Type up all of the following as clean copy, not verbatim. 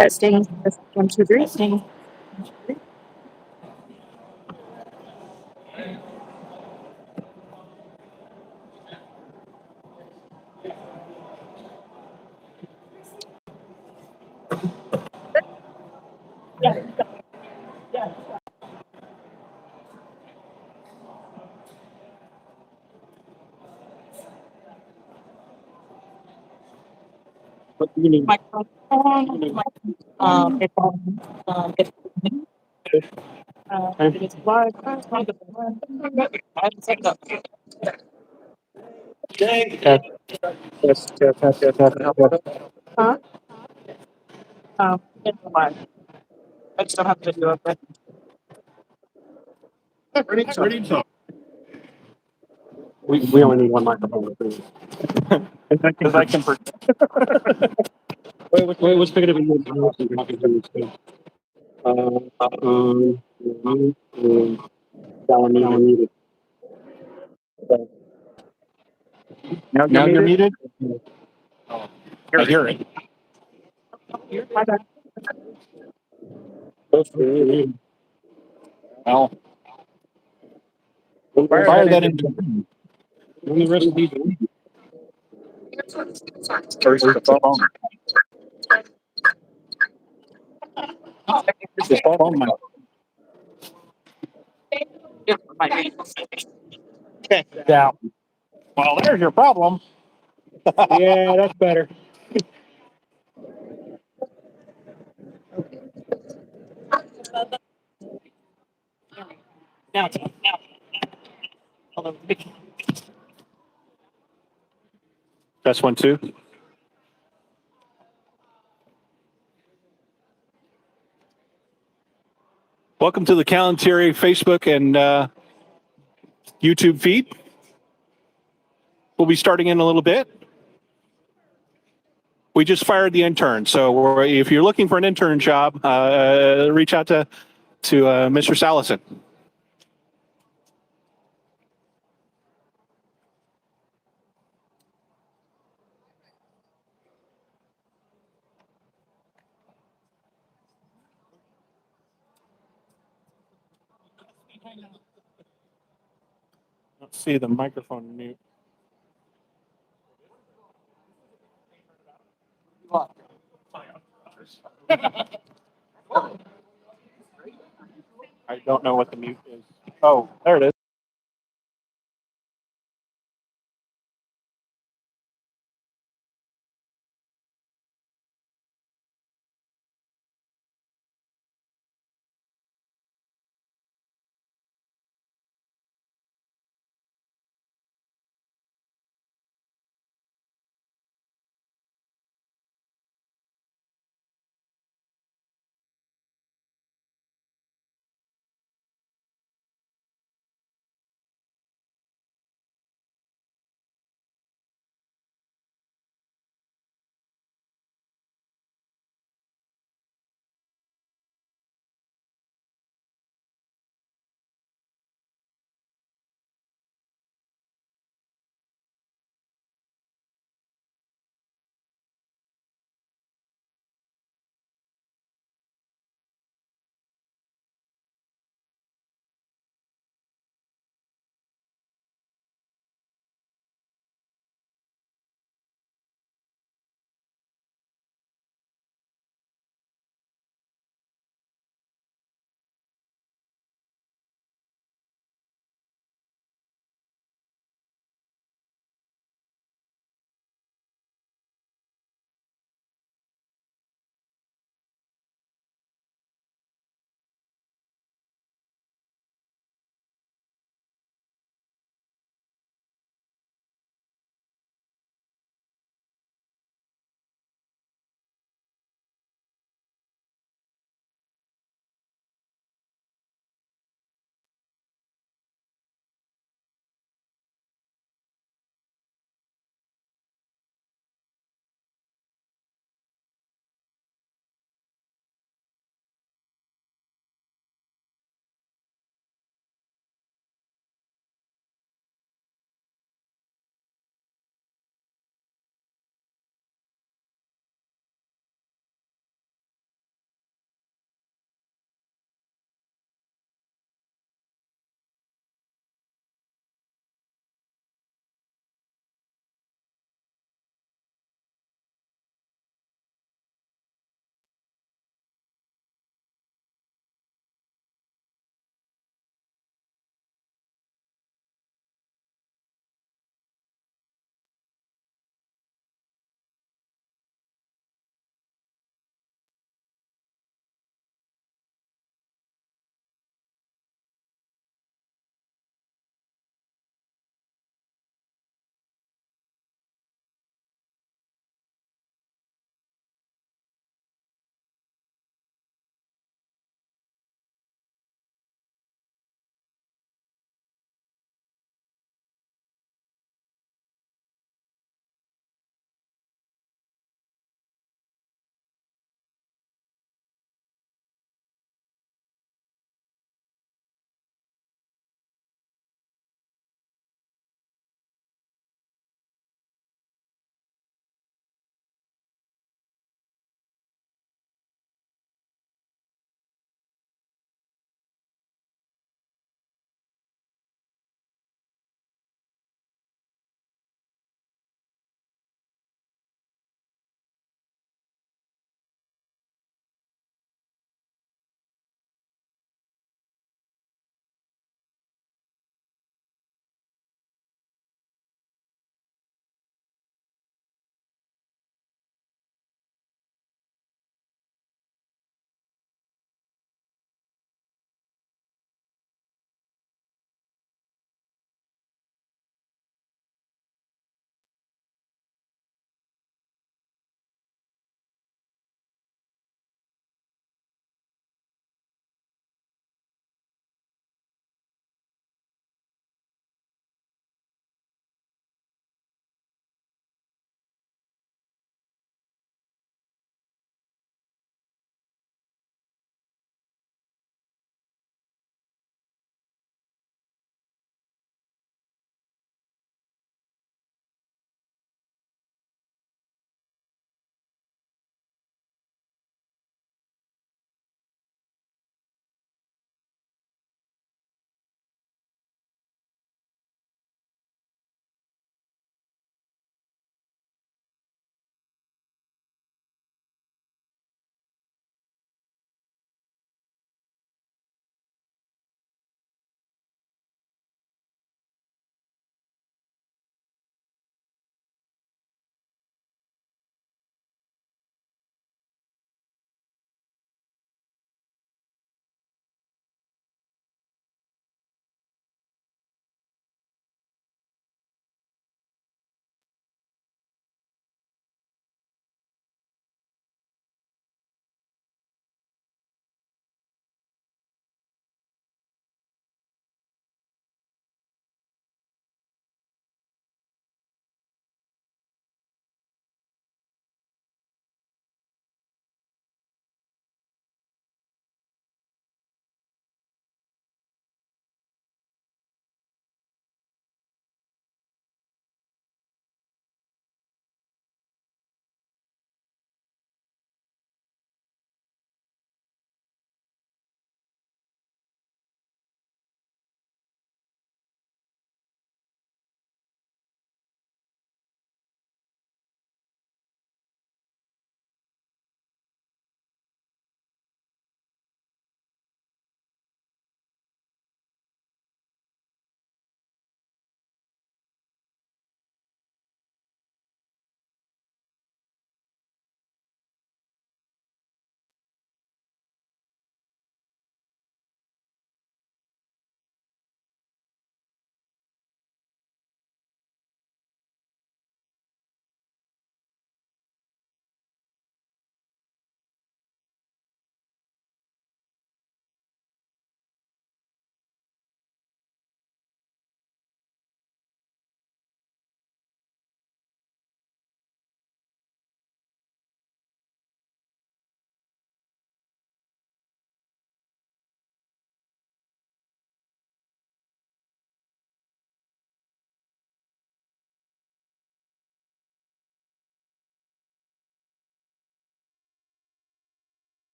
Testing. 1, 2, 3. Testing. What do you need? Microphone. It's it's live. Test. Huh? It's live. I just don't have to do it. We only need one microphone. Because I can. Wait, what's bigger than you? Calontir muted. Now you're muted? I hear it. Well, fire that into the rest of these. Where's the phone? The phone mic. Okay. Yeah. Well, there's your problem. Yeah, that's better. Now. That's 1, 2. Welcome to the Calontir Facebook and YouTube feed. We'll be starting in a little bit. We just fired the intern, so if you're looking for an intern job, reach out to Mr. Salison. Let's see the microphone mute. I don't know what the mute is. Oh, there it is.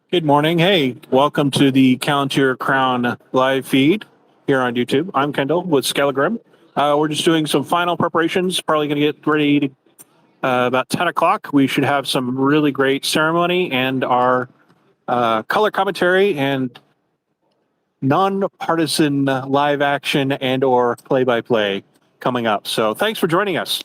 Good morning. Hey, welcome to the Calontir Crown live feed here on YouTube. I'm Kendall with Skelegrim. We're just doing some final preparations, probably going to get ready to, about 10 o'clock. We should have some really great ceremony and our color commentary and non-partisan live action and or play-by-play coming up. So thanks for joining us.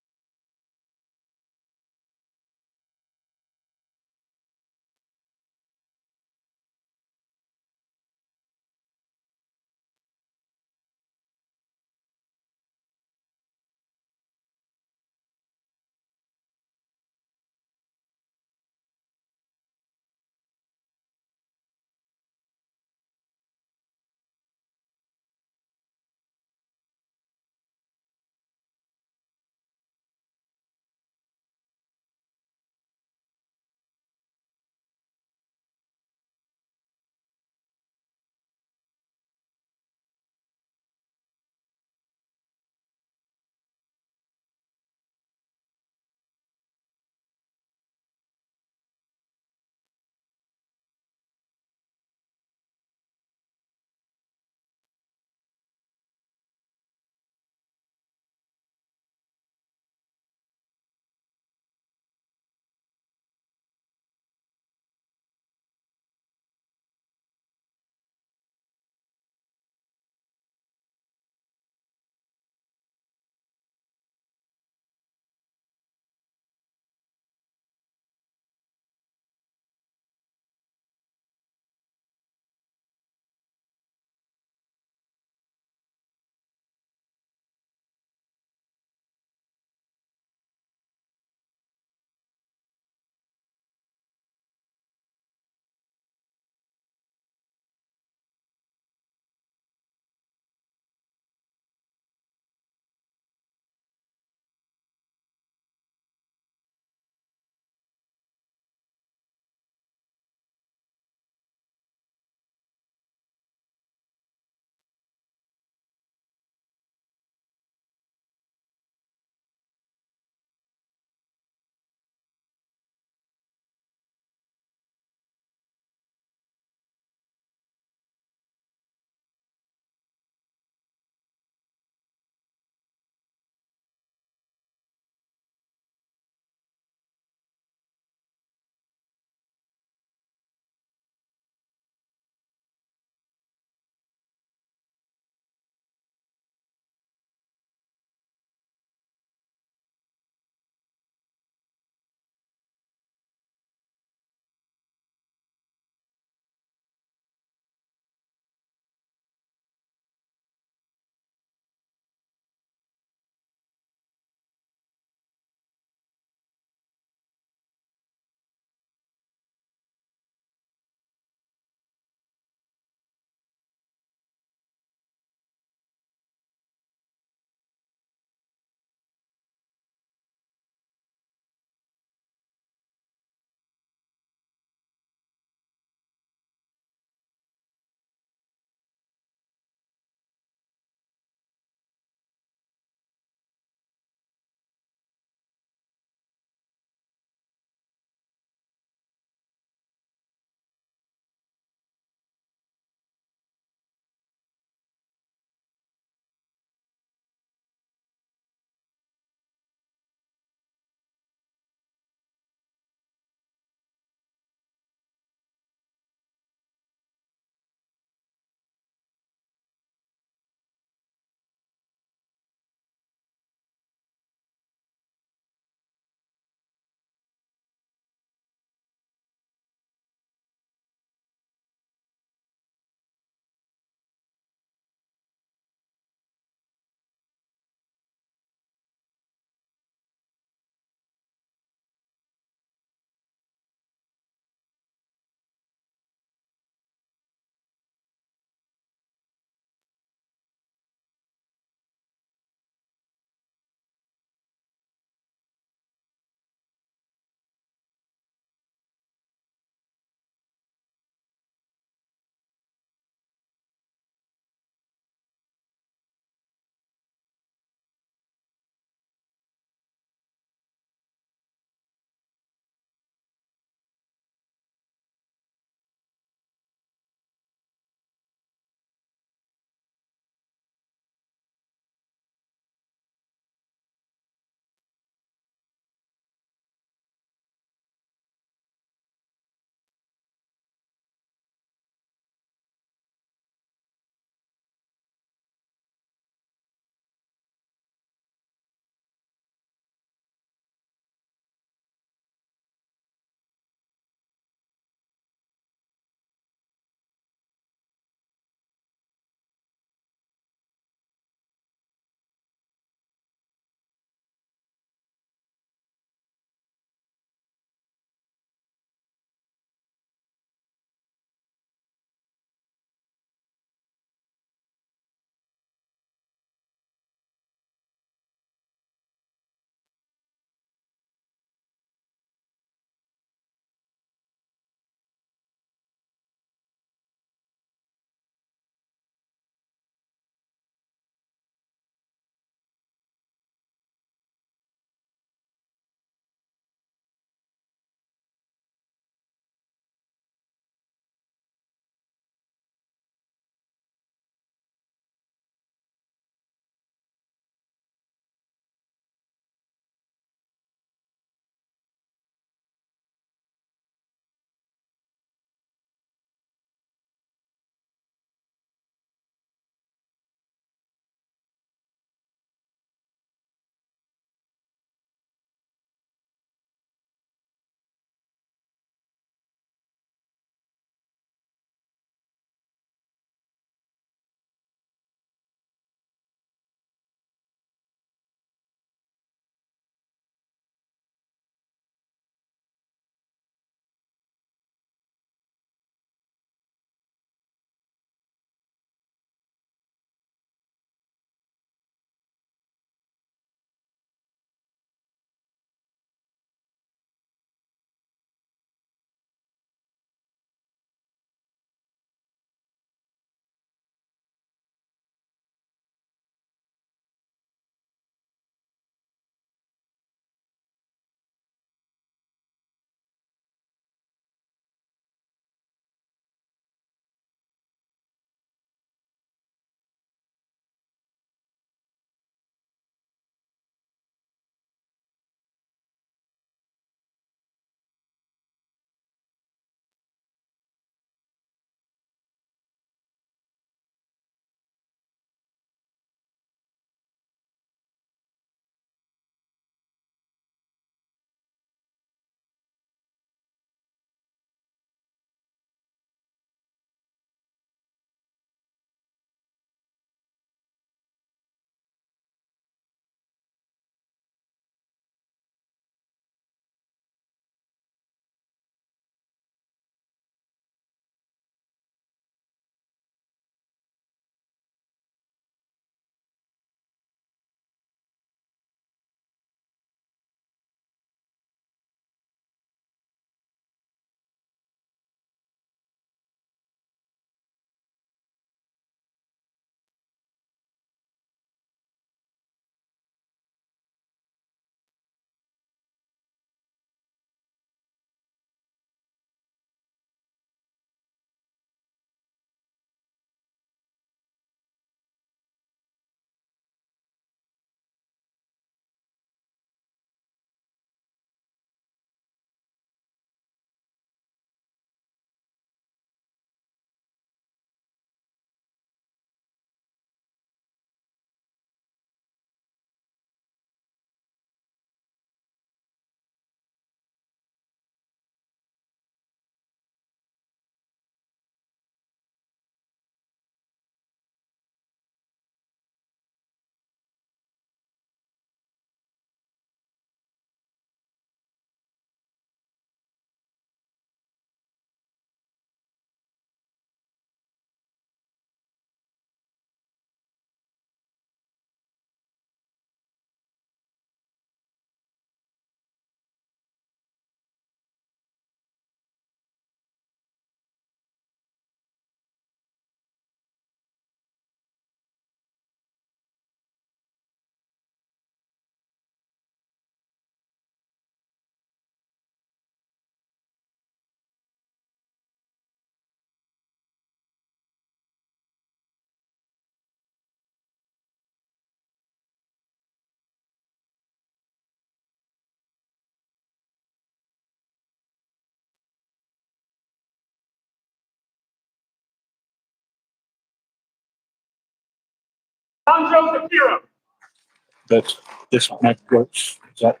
That's this mic works. Is that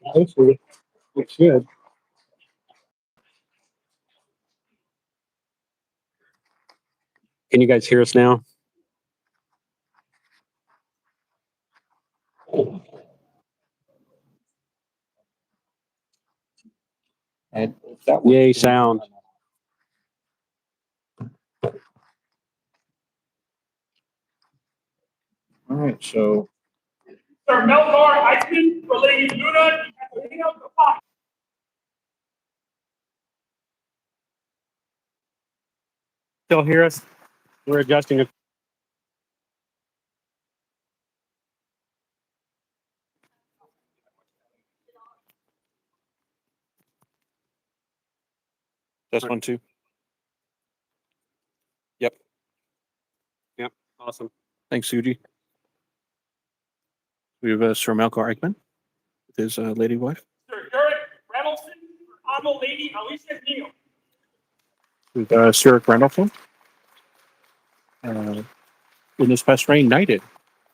hopefully looks good. Can you guys hear us now? And Yay, sound. All right, so Sir Melgar Eichmann for Lady Luna. Still hear us? We're adjusting it. this one too. Yep. Yep. Awesome. Thanks, Suji. We have Sir Malcolm Eichmann with his lady wife. Sir Eric Reynoldsson for Honorable Lady Alicia Neal. With Sir Randolph. In this past rain, knighted.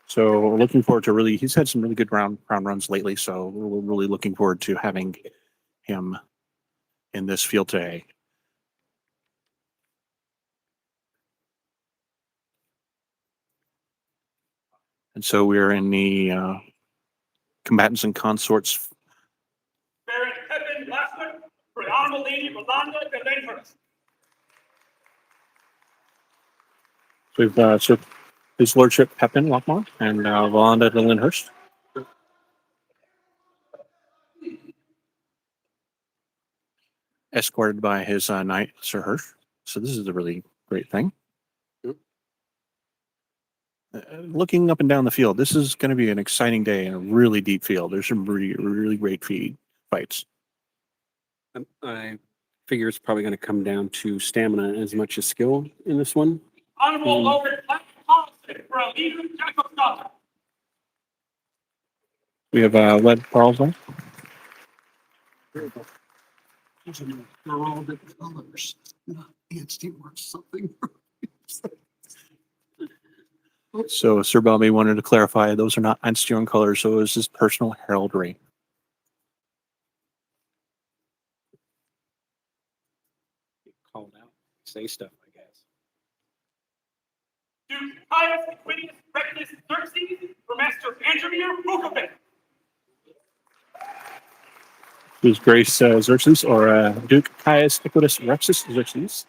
So we're looking forward to he's had some really good round runs lately. So we're really looking forward to having him in this field today. And so we're in the combatants and consorts. Baron Pepin Blackwood for the Honorable Lady Rolanda de Lenhurst. We've Sir His Lordship Pepin Lockmont and Rolanda de Lenhurst. Escorted by his knight, Sir Hirsch. So this is a really great thing. Looking up and down the field, this is going to be an exciting day in a really deep field. There's some really great fights. I figure it's probably going to come down to stamina as much as skill in this one. Honorable Lord Thompson for Alina Jacobsdottir. We have Led Carlson. They're all different colors. Instinct or something. So Sir Bellamy wanted to clarify those are not Einstein colors, so it was his personal heraldry. Called out. Say stuff, I guess. Duke Caius Equidius Rectus Xerxes for Master Andromir Vukovic. His Grace Xerxes or Duke Caius Equidius Rexus Xerxes.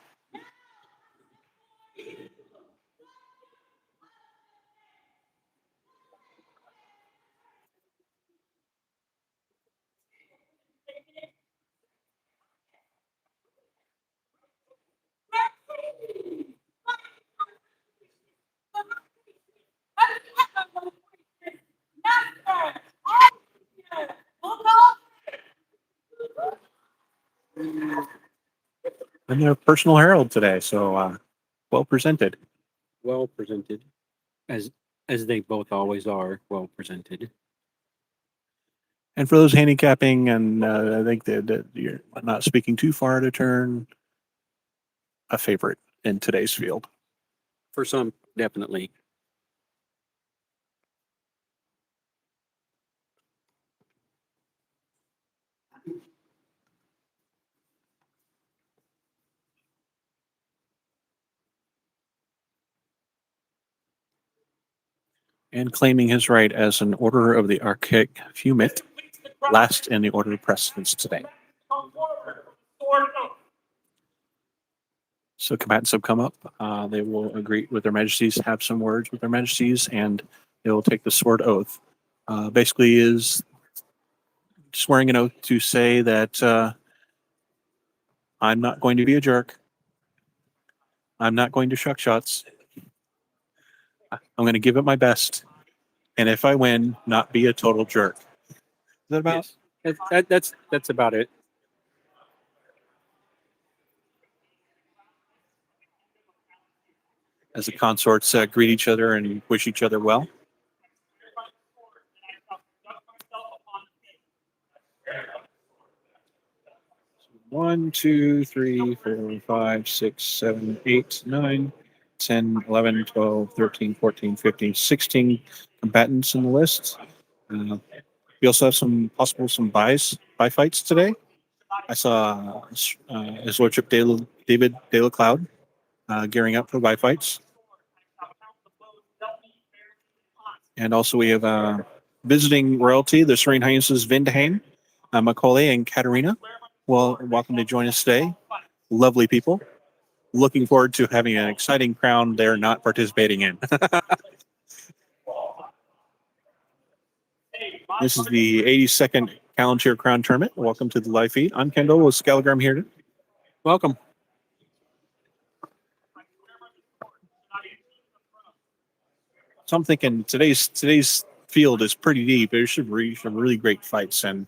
And their personal herald today, so well presented. Well presented, as they both always are. Well presented. And for those handicapping, and I think that you're not speaking too far to turn, a favorite in today's field. For some, definitely. And claiming his right as an Order of the Archaic Fumit, last in the order of precedence today. So combatants have come up. They will agree with their majesties, have some words with their majesties, and they will take the sword oath. Basically is swearing an oath to say that I'm not going to be a jerk. I'm not going to shuck shots. I'm going to give it my best. And if I win, not be a total jerk. Is that about? Yes. That's about it. As the consorts greet each other and wish each other well. One, two, three, four, five, six, seven, eight, nine. 10, 11, 12, 13, 14, 15, 16 combatants in the list. We also have some buy fights today. I saw His Lordship David De La Cloud gearing up for buy fights. And also we have visiting royalty, the Serene Highnesses Vindheim, Macaulay, and Katarina. Well, welcome to join us today. Lovely people. Looking forward to having an exciting crown they're not participating in. This is the 82nd Calontir Crown Tournament. Welcome to the live feed. I'm Kendall with Scalagram here. Welcome. So I'm thinking today's field is pretty deep. There should be some really great fights, and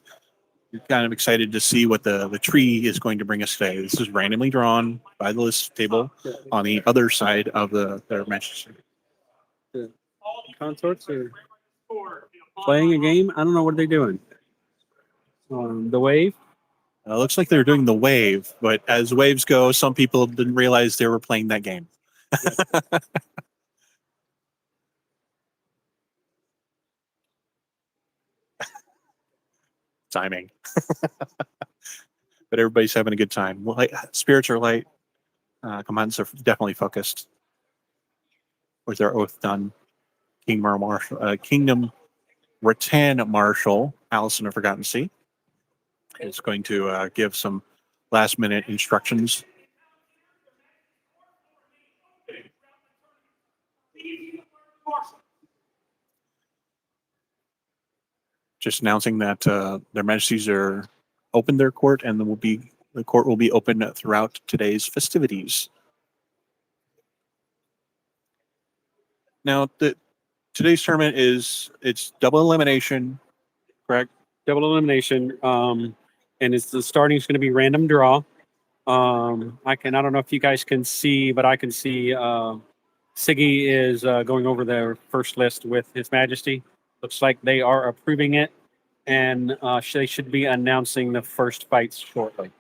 I'm kind of excited to see what the tree is going to bring us today. This is randomly drawn by the list table on the other side of their matches. The consorts are playing a game. I don't know what they're doing. The wave. Looks like they're doing the wave, but as waves go, some people didn't realize they were playing that game. Timing. But everybody's having a good time. Spirits are light. Commands are definitely focused with their oath done. Kingdom Rattan Marshal, Allison of Forgotten Sea, is going to give some last minute instructions. Just announcing that their majesties are opened their court, and the court will be open throughout today's festivities. Now, today's tournament it's double elimination, correct? Double elimination. And the starting is going to be random draw. I don't know if you guys can see, but I can see Siggy is going over their first list with His Majesty. Looks like they are approving it, and they should be announcing the first fights shortly.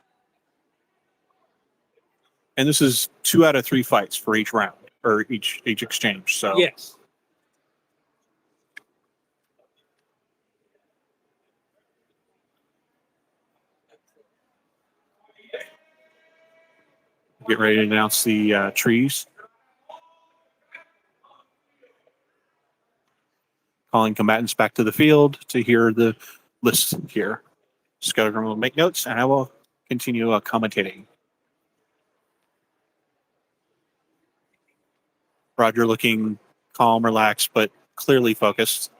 And this is 2 out of 3 fights for each round or each exchange. So yes. Get ready to announce the trees. Calling combatants back to the field to hear the list here. Scudder will make notes, and I will continue commentating. Roger looking calm, relaxed, but clearly focused.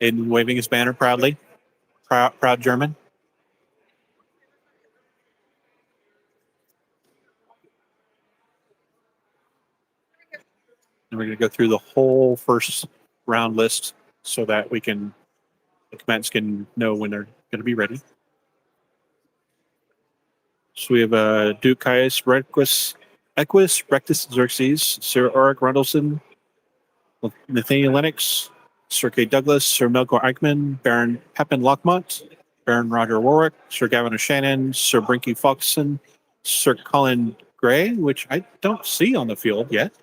Aiden waving his banner proudly. Proud German. And we're going to go through the whole first round list so that the combatants can know when they're going to be ready. So we have Duke Caius Equus Rectus Xerxes, Sir Auric Rundleson, Nathaniel Lennox, Sir Kay Douglas, Sir Melkor Eichmann, Baron Pepin Lockmont, Baron Roger Warwick, Sir Gavin O'Shannon, Sir Brinky Foxson, Sir Colin Gray, which I don't see on the field yet.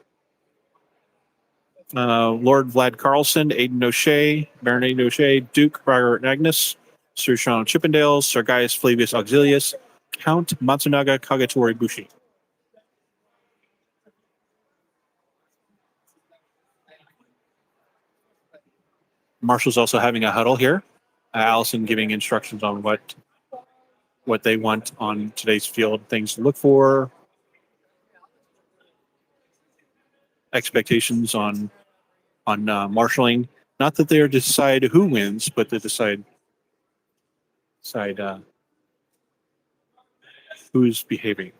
Lord Vlad Carlson, Aidan O'Shea, Baron Aidan O'Shea, Duke Robert Agnes, Sir Sean Chippendale, Sir Gaius Flavius Auxilius, Count Matsunaga Kagatori Bushi. Marshall's also having a huddle here. Allison giving instructions on what they want on today's field, things to look for, expectations on marshalling. Not that they decide who wins, but they decide who's behaving.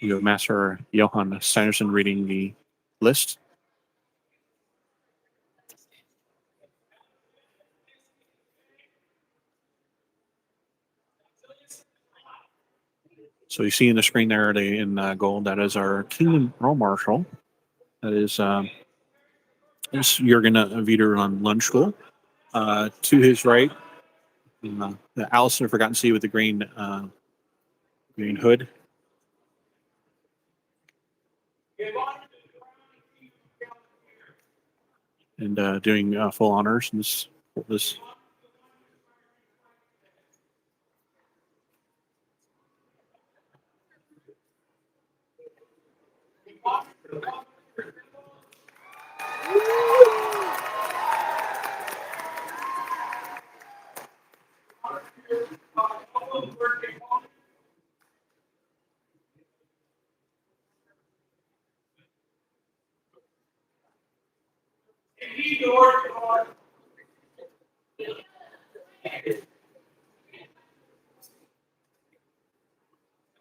You have Master Johan Steinerson reading the list. So you see in the screen there in gold, that is our Kingdom Earl Marshal. That is Jurgen Vieter on lunch school. To his right, Allison, I've forgotten to see with the green hood. And doing full honors in this.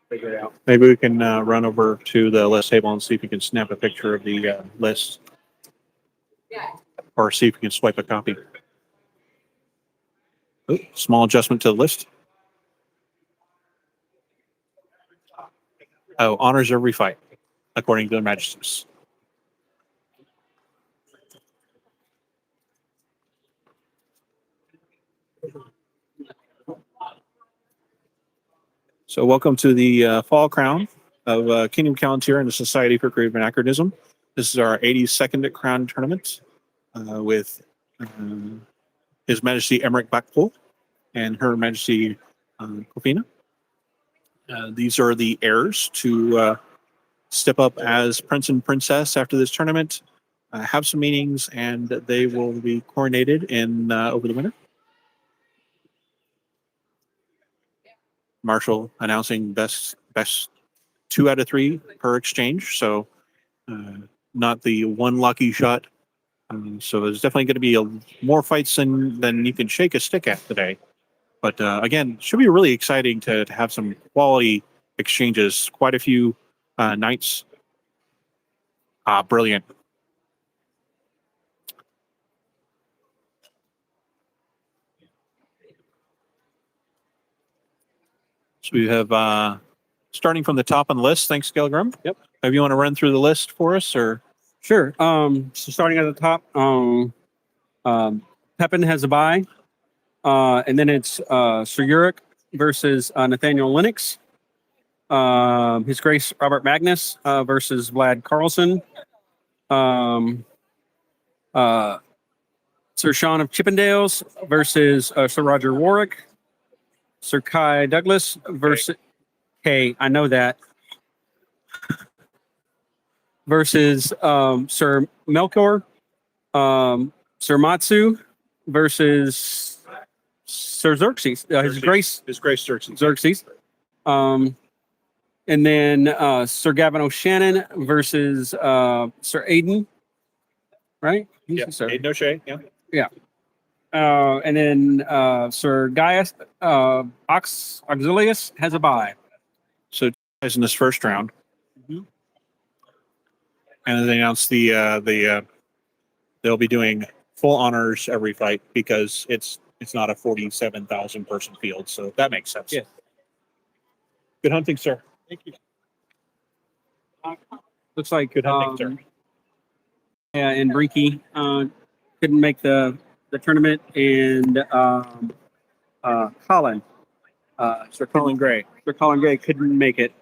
Figure it out. Maybe we can run over to the list table and see if we can snap a picture of the list. Or see if we can swipe a copy. Oh, small adjustment to the list. Oh, honors every fight, according to the Majesties. So welcome to the Fall Crown of Kingdom Calontir and the Society for Creative Anachronism. This is our 82nd Crown tournament with His Majesty Emmerich Blackpool and Her Majesty Kofina. These are the heirs to step up as Prince and Princess after this tournament, have some meetings, and they will be coronated in over the winter. Marshall announcing best 2 out of 3 per exchange, so not the one lucky shot. So there's definitely going to be more fights than you can shake a stick at today. But again, should be really exciting to have some quality exchanges. Quite a few knights. Brilliant. So we have starting from the top on the list. Thanks, Gilgram. Yep. Maybe you want to run through the list for us, or Sure. So starting at the top, Pepin has a bye, and then it's Sir Uric versus Nathaniel Lennox. His Grace Robert Magnus versus Vlad Carlson. Sir Sean of Chippendales versus Sir Roger Warwick. Sir Kai Douglas versus I know that. Versus Sir Melkor. Sir Matsu versus Sir Xerxes. His Grace Xerxes. And then Sir Gavin O'Shannon versus Sir Aidan. Right? yeah, Sir. Aidan O'Shea. Yeah. And then Sir Gaius Auxilius has a bye. So guys in this first round, Mhm. and they announced they'll be doing full honors every fight because it's not a 47,000 person field, so that makes sense. Yes. Good hunting, sir. Thank you. Looks like Good hunting, sir. yeah, and Brinky couldn't make the tournament, and Colin, Sir Colin Gray. Sir Colin Gray couldn't make it.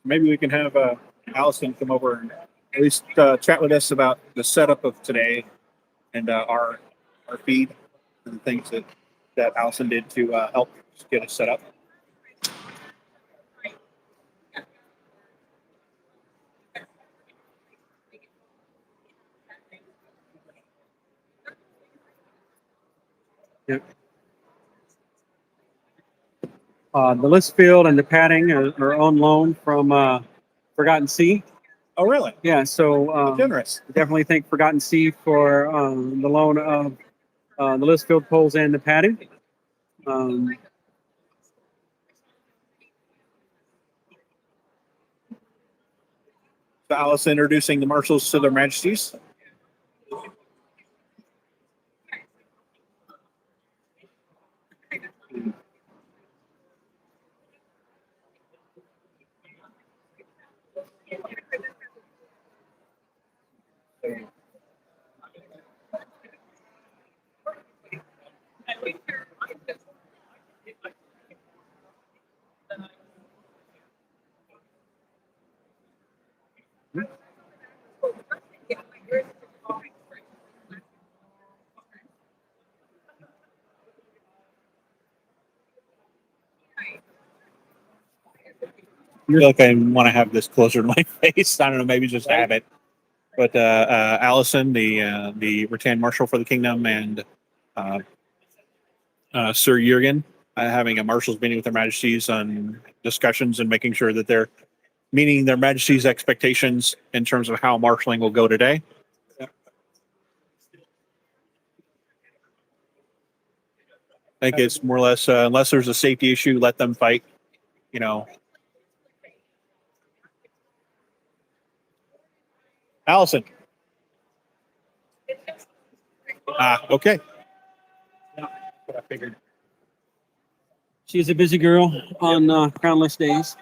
Maybe we can have Allison come over and at least chat with us about the setup of today and our feed and the things that Allison did to help get us set up. Yep. The list field and the padding are on loan from Forgotten Sea. Oh, really? Yeah, so Generous. definitely thank Forgotten Sea for the loan of the list field poles and the padding. So Alice introducing the marshals to their majesties. I feel like I want to have this closer to my face. I don't know, maybe just have it. But Allison, the retained marshal for the kingdom, and Sir Jurgen having a marshal's meeting with their majesties on discussions and making sure that they're meeting their majesties' expectations in terms of how marshaling will go today. I think it's more or less, unless there's a safety issue, let them fight, you know. Allison. Okay. What I figured. She's a busy girl on crownless days.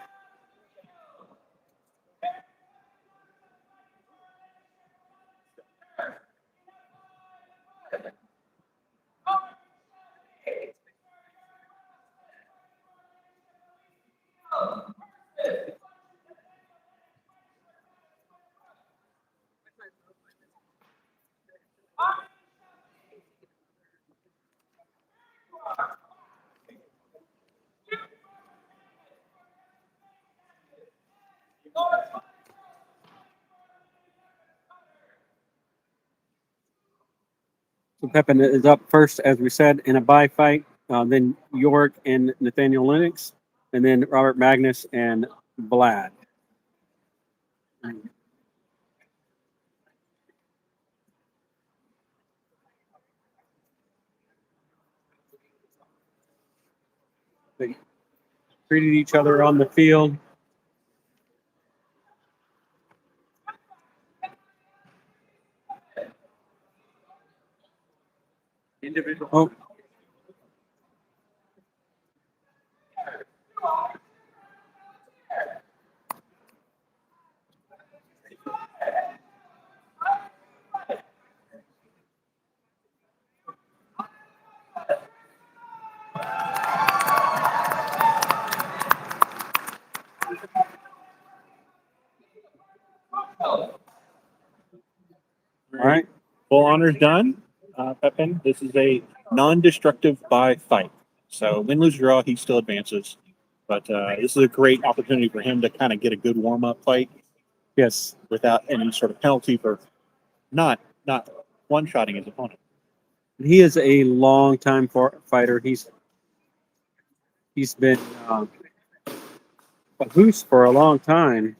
So Pepin is up first, as we said, in a bye fight. Then York and Nathaniel Lennox, and then Robert Magnus and Vlad. They treated each other on the field. Individual. Oh. All right. Full honors done, Pepin. This is a non-destructive bye fight. So win, lose, draw, he still advances. But this is a great opportunity for him to kind of get a good warm-up fight. Yes. Without any sort of penalty for not one-shotting his opponent. He is a long time fighter. He's been a hoose for a long time.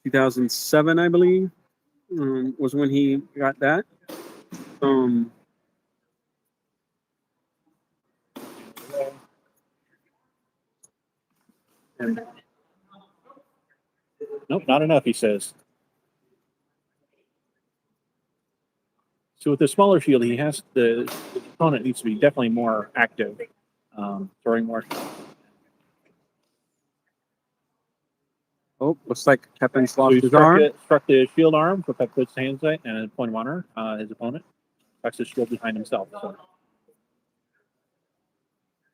2007, I believe, was when he got that. Nope, not enough, he says. So with the smaller shield, he has the opponent needs to be definitely more active, throwing more. Oh, looks like Pepin's So lost he his arm. struck the shield arm for Pep puts hands right and a point of honor. His opponent tucks his shield behind himself. So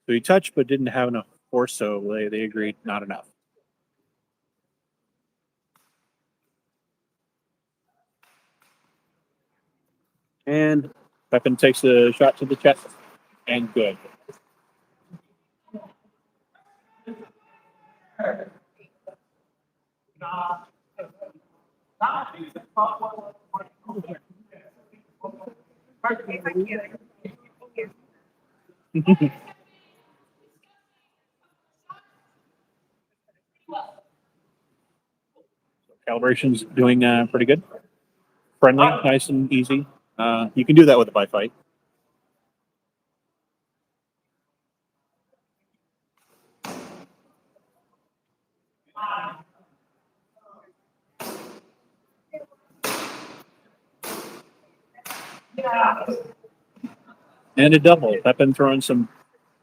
he touched but didn't have enough force, so they agreed not enough. And Pepin takes the shot to the chest, and good. Calibration's doing pretty good. Friendly, nice and easy. You can do that with a bifight. And a double. I've been throwing some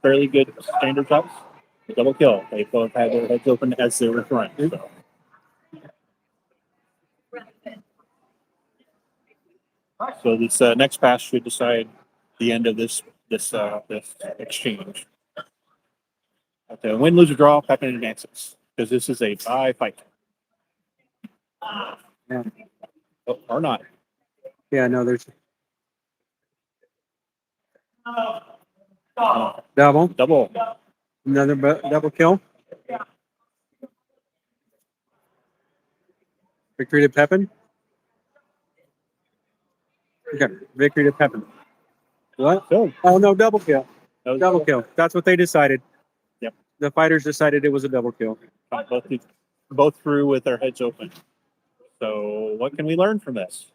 fairly good standard shots. A double kill. They both had their heads open as they were throwing. So this next pass should decide the end of this exchange. Okay, win, lose, or draw, Pepin advances because this is a bye fight. Yeah. Oh, or not. Yeah, no, there's double. Double. Another double kill. Victory to Pepin. Okay, victory to Pepin. What? So, Oh no, double kill. that was Double kill. That's what they decided. Yep. The fighters decided it was a double kill. both through with their heads open. So what can we learn from this?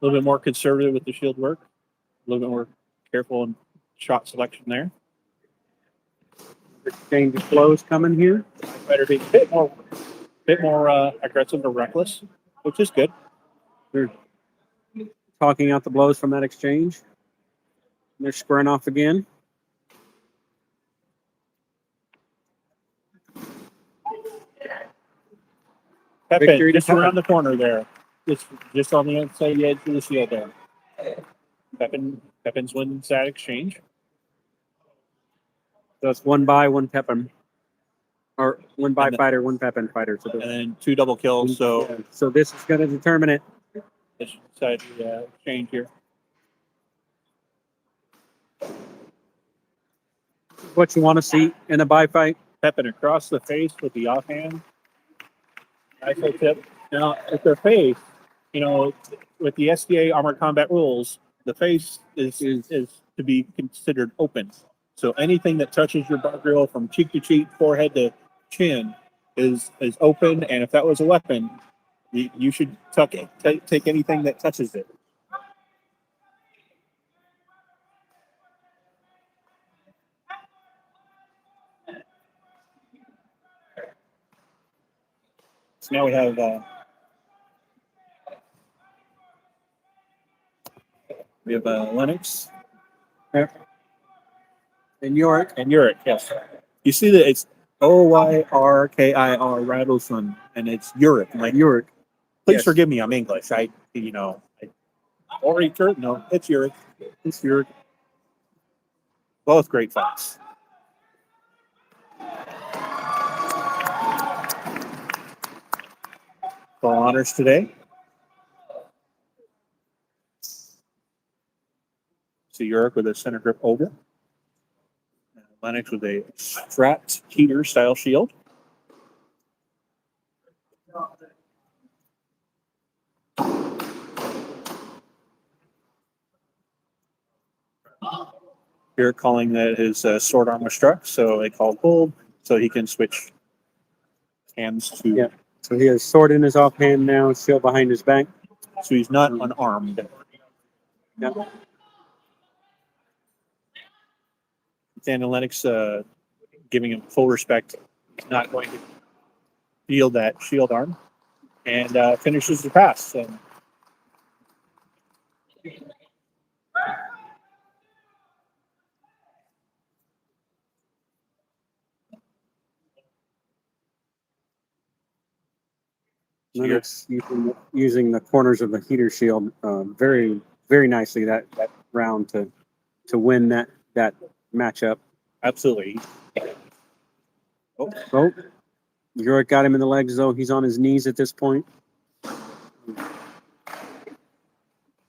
A little bit more conservative with the shield work. A little bit more careful in shot selection there. Exchange of blows coming here. Better be a bit more aggressive or reckless, which is good. They're talking out the blows from that exchange. They're squaring off again. Pepin, Victory to just Pepin. around the corner there. Just on the outside edge of the shield there. Pepin's wins that exchange. So it's one by one Pepin. Or one by And the- fighter, one Pepin fighter. So, And then 2 double kills, so yeah. So this is going to determine it. this should decide the exchange here. What you want to see in a by fight. Pepin across the face with the offhand. Nice little tip. Now, at their face, you know, with the SDA Armored Combat rules, the face is to be considered open. So anything that touches your bar grill from cheek to cheek, forehead to chin is open. And if that was a weapon, you should tuck it. Take anything that touches it. So now we have Lennox In York. and Uric. Yes, you see that it's Oyrkir Rattleson, and it's Uric. Like York. please Yes. forgive me, I'm English. Oyrkir? No, it's Uric. It's Uric. Both great fights. Full honors today. So Uric with a center grip oval. Lennox with a strapped heater style shield. Here calling that his sword arm was struck, so they called hold, so he can switch hands to. Yeah. So he has sword in his offhand now, shield behind his back. So he's not unarmed. Yeah. Dan Lennox giving him full respect, not going to yield that shield arm, and finishes the pass. So. Lennox using the corners of the heater shield very, very nicely that round to win that matchup. Absolutely. Oh, York got him in the legs though. He's on his knees at this point.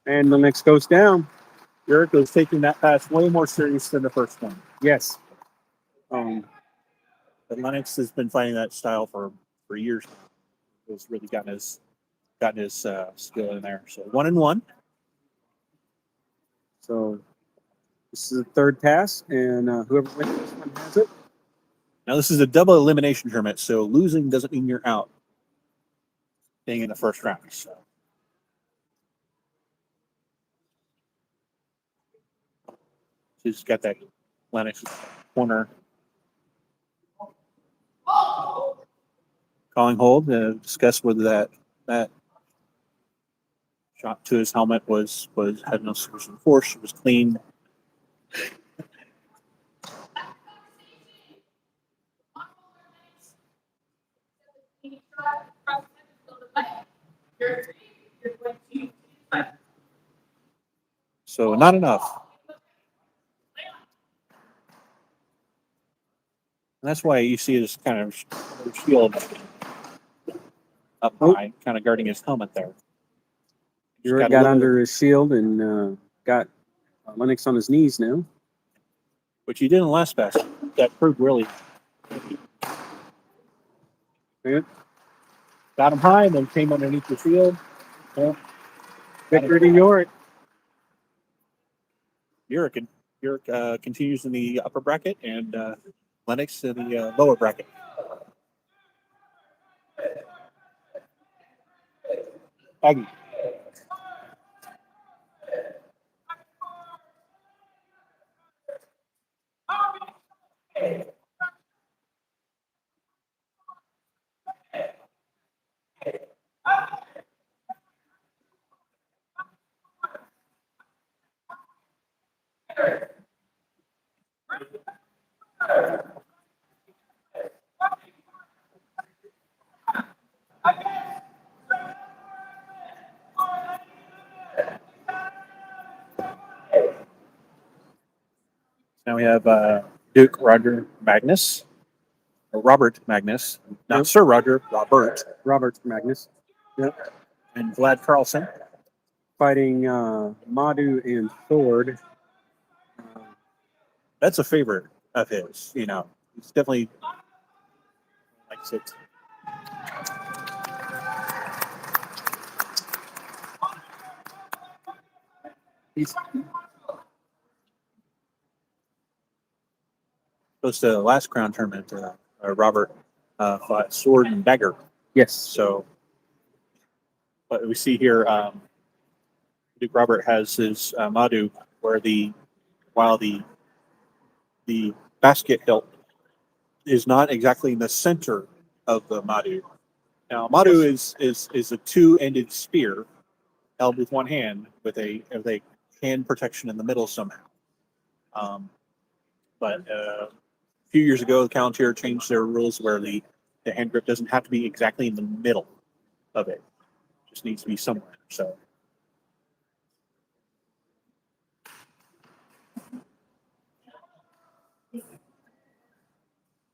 And Lennox goes down. Uric was taking that pass way more serious than the first one. Yes. But Lennox has been fighting that style for years now. He's really gotten his gotten his skill in there. So 1-1. So this is the third pass, and whoever wins this one has it. Now this is a double elimination tournament, so losing doesn't mean you're out. Being in the first round. So. She's got that Lennox corner. Calling hold to discuss whether that shot to his helmet was had no sufficient force. It was clean. So not enough. And that's why you see this kind of shield up high, kind of guarding his helmet there. Uric got under his shield and got Lennox on his knees now. Which he did in the last pass. That proved really. Yeah. Got him high and then came underneath the shield. Yeah. Victory to Uric. Uric continues in the upper bracket and Lennox in the lower bracket. Aggie. Now we have Duke Roger Magnus, or Robert Magnus, not Yep. Sir Roger, Robert Magnus. Yep. and Vlad Carlson. Fighting Madhu and Sword. That's a favorite of his. You know, he's definitely likes it. He's Goes to the last crown tournament. Robert fought Sword and Dagger. yes. So, what we see here, Duke Robert has his Madhu, where while the basket hilt is not exactly in the center of the Madhu. Now, Madhu is a two-ended spear held with one hand with a hand protection in the middle somehow. But a few years ago, the Calontir changed their rules where the hand grip doesn't have to be exactly in the middle of it. It just needs to be somewhere. So.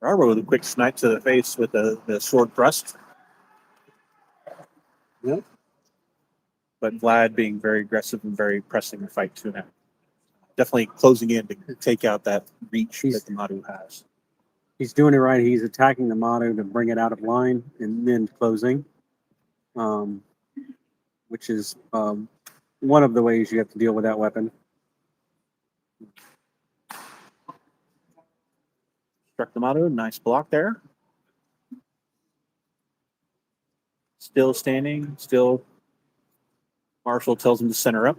Robert with a quick snipe to the face with the sword thrust. Yep. But Vlad being very aggressive and very pressing the fight to him. Definitely closing in to take out that reach that the Madhu has. He's doing it right. He's attacking the Madhu to bring it out of line and then closing, which is one of the ways you have to deal with that weapon. Struck the Madhu. Nice block there. Still standing. Still. Marshall tells him to center up.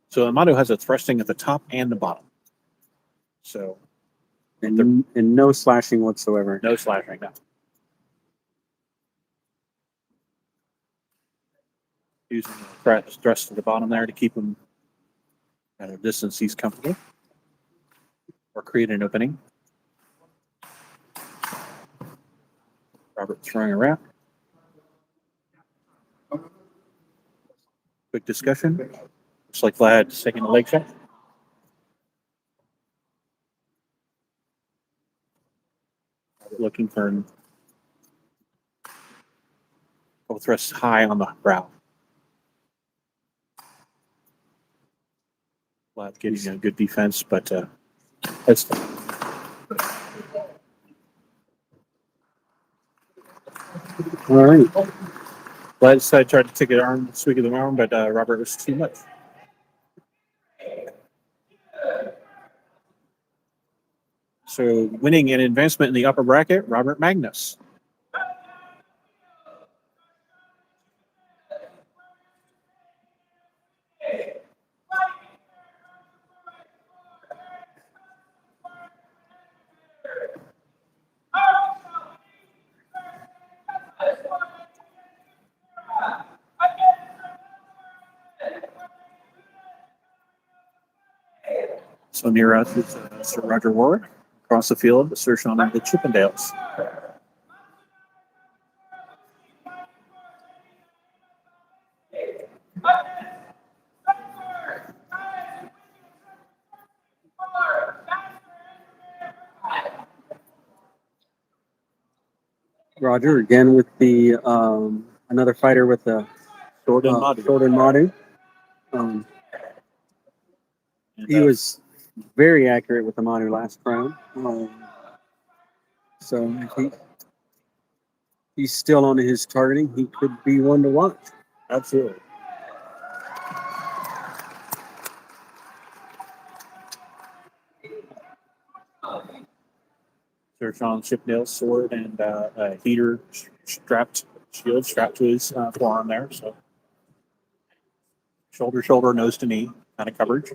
So the Madhu has a thrusting at the top and the bottom. So. And no slashing whatsoever. No slashing. No. Using the thrust to the bottom there to keep him at a distance he's comfortable. Or create an opening. Robert throwing a wrap. Quick discussion. Looks like Vlad's taking a leg shot. Looking for a couple thrusts high on the brow. Vlad getting a good defense, but that's All right. Les tried to take an arm, swing of the arm, but Robert was too much. So winning an advancement in the upper bracket, Robert Magnus. So near us is Sir Roger Warwick. Across the field, Sir Sean of the Chippendales. Roger again with the another fighter with the Sword and Madu. sword and Madu. He was very accurate with the Manu last round. So if he's still on his targeting, he could be one to watch. Absolutely. Sir Sean Chippendale's sword and a heater shield strapped to his forearm there. So shoulder, nose to knee kind of coverage.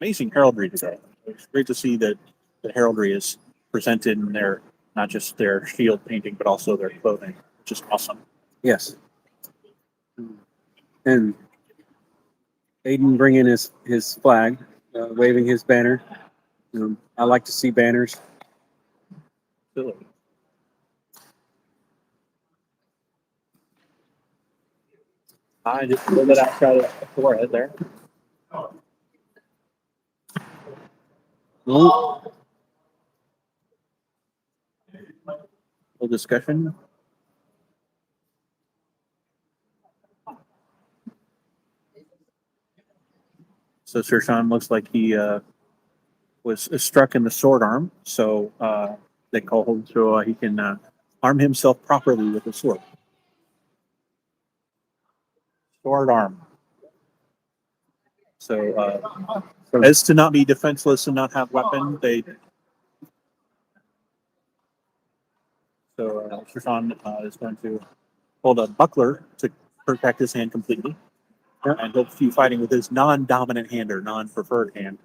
Amazing heraldry today. It's great to see that the heraldry is presented in their, not just their shield painting, but also their clothing, which is awesome. Yes. And Aiden bringing his flag, waving his banner. I like to see banners. Absolutely. I just a little bit outside of the forehead there. Well, Little discussion. So Sir Sean looks like he was struck in the sword arm, so they call him so he can arm himself properly with the sword. Sword arm. So as to not be defenseless and not have weapon, they. So Sir Sean is going to hold a buckler to protect his hand completely, and he'll be fighting with his non-dominant hand or non-preferred hand.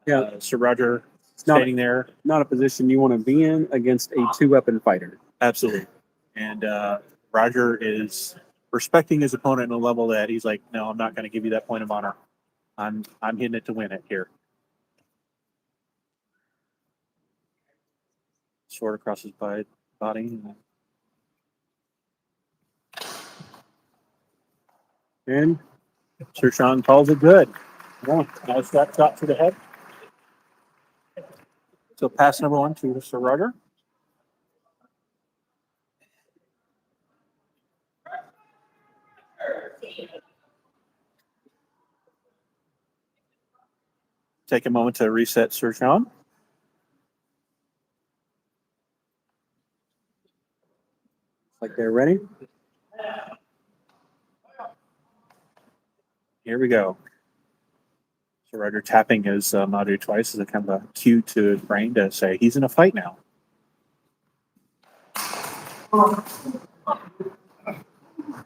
Yeah. Sir Roger not- standing there. not a position you want to be in against a two-weapon fighter. Absolutely. And Roger is respecting his opponent in a level that he's like, no, I'm not going to give you that point of honor. I'm hitting it to win it here. Sword across his body. And Sir Sean calls it good. Yeah. Nice that shot to the head. So pass number 1 to Sir Roger. Take a moment to reset Sir Sean. like they're ready. Here we go. So Roger tapping his Madu twice as a kind of a cue to his brain to say he's in a fight now.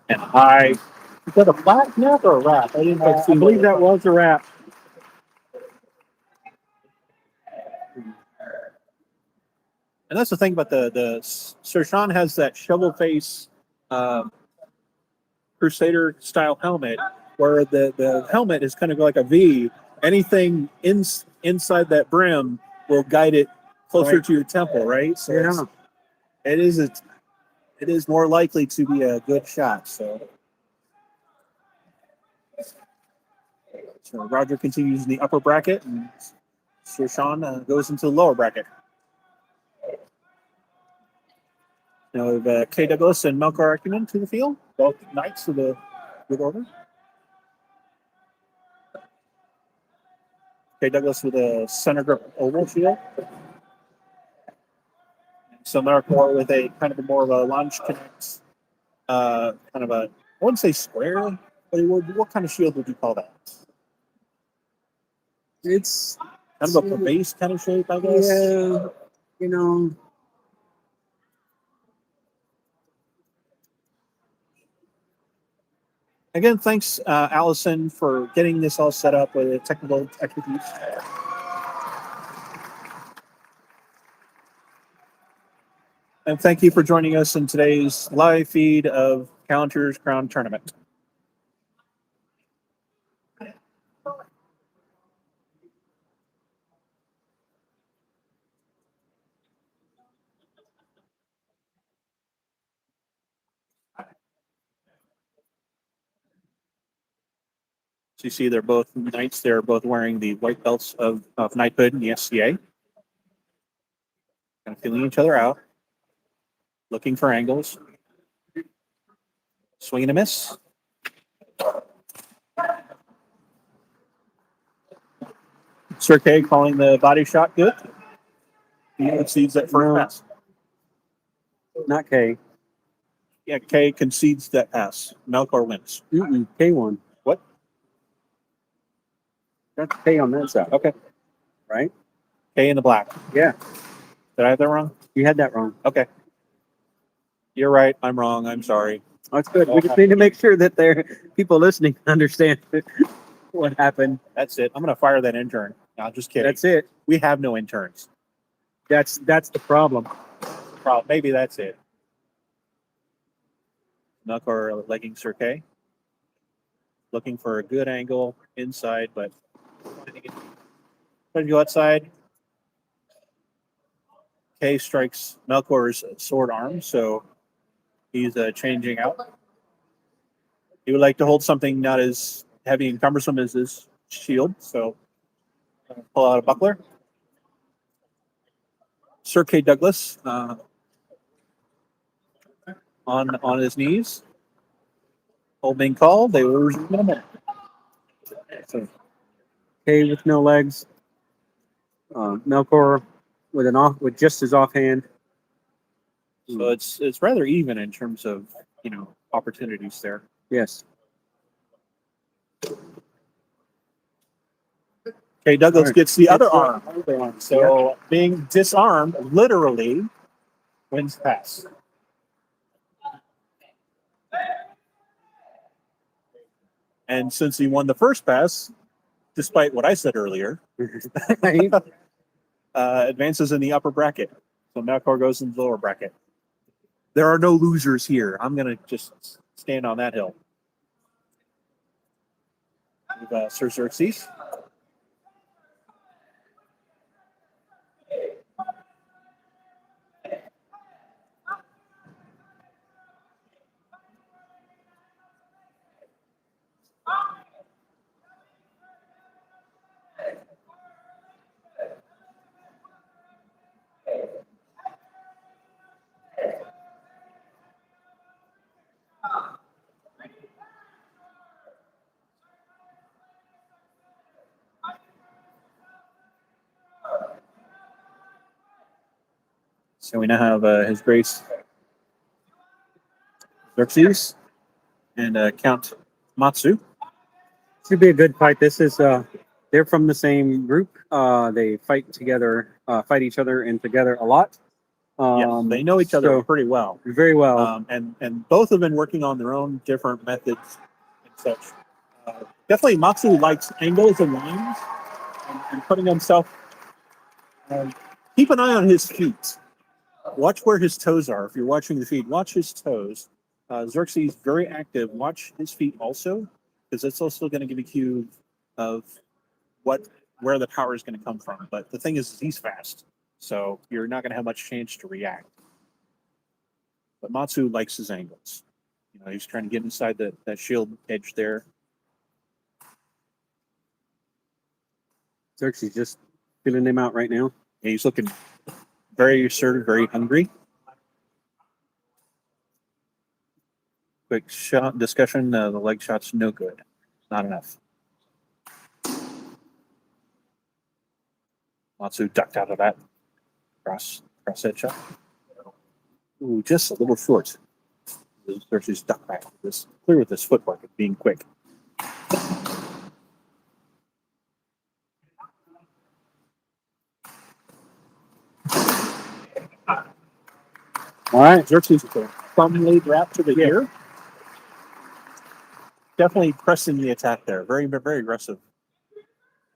And is that a flat neck or a wrap? I didn't I believe that was a wrap. And that's the thing about the Sir Sean has that shovel face Crusader style helmet where the helmet is kind of like a V. Anything inside that brim will guide it closer to your temple, right? So it is more likely to be a good shot. So Roger continues in the upper bracket, and Sir Sean goes into the lower bracket. Now we have K. Douglas and Melkar Acumen to the field, both knights of the good order. K. Douglas with a center grip oval shield. And So Melkor with a kind of a more of a launch connect, kind of a, I wouldn't say square, but what kind of shield would you call that? It's Kind of a base kind of shape, I guess. yeah, you know. Again, thanks, Allison, for getting this all set up with technical expertise. And thank you for joining us in today's live feed of Calontir's Crown Tournament. So you see they're both knights. They're both wearing the white belts of knighthood in the SCA. Kind of feeling each other out. Looking for angles. Swing and a miss. Sir K calling the body shot good. He concedes that first pass. Not K. Yeah, K concedes that pass. Melkor wins. K won. What? That's K on that side. Okay. Right? K in the black. Yeah. Did I have that wrong? You had that wrong. Okay. You're right. I'm wrong. I'm sorry. That's good. We just need to make sure that people listening understand what happened. That's it. I'm going to fire that intern. No, just kidding. That's it. We have no interns. That's the problem. Maybe that's it. Melkor legging Sir K. Looking for a good angle inside, but trying to go outside. K strikes Melkor's sword arm, so he's changing out. He would like to hold something not as heavy and cumbersome as his shield, so pull out a buckler. Sir K. Douglas on his knees. Hold being called. They will resume in a minute. So, K with no legs. Melkor with just his offhand. So it's rather even in terms of opportunities there. Yes. K. Douglas gets the other arm. So Yeah. being disarmed literally wins the pass. And since he won the first pass, despite what I said earlier, advances in the upper bracket. So Melkor goes in the lower bracket. There are no losers here. I'm going to just stand on that hill. With Sir Xerxes. So we now have His Grace Xerxes and Count Matsu. Should be a good fight. This is they're from the same group. They fight each other and together a lot. Yes, they know each other pretty well. Very well. And both have been working on their own different methods and such. Definitely Matsu likes angles and lines and putting himself. Keep an eye on his feet. Watch where his toes are. If you're watching the feed, watch his toes. Xerxes very active. Watch his feet also, because it's also going to give a cue of where the power is going to come from. But the thing is, he's fast, so you're not going to have much chance to react. But Matsu likes his angles. He's trying to get inside that shield edge there. Xerxes just feeling him out right now. And he's looking very assertive, very hungry. Quick shot discussion. The leg shot's no good. Not enough. Matsu ducked out of that cross head shot. Ooh, just a little short. Xerxes stuck back. This clear with this footwork of being quick. All right. Xerxes with a thumb lead wrap to the ear. Definitely pressing the attack there. Very, very aggressive.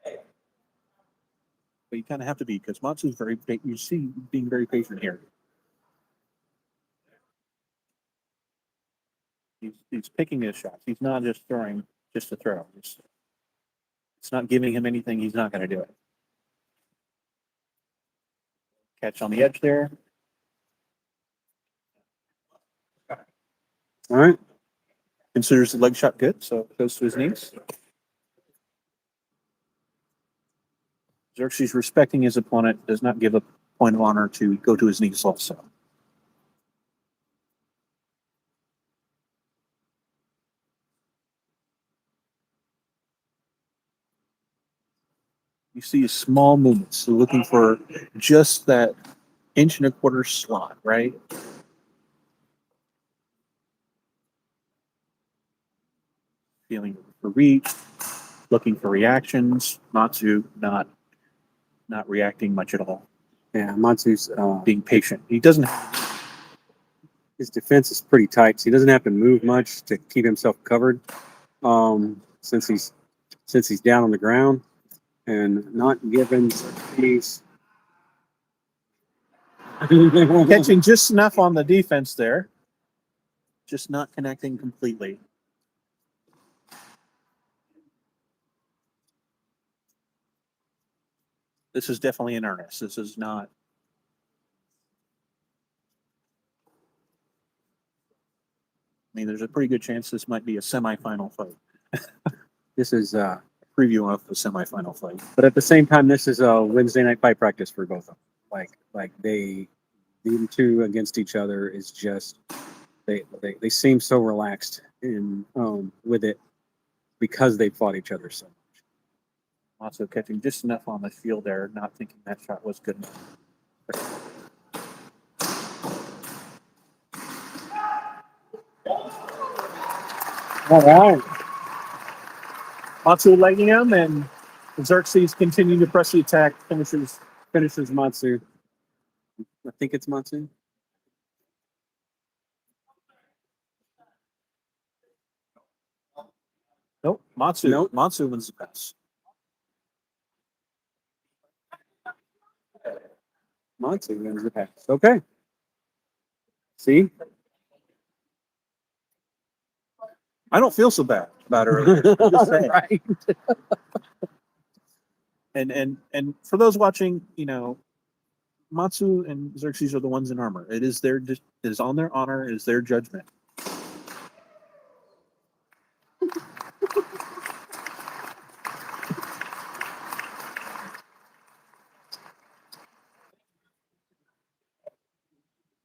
But you kind of have to be because Matsu's very, you see, being very patient here. He's picking his shots. He's not just throwing just to throw. It's not giving him anything. He's not going to do it. Catch on the edge there. All right. Considers the leg shot good, so it goes to his knees. Xerxes respecting his opponent, does not give a point of honor to go to his knees also. You see small movements, so looking for just that inch and a quarter slot, right? Feeling for reach, looking for reactions. Matsu not reacting much at all. Yeah, Matsu's Being patient. He doesn't. his defense is pretty tight, so he doesn't have to move much to keep himself covered. Since he's down on the ground and not given these. Catching just enough on the defense there. Just not connecting completely. This is definitely in earnest. This is not. I mean, there's a pretty good chance this might be a semifinal fight. This is Preview of the semifinal fight. but at the same time, this is a Wednesday night fight practice for both of them. Like the two against each other is just they seem so relaxed in with it because they fought each other so much. Also catching just enough on the field there, not thinking that shot was good enough. All right. Matsu legging him, and Xerxes continuing to press the attack, Finishes Matsu. I think it's Matsu. Nope, Matsu. Nope. Matsu wins the pass. Matsu wins the pass. Okay. See? I don't feel so bad about earlier. I'm just saying. Right. And for those watching, you know, Matsu and Xerxes are the ones in armor. It is on their honor, it is their judgment.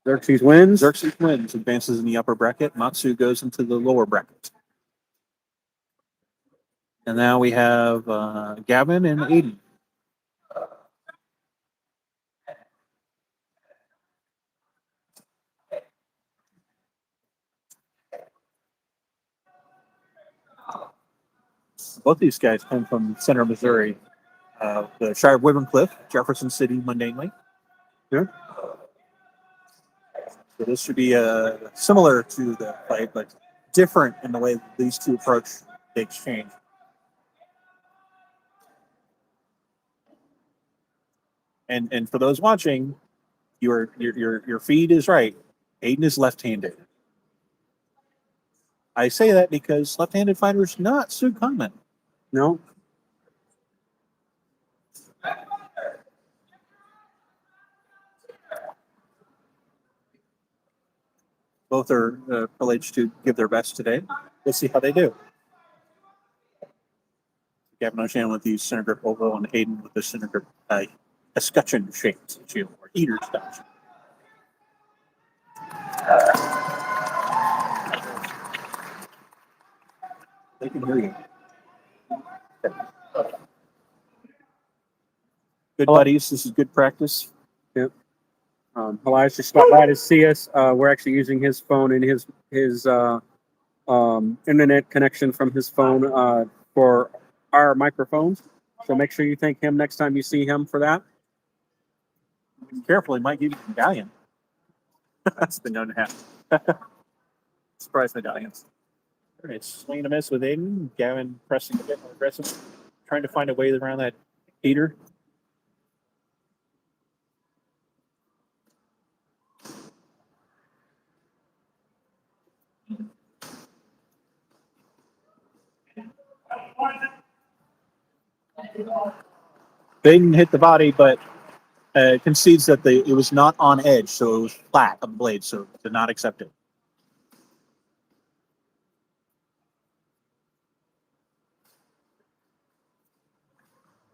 Xerxes wins. Xerxes wins, advances in the upper bracket. Matsu goes into the lower bracket. And now we have Gavin and Aiden. Both these guys come from Center, Missouri, the Shire of Cliff, Jefferson City, mundanely. Yeah. So this should be similar to the fight, but different in the way these two approach the exchange. And for those watching, your feed is right. Aiden is left-handed. I say that because left-handed fighters not so common. No. Both are privileged to give their best today. We'll see how they do. Gavin O'Shannon with the center grip oval and Aiden with the center grip escutcheon shaped shield or eater style. They can hear you. Good buddies. This is good practice. Yep. Elias just stopped by to see us. We're actually using his phone and his internet connection from his phone for our microphones. So make sure you thank him next time you see him for that. Be careful, he might give you medallion. That's been known to happen. Surprise medallions. All right, swing and a miss with Aiden. Gavin pressing a bit more aggressive, trying to find a way around that heater. Aiden hit the body, but concedes that it was not on edge, so it was flat on the blade, so did not accept it.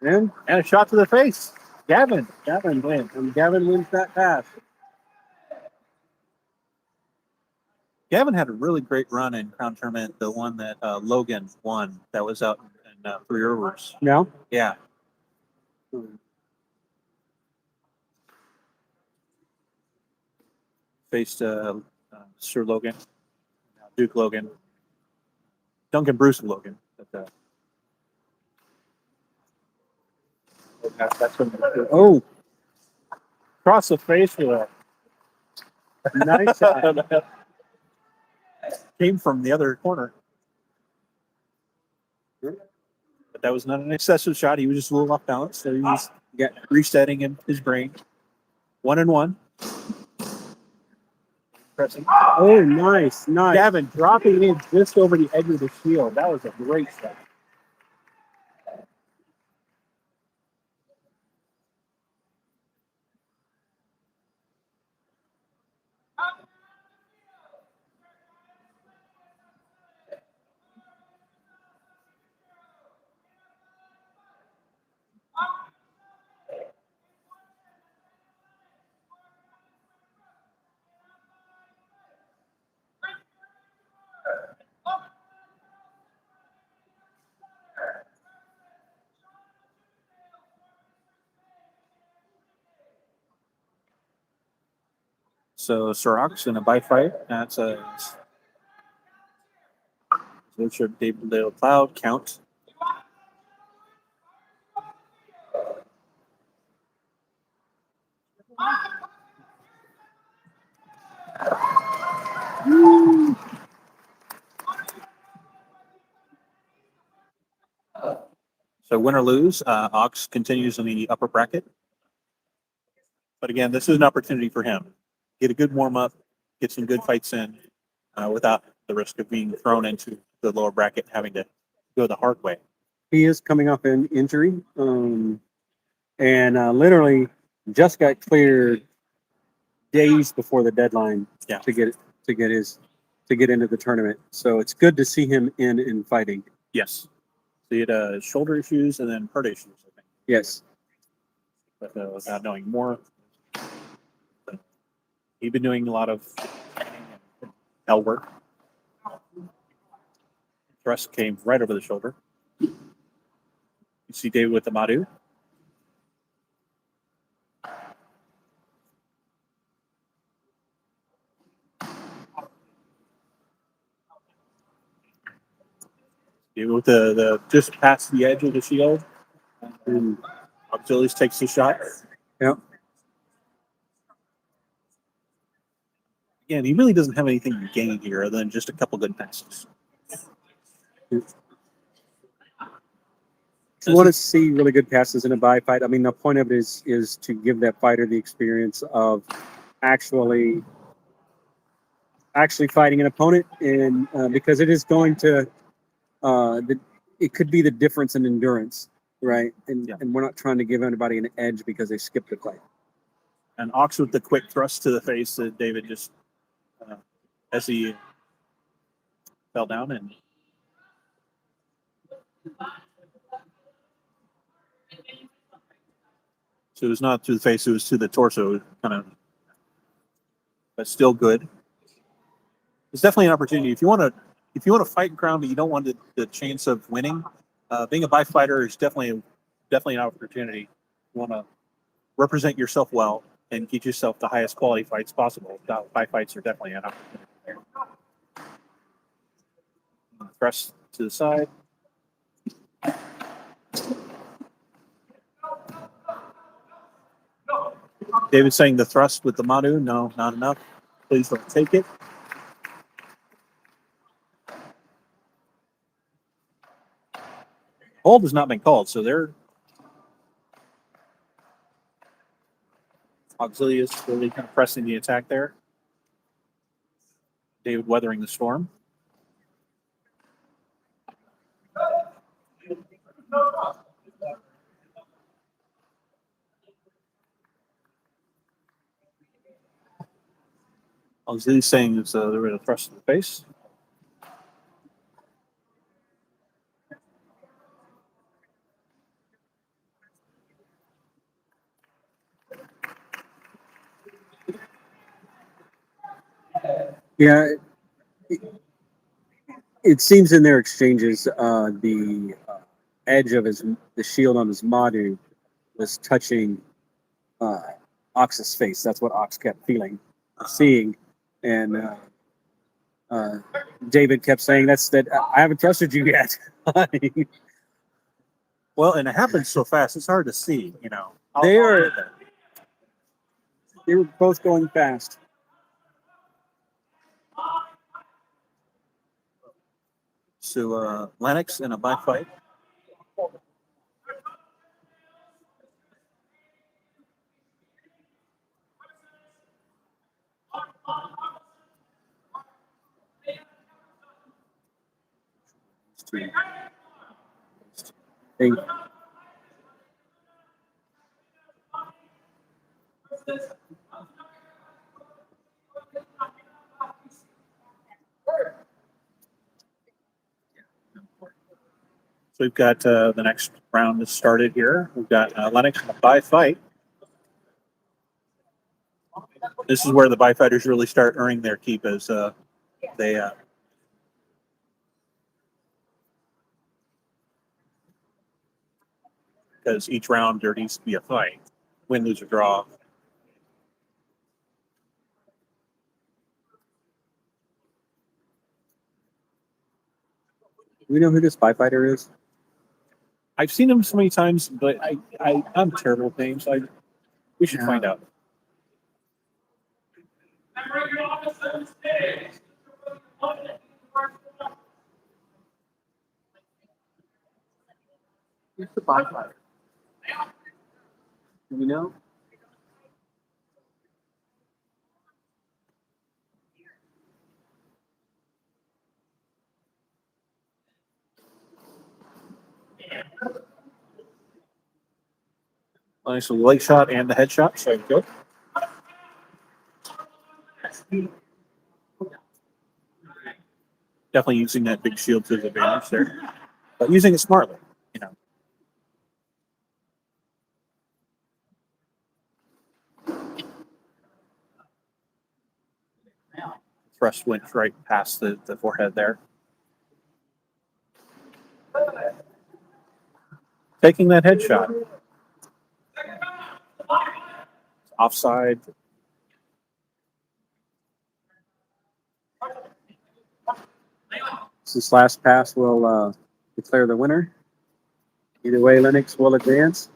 And a shot to the face. Gavin wins. And Gavin wins that pass. Gavin had a really great run in Crown Tournament, the one that Logan won that was out in 3 Rivers. No? Yeah. Faced Sir Logan, Duke Logan, Duncan Bruce Logan. But, that's when, Oh, across the face with a nice shot. came from the other corner. But that was not an excessive shot. He was just a little off balance, so he was resetting his brain. 1-1. Pressing. Oh, nice. Gavin dropping in just over the edge of the shield. That was a great shot. So Sirach's in a bye fight. That's a Richard David Little Cloud count. So win or lose, Ox continues in the upper bracket. But again, this is an opportunity for him. Get a good warm up, get some good fights in without the risk of being thrown into the lower bracket, having to go the hard way. He is coming off an injury, and literally just got cleared days before the deadline to get into the tournament. So it's good to see him in fighting. Yes. So he had shoulder issues and then heart issues, I think. Yes. But without knowing more, he'd been doing a lot of L work. Thrust came right over the shoulder. You see David with the Madu. David with the just past the edge of the shield. And Auxilius takes the shot. Yep. Again, he really doesn't have anything to gain here other than just a couple good passes. You want to see really good passes in a bye fight. I mean, the point of it is to give that fighter the experience of actually fighting an opponent, and because it is going to, it could be the difference in endurance, right? And we're not trying to give anybody an edge because they skipped a fight. And Ox with the quick thrust to the face that David just, as he fell down and. So it was not to the face; it was to the torso, kind of, but still good. It's definitely an opportunity if you want to fight in Crown, but you don't want the chance of winning. Being a bye fighter is definitely an opportunity. You want to represent yourself well and get yourself the highest quality fights possible. Top 5 fights are definitely an opportunity there. Press to the side. David saying the thrust with the Madu. No, not enough. Please don't take it. Hold has not been called, so they're Auxilius really kind of pressing the attack there. David weathering the storm. Auxilius saying it's they're going to thrust to the face. Yeah, it seems in their exchanges, the edge of the shield on his Madu was touching Ox's face. That's what Ox kept seeing, and David kept saying, "That I haven't trusted you yet." Well, and it happens so fast; it's hard to see. You know, They were both going fast. So Lennox in a buy fight. They, So we've got the next round has started here. We've got Lennox in a buy fight. This is where the buy fighters really start earning their keep as they because each round there needs to be a fight, win, lose, or draw. we know who this spy fighter is. I've seen him so many times, but I'm terrible with names. We should find out. Who's the spy fighter? Do we know? Nice little leg shot and the headshot. So good. Definitely using that big shield to his advantage there, but using it smartly. You know, thrust went right past the forehead there. Taking that headshot. Offside. This last pass will declare the winner. Either way, Lennox will advance.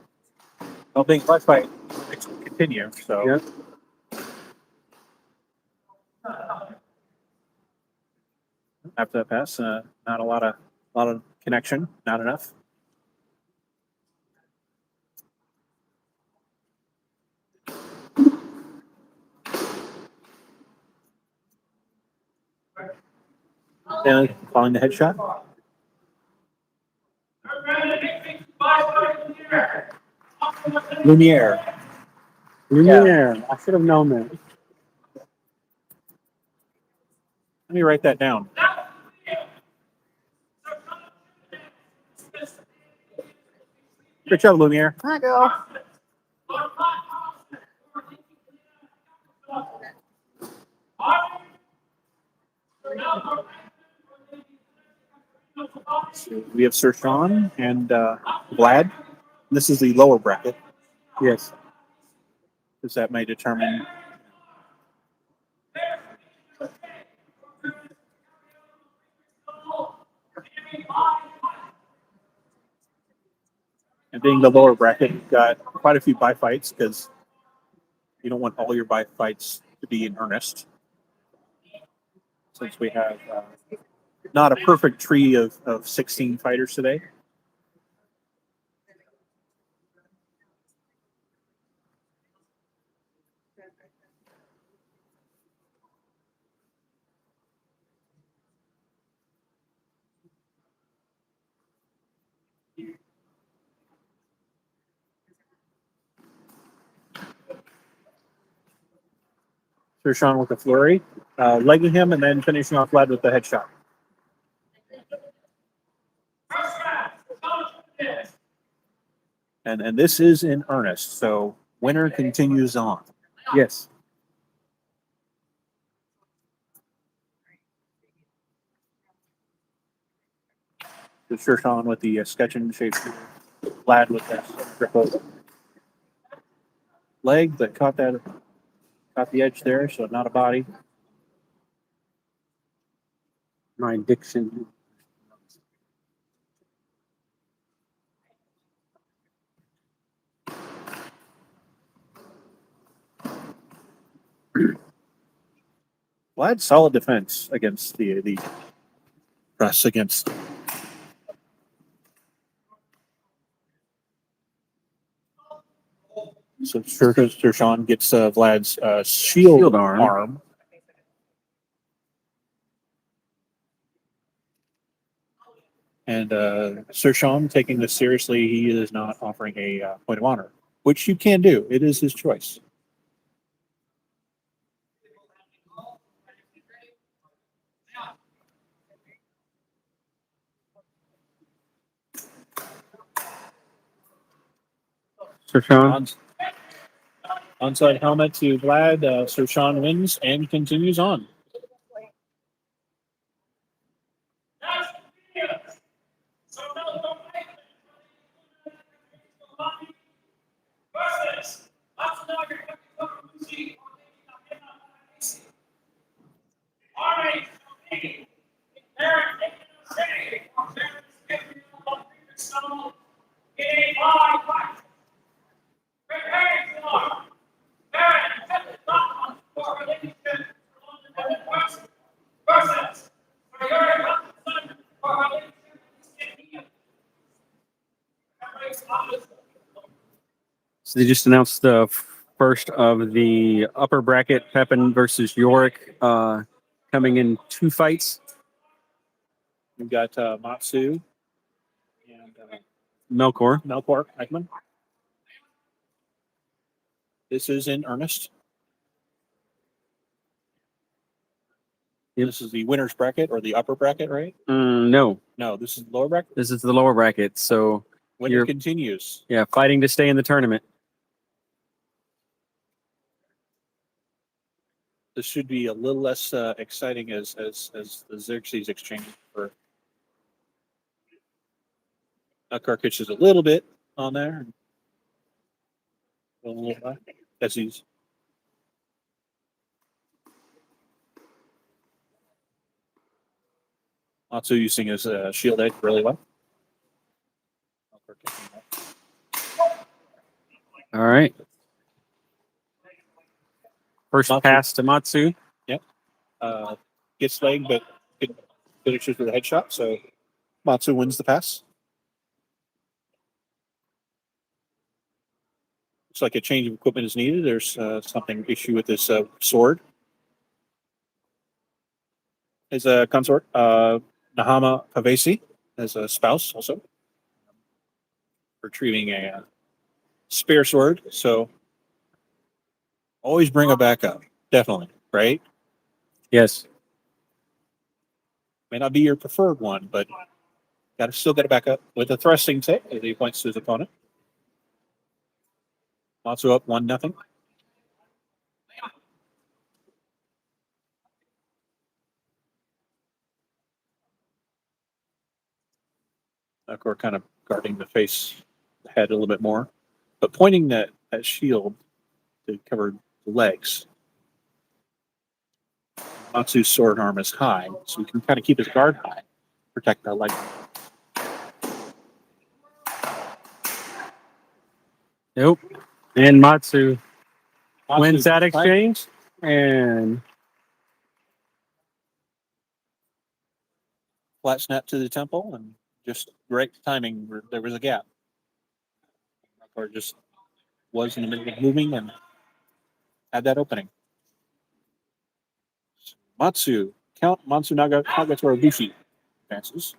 Well, being buy fight will continue. So. Yep. After that pass, not a lot of connection, not enough. And following the headshot. Lumiere. Yeah, I should have known that. Let me write that down. Great job, Lumiere. Hi, girl. So we have Sir Sean and Vlad. This is the lower bracket. Yes. because that may determine. And being the lower bracket, you've got quite a few buy fights because you don't want all your buy fights to be in earnest. Since we have not a perfect tree of 16 fighters today. Sir Sean with the flurry, legging him and then finishing off Vlad with the headshot. And this is in earnest, so winner continues on. Yes. Sir Sean with the sketch and shape, Vlad with that triple leg, but caught the edge there, so not a body. My diction. Vlad's solid defense against the press against. So Sir Sean gets Vlad's shield arm. And Sir Sean, taking this seriously, he is not offering a point of honor, which you can do. It is his choice. Sir Sean. Onside helmet to Vlad. Sir Sean wins and continues on. So they just announced the first of the upper bracket, Pepin versus Yorick, coming in 2 fights. We've got Matsu and Melkor. Eichmann. This is in earnest. Yep. This is the winner's bracket or the upper bracket, right? No, No, this is the lower bracket. this is the lower bracket. So Winner continues. yeah, fighting to stay in the tournament. This should be a little less exciting as the Xerxes exchange for Karkic is a little bit on there. A little bit. As he's Matsu using his shield edge really well. All right. First Matsu. pass to Matsu. Gets leg, but finishes with a headshot. So Matsu wins the pass. Looks like a change of equipment is needed. There's something issue with this sword. His consort, Nahama Pavesi, as a spouse also. Retrieving a spare sword. So always bring a backup. Definitely, right? Yes. May not be your preferred one, but still got to back up with a thrusting take as he points to his opponent. Matsu up 1-0. We're kind of guarding the face, head a little bit more, but pointing that shield to cover the legs. Matsu's sword arm is high, so he can kind of keep his guard high, protect that leg. Nope. And Matsu wins that Matsu- exchange. And Flat snap to the temple, and just great timing. There was a gap. Or just was in the middle of moving and had that opening. Count Nagatora Bushi advances.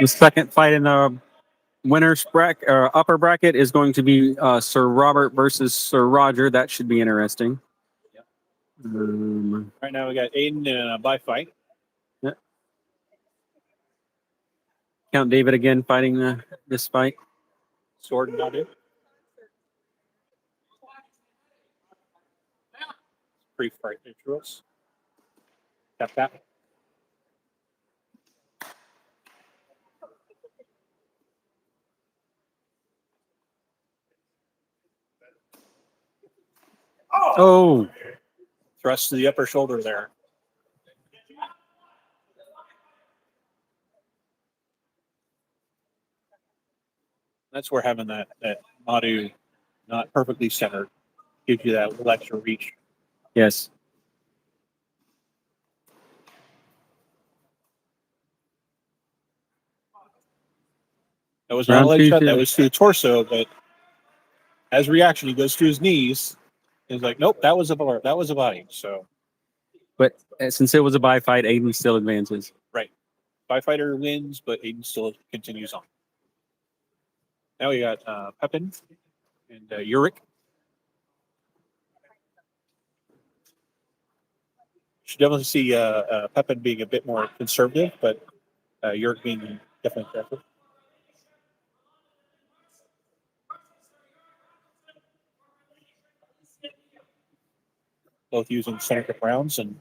the second fight in the winner's bracket, or upper bracket, is going to be Sir Robert versus Sir Roger. That should be interesting. Right now we got Aiden in a bye fight. Count David again fighting this fight. Sword and Nadu. Pre-fight neutrals. Tap. Oh, Thrust to the upper shoulder there. That's where having that Nadu not perfectly centered gives you that little extra reach. yes. That was not Round a leg two, shot. two. That was to the torso, but as a reaction, he goes to his knees. He's like, nope, that was a body. So, But since it was a bye fight, Aiden still advances. right. Bye fighter wins, but Aiden still continues on. Now we got Pepin and Uric. Should definitely see Pepin being a bit more conservative, but Uric being definitely aggressive. Both using center grip rounds and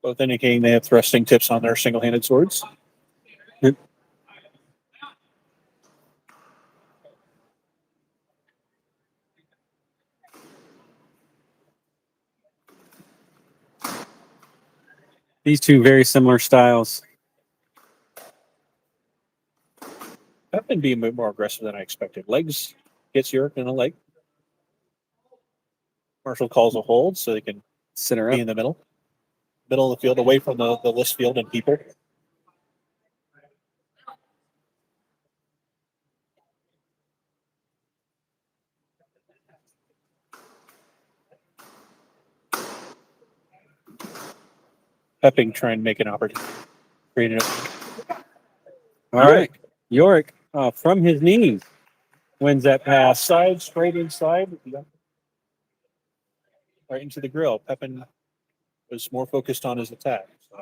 both indicating they have thrusting tips on their single-handed swords. These two very similar styles. Pepin being a bit more aggressive than I expected. Legs hits Uric in the leg. Marshall calls a hold so they can Center be up. in the middle of the field, away from the list field and people. Pepping trying to make an opportunity. Create an All right. Yorick from his knees wins that pass. side, straight inside. Right into the grill. Pepin was more focused on his attack. So,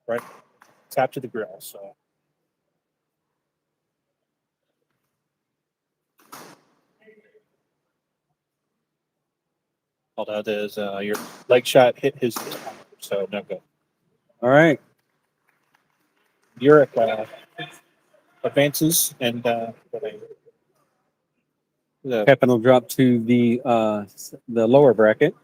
right. Tap to the grill. So called out as your leg shot hit his so no good. All right. Uric advances and the Pepin will drop to the lower bracket.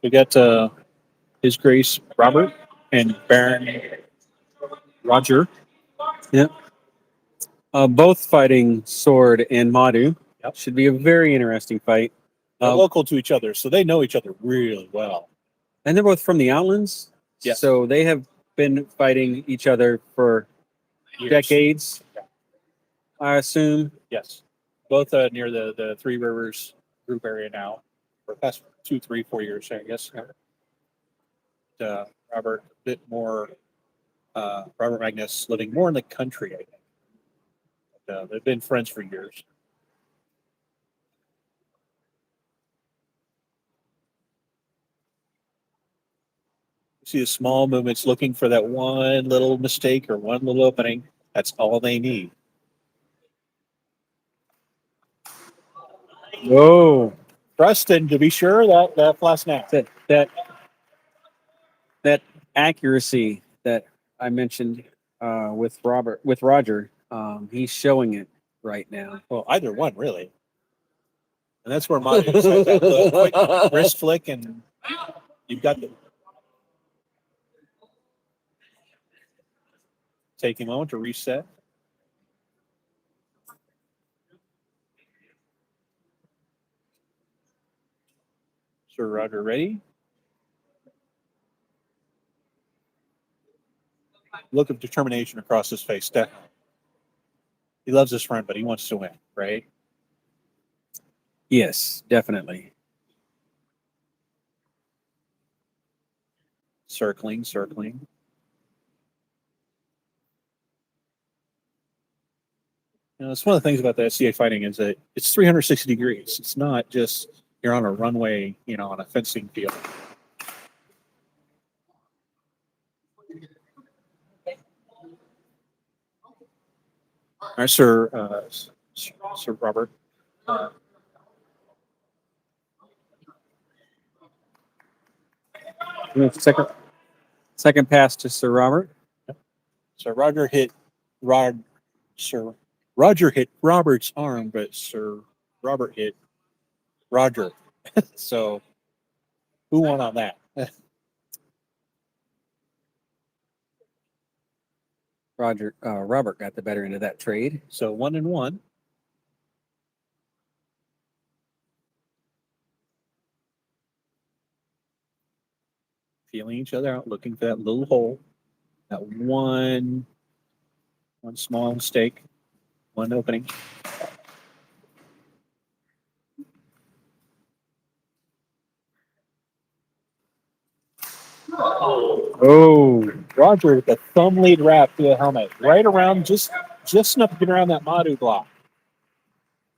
We got His Grace Robert and Baron Roger. Yep. Both fighting Sword and Madhu. Yep. Should be a very interesting fight. They're local to each other, so they know each other really well. And they're both from the Outlands. Yes. So they have been fighting each other for Years. decades, Yeah. I assume. Yes. Both near the Three Rivers group area now for the past 2, 3, 4 years, I guess. Robert, a bit more, Robert Magnus living more in the country, I think. But, they've been friends for years. See the small movements looking for that one little mistake or one little opening. That's all they need. Whoa. Preston, to be sure, that flash snap. That accuracy that I mentioned with Roger, he's showing it right now. Well, either one, really. And that's where Madu has that little quick wrist flick, and you've got the take a moment to reset. Sir Roger ready? Look of determination across his face. Definitely. He loves his friend, but he wants to win, right? Yes, definitely. Circling. You know, it's one of the things about the SCA fighting is that it's 360 degrees. It's not just you're on a runway, you know, on a fencing field. All right, Sir Robert. Second pass to Sir Robert. So Roger hit Robert's arm, but Sir Robert hit Roger. So who won on that? Robert got the better end of that trade. So 1-1. Feeling each other out, looking for that little hole, that one small mistake, one opening. Oh, Roger with the thumb lead wrap to the helmet, right around just enough to get around that Madhu block.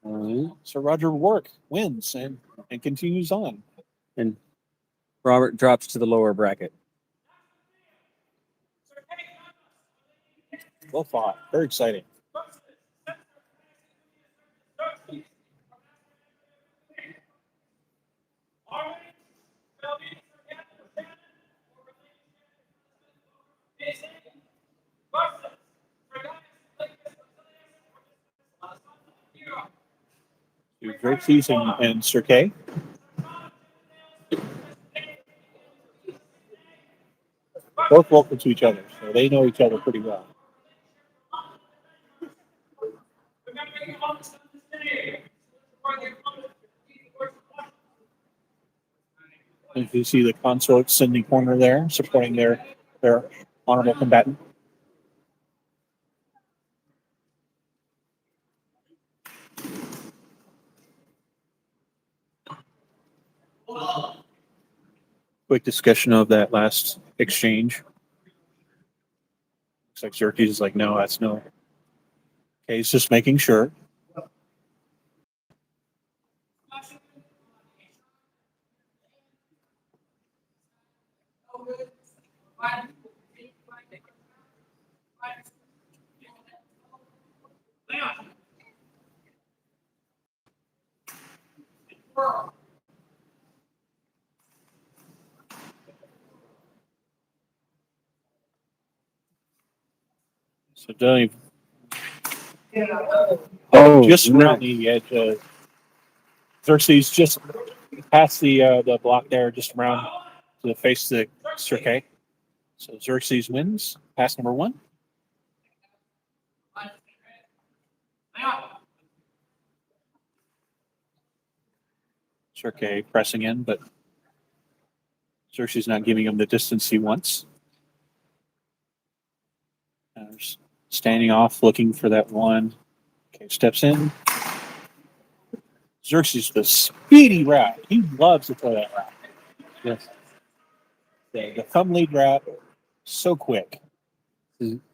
So Roger Warwick wins and continues on. And Robert drops to the lower bracket. Well fought. Very exciting. Xerxes and Sir Kay. Both local to each other, so they know each other pretty well. And you see the consorts in the corner there, supporting their honorable combatant. Quick discussion of that last exchange. Looks like Xerxes is like, no, that's no. Okay, he's just making sure. So don't even, just around the edge. Xerxes just past the block there, just around to the face of the Cirque. So Xerxes wins. Pass number 1. Cirque pressing in, but Xerxes not giving him the distance he wants. Standing off, looking for that one. Okay, steps in. Xerxes, the speedy route. He loves to throw that route. Yes. The thumb lead route, so quick.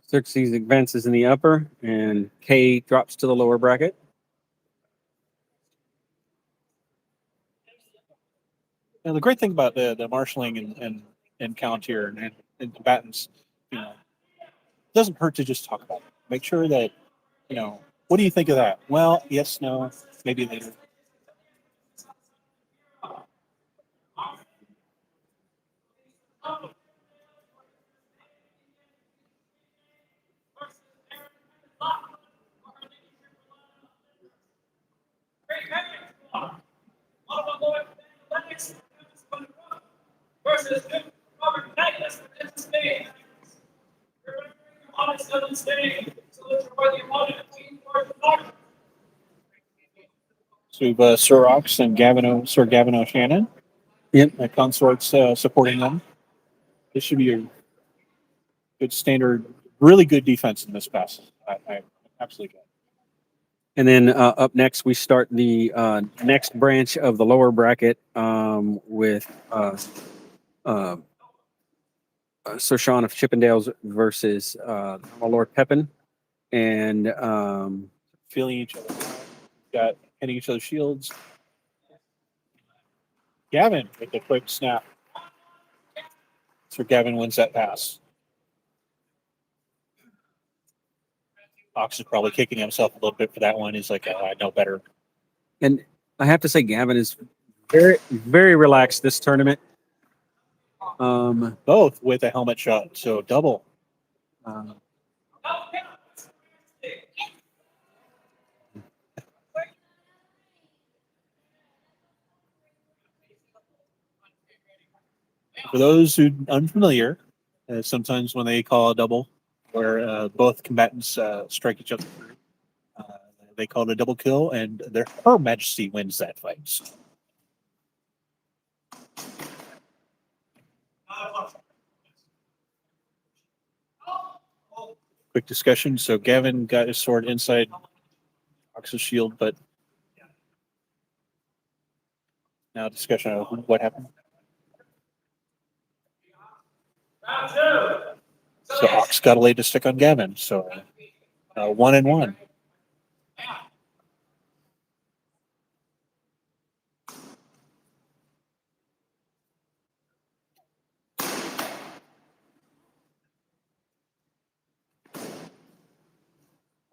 Xerxes advances in the upper, and K drops to the lower bracket. Now, the great thing about the marshalling and Calontir and combatants, you know, it doesn't hurt to just talk about it. Make sure that, you know, what do you think of that? Well, yes, no, maybe later. Versus Robert Douglas for this stage. On his 7th stage. So look for the opponent. So we have Sir Ox and Sir Gavin O'Shannon. Yep. Consorts supporting them. This should be a good standard, really good defense in this pass. I absolutely good. And then up next, we start the next branch of the lower bracket with Sir Sean of Chippendales versus my Lord Pepin. And Feeling each other. Got hitting each other's shields. Gavin with the quick snap. So Gavin wins that pass. Ox is probably kicking himself a little bit for that one. He's like, I know better. And I have to say, Gavin is very, very relaxed this tournament. Both with a helmet shot, so double. For those who are unfamiliar, sometimes when they call a double, where both combatants strike each other through, they call it a double kill, and Her Majesty wins that fight. So. Quick discussion. So Gavin got his sword inside Ox's shield, but now discussion of what happened. So Ox got a lay to stick on Gavin. So 1-1.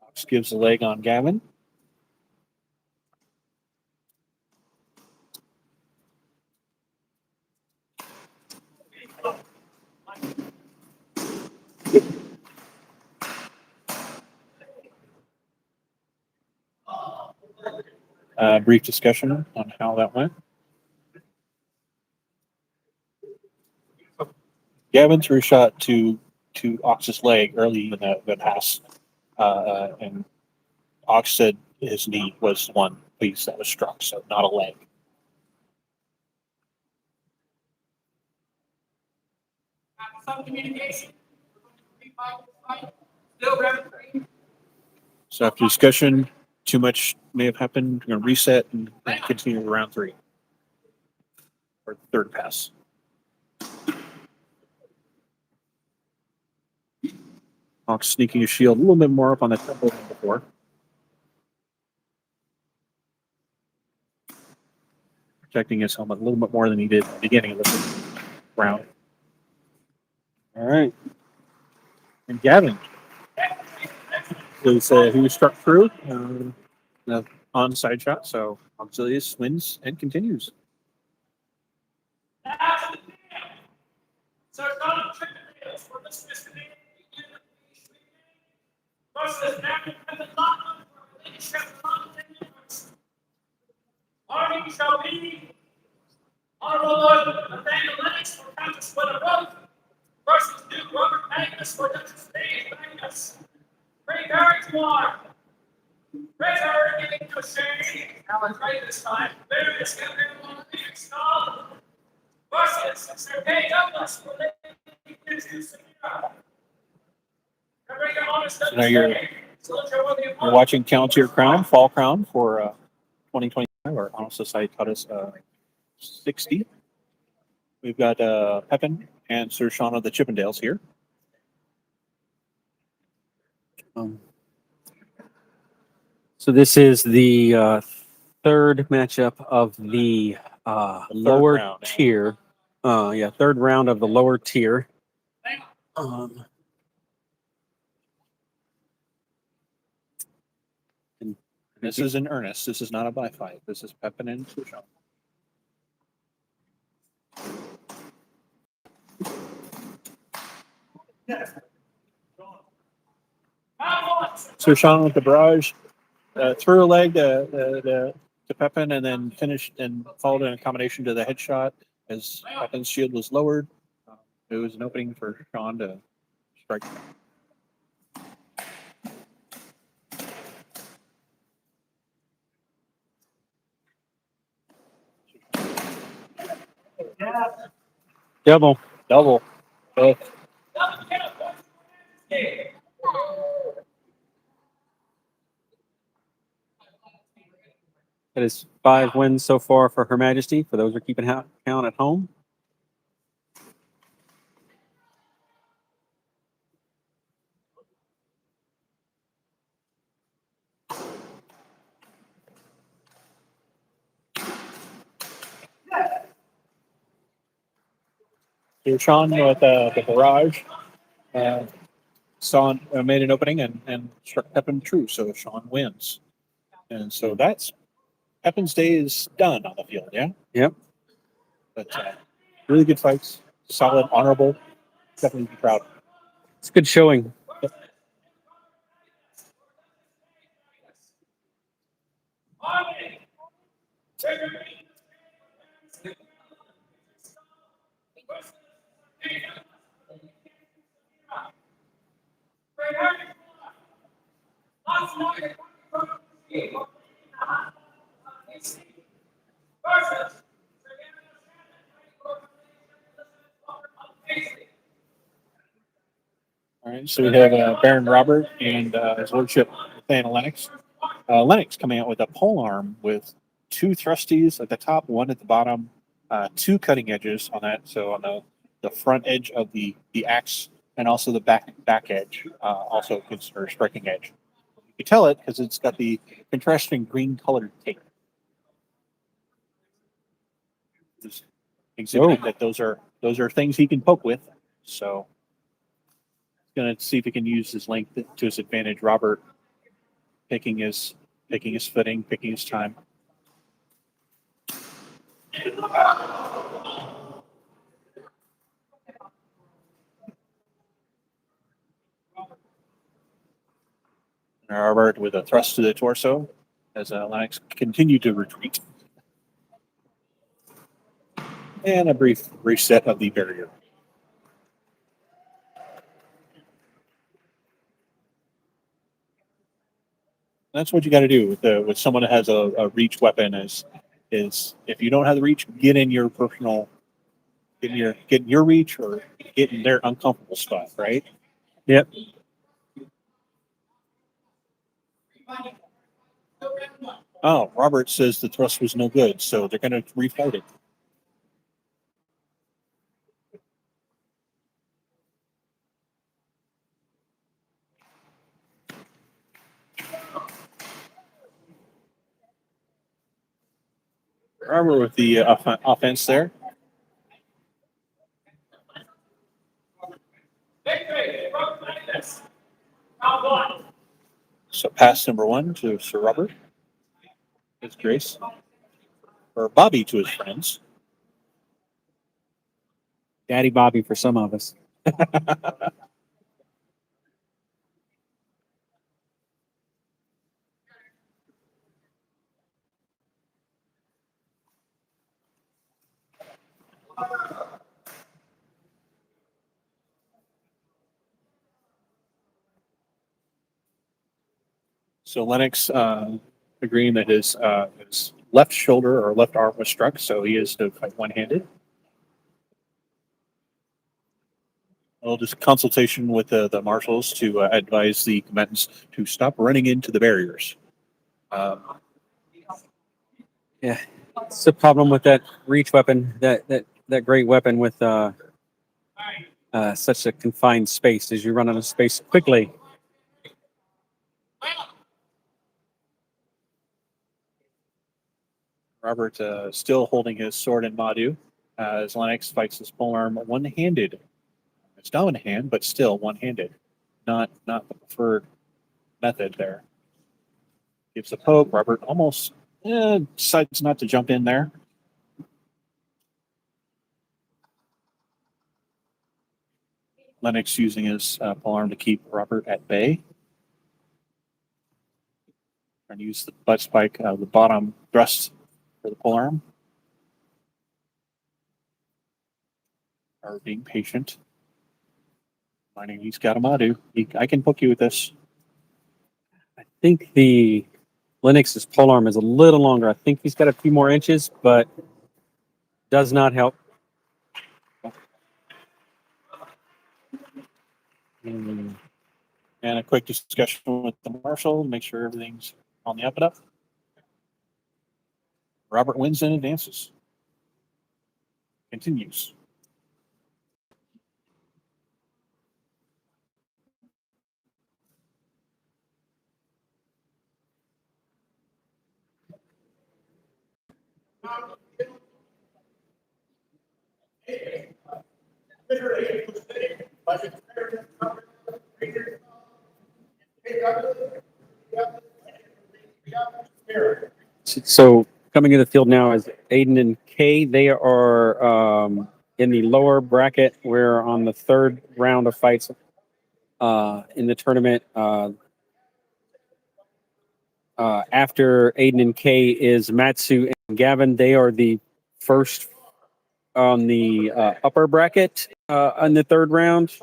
Ox gives a leg on Gavin. Brief discussion on how that went. Gavin threw a shot to Ox's leg early in the pass, and Ox said his knee was one piece that was struck, so not a leg. So after discussion, too much may have happened. We're going to reset and continue to round 3. Or third pass. Ox sneaking his shield a little bit more up on the temple than before. Protecting his helmet a little bit more than he did at the beginning of the round. All right. And Gavin was he was struck through on side shot, so Auxilius wins and continues. So for this versus Army shall be This one doesn't stay behind us. Great cards, one. Red card getting to Shane. Alan's right this time. There is going to be one stop. Versus Sergey Douglas. So now you're watching Calontir Crown, Fall Crown for 2025, or Honor Society taught us 60. We've got Pepin and Sir Sean of the Chippendales here. So this is the third matchup of the lower round. tier. Yeah, third round of the lower tier. This is in earnest. This is not a by fight. This is Pepin and Sir Sean. Sir Sean with the barrage, threw a leg to Pepin, and then finished and followed in a combination to the headshot as Pepin's shield was lowered. It was an opening for Sean to strike. Double. Double. Both. That is 5 wins so far for Her Majesty, for those who are keeping count at home. So Sean with the barrage made an opening and struck Pepin true, so Sean wins. And so that's Pepin's day is done on the field, yeah? Yep. But really good fights, solid, honorable. Definitely be proud. It's a good showing. All right, so we have Baron Robert and his lordship Nathaniel Lennox. Lennox coming out with a pole arm with 2 thrusties at the top, 1 at the bottom, 2 cutting edges on that. So on the front edge of the axe and also the back edge, also or striking edge. You can tell it because it's got the contrasting green colored tape. Just exhibiting that those are things he can poke with. So going to see if he can use his length to his advantage. Robert picking his footing, picking his time. Robert with a thrust to the torso as Lennox continued to retreat. And a brief reset of the barrier. That's what you got to do with someone that has a reach weapon. Is if you don't have the reach, get in your reach or get in their uncomfortable spot, right? Yep. Oh, Robert says the thrust was no good, so they're going to refight it. Robert with the offense there. So pass number 1 to Sir Robert. His grace. Or Bobby to his friends. Daddy Bobby for some of us. So Lennox agreeing that his left shoulder or left arm was struck, so he is to fight one-handed. Well, just consultation with the marshals to advise the combatants to stop running into the barriers. Yeah, it's the problem with that reach weapon, that great weapon with such a confined space, as you run out of space quickly. Robert still holding his sword in Madu as Lennox fights his polearm one-handed. It's dominant hand, but still one-handed. Not the preferred method there. Gives a poke. Robert almost decides not to jump in there. Lennox using his polearm to keep Robert at bay. Trying to use the butt spike, the bottom thrust for the polearm. Or being patient. Finding he's got a Madu. I can poke you with this. I think the Lennox's polearm is a little longer. I think he's got a few more inches, but does not help. And a quick discussion with the marshal to make sure everything's on the up and up. Robert wins and advances. Continues. So coming in the field now is Aiden and Kay. They are in the lower bracket. We're on the third round of fights in the tournament. After Aiden and Kay is Matsu and Gavin. They are the first on the upper bracket in the third round.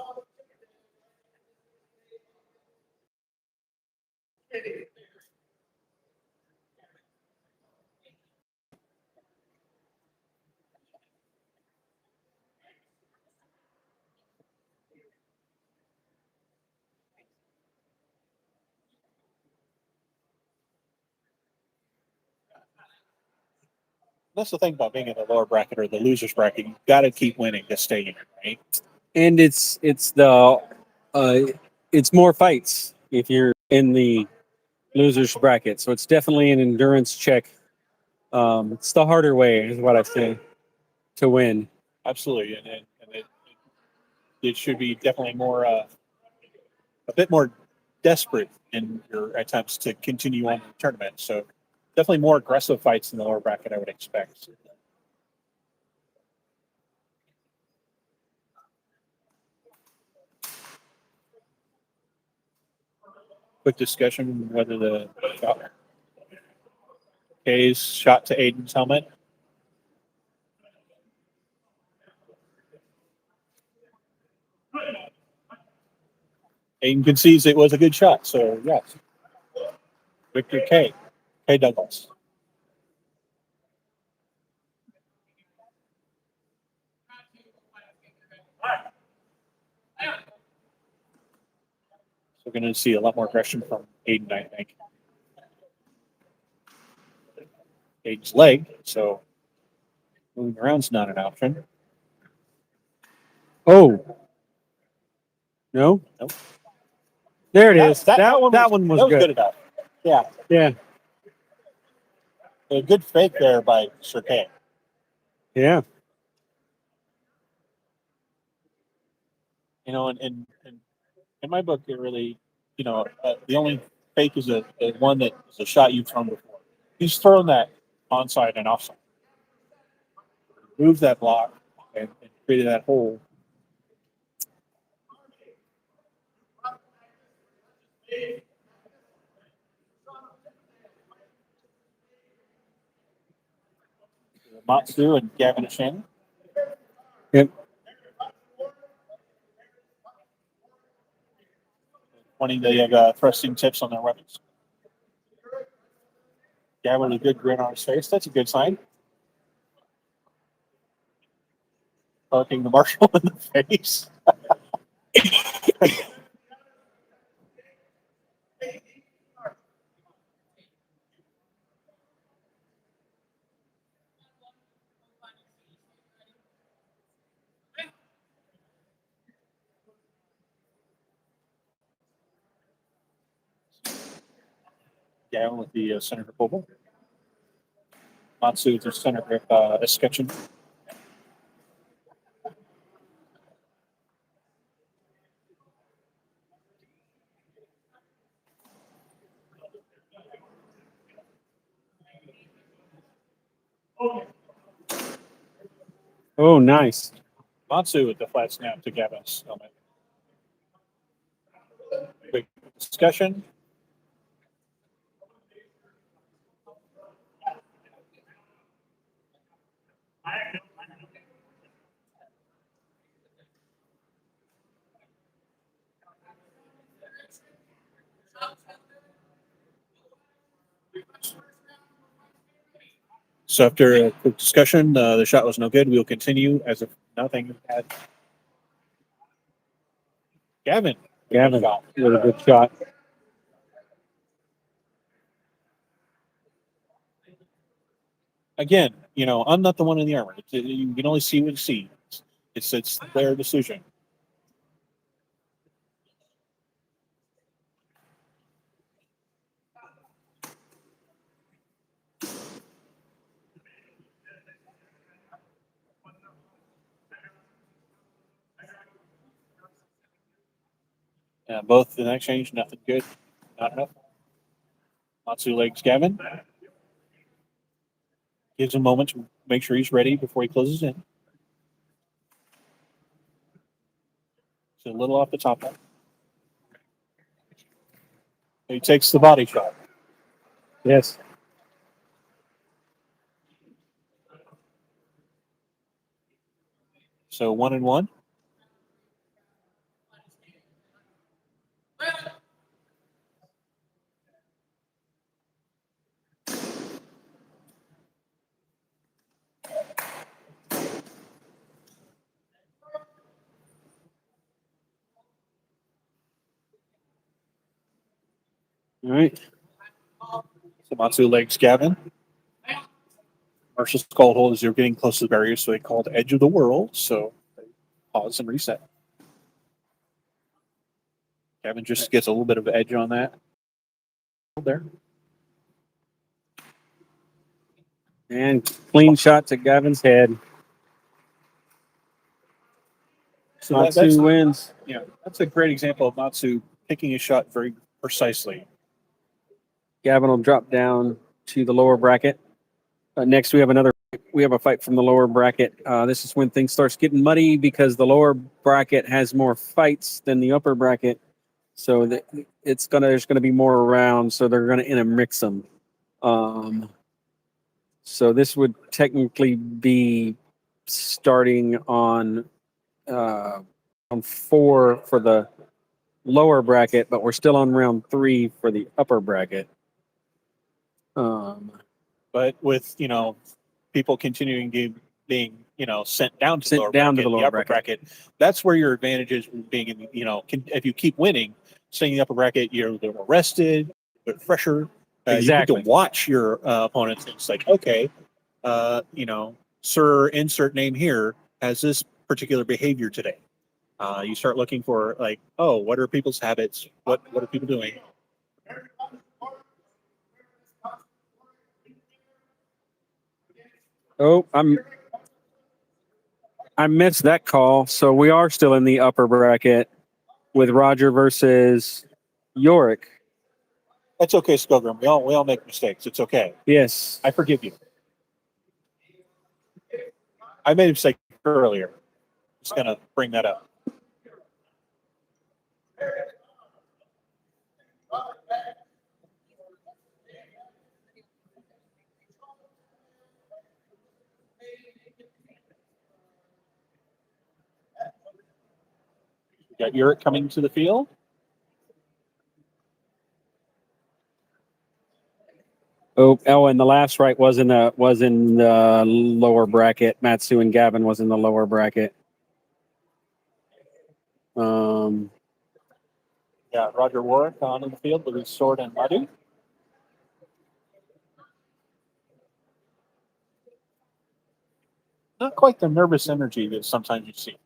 That's the thing about being in the lower bracket or the losers bracket. You've got to keep winning to stay in, right? And it's more fights if you're in the losers bracket. So it's definitely an endurance check. It's the harder way, is what I say, to win. Absolutely, and it should be definitely more a bit more desperate in your attempts to continue on in the tournament. So definitely more aggressive fights in the lower bracket, I would expect. Quick discussion whether the K's shot to Aiden's helmet. Aiden concedes it was a good shot, so yes. Victor K. Douglas. So we're going to see a lot more aggression from Aiden, I think. Aiden's leg, so moving around's not an option. Oh. No? Nope. There it is. That one was good. enough. Yeah. Yeah. A good fake there by Sir K. Yeah. You know, and in my book, it really, the only fake is a one that is a shot you've thrown before. He's thrown that onside and offside. Moved that block and created that hole. Matsu and Gavin Shannon. Yep. 20, they have thrusting tips on their weapons. Gavin with a good grin on his face. That's a good sign. Poking the marshal in the face. Gavin with the center grip oval. Matsu with the center grip escutcheon. Oh, nice. Matsu with the flat snap to Gavin's helmet. Quick discussion. So after a quick discussion, the shot was no good. We will continue as if nothing had. Gavin. Gavin Shot. with a good shot. Again, I'm not the one in the armor. You can only see what you see. It's their decision. Both in exchange, nothing good. Not enough. Matsu legs Gavin. Gives him a moment to make sure he's ready before he closes in. So a little off the top. He takes the body shot. Yes. So 1-1. All right. So Matsu legs Gavin. Marshal's called hold as they're getting close to the barrier, so they called Edge of the World. So they pause and reset. Gavin just gets a little bit of edge on that. There. And clean shot to Gavin's head. So Matsu wins. That's a great example of Matsu picking his shot very precisely. Gavin will drop down to the lower bracket. Next, we have a fight from the lower bracket. This is when things starts getting muddy because the lower bracket has more fights than the upper bracket. So there's gonna be more around. So they're gonna intermix them. So this would technically be starting on 4 for the lower bracket, but we're still on round 3 for the upper bracket. But with people continuing being sent down to Sent the lower down bracket, to the lower the upper bracket. That's where your advantage is being in. If you keep winning, staying in the upper bracket, you're more rested, but fresher. Exactly. You get to watch your opponents. It's like, okay, Sir Insert Name here has this particular behavior today. You start looking for like, oh, what are people's habits? What are people doing? Oh, I missed that call. So we are still in the upper bracket with Roger versus Yorick. That's okay, Skogrim. We all make mistakes. It's okay. Yes. I forgive you. I made a mistake earlier. Just gonna bring that up. We got Uric coming to the field. Oh, and the last right was in the lower bracket. Matsu and Gavin was in the lower bracket. Yeah, Roger Warwick on the field with his sword and Madu. Not quite the nervous energy that sometimes you see.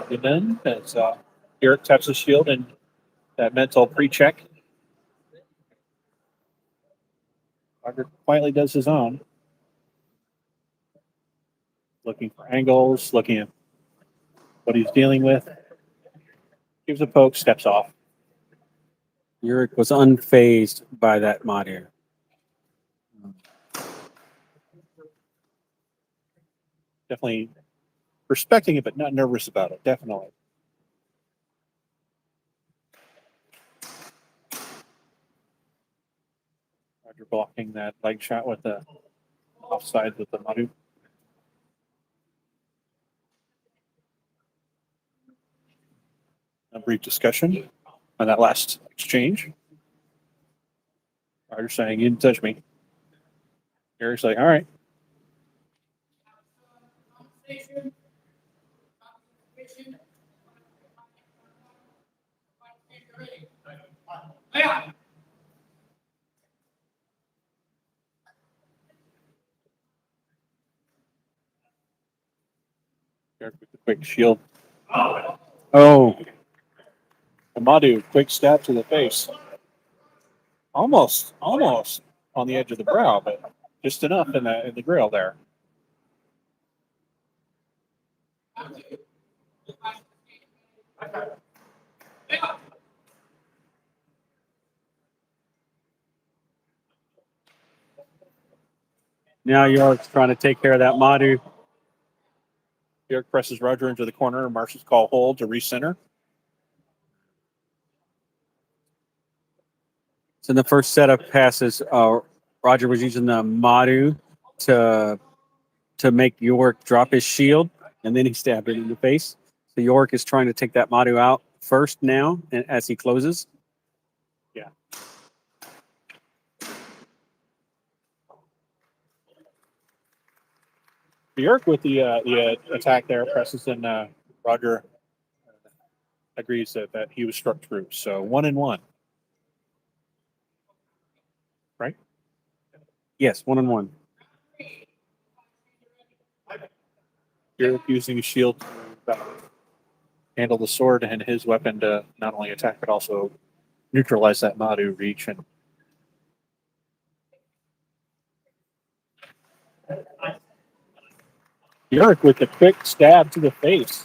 Good then as Eric taps the shield and that mental pre-check. Roger quietly does his own. Looking for angles, looking at what he's dealing with. Gives a poke, steps off. Yurik was unfazed by that Madu. Definitely respecting it, but not nervous about it. Definitely. Roger blocking that leg shot with the offside with the Madu. A brief discussion on that last exchange. Roger saying, "You didn't touch me." Eric's like, "All right." Yeah. Eric with the quick shield. Oh, Madu, quick stab to the face. Almost on the edge of the brow, but just enough in the grill there. now York's trying to take care of that Madu. Eric presses Roger into the corner and Marshall's call hold to recenter. So in the first set of passes, Roger was using the Madu to make York drop his shield, and then he stabbed it in the face. So York is trying to take that Madu out first now, and as he closes. Yeah. Bjork with the attack there presses and Roger agrees that he was struck true. So 1-1. Right? Yes, 1-1. Bjork using a shield to handle the sword and his weapon to not only attack but also neutralize that Madu reach. And Bjork with a quick stab to the face.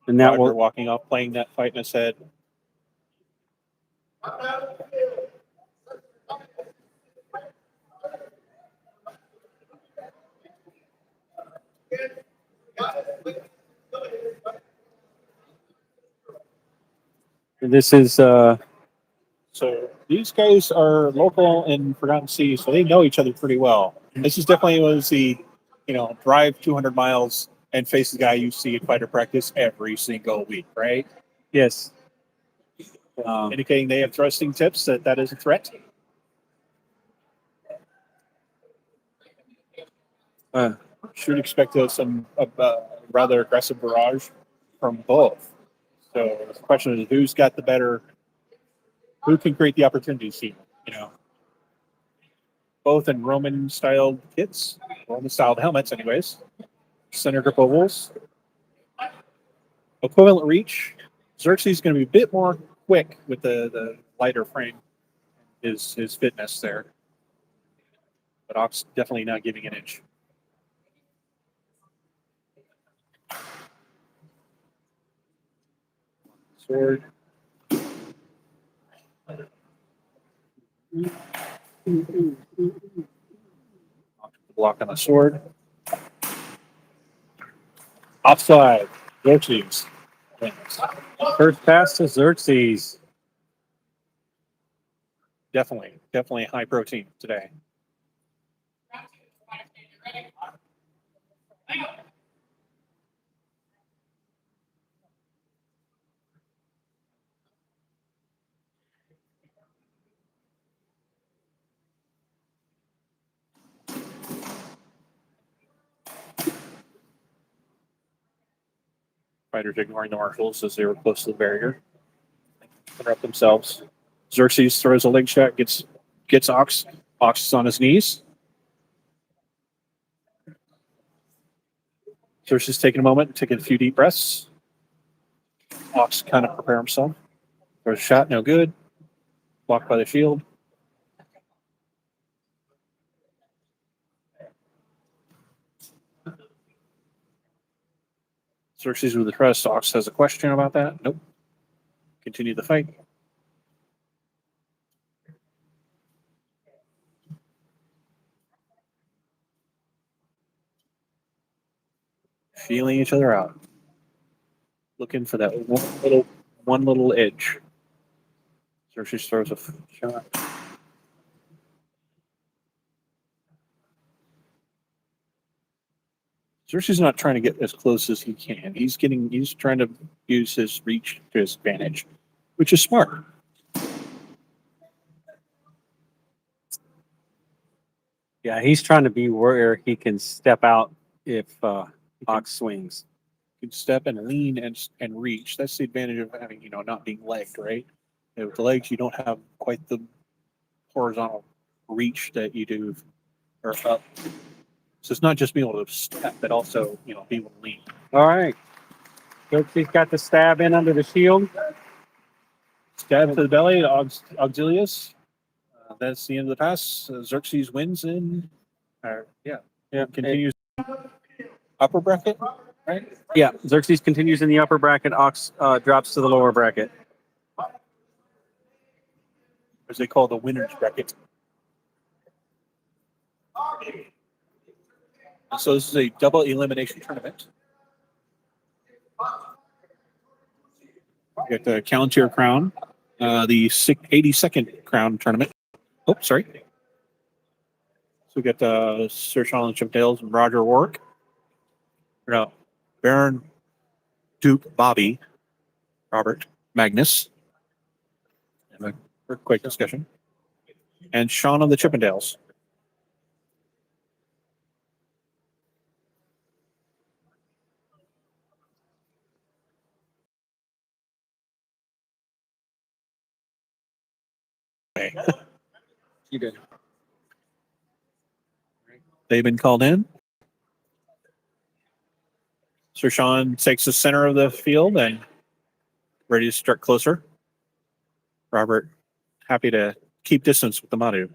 And that Roger will walking off, playing that fight in his head. this is So these guys are local in Forgotten Sea, so they know each other pretty well. This is definitely was the, drive 200 miles and face the guy you see at fighter practice every single week, right? yes. Indicating they have thrusting tips that is a threat. Should expect some rather aggressive barrage from both. So the question is, who's got the better? Who can create the opportunities here? Both in Roman-styled kits, Roman-styled helmets, anyways. Center grip ovals. Equivalent reach. Xerxes is going to be a bit more quick with the lighter frame. His fitness there. But Ox definitely not giving an inch. Sword. Block on the sword. Offside. Xerxes. First pass to Xerxes. Definitely high protein today. Fighters ignoring the marshals as they were close to the barrier. Interrupt themselves. Xerxes throws a leg shot, gets Ox. Ox is on his knees. Xerxes taking a moment, taking a few deep breaths. Ox kind of prepare himself. Throws a shot, no good. Blocked by the shield. Xerxes with the trust. Ox has a question about that. Nope. Continue the fight. Feeling each other out. Looking for that one little edge. Xerxes throws a shot. Xerxes not trying to get as close as he can. He's trying to use his reach to his advantage, which is smart. Yeah, he's trying to be where he can step out if Ox swings. You can step and lean and reach. That's the advantage of having, not being legged, right? With the legs, you don't have quite the horizontal reach that you do or up. So it's not just being able to step, but also, be able to lean. All right. Xerxes got the stab in under the shield. Stab to the belly to Auxilius. That's the end of the pass. Xerxes wins continues upper bracket, right? Yeah, Xerxes continues in the upper bracket. Ox drops to the lower bracket. As they call the winner's bracket. So this is a double elimination tournament. We got the Calontir crown, the 82nd crown tournament. Oh, sorry. So we got Sir Sean Chippendales and Roger Warwick. Baron Duke Bobby, Robert Magnus. And a quick discussion. And Sean of the Chippendales. You did. They've been called in. Sir Sean takes the center of the field and ready to start closer. Robert, happy to keep distance with the Madu.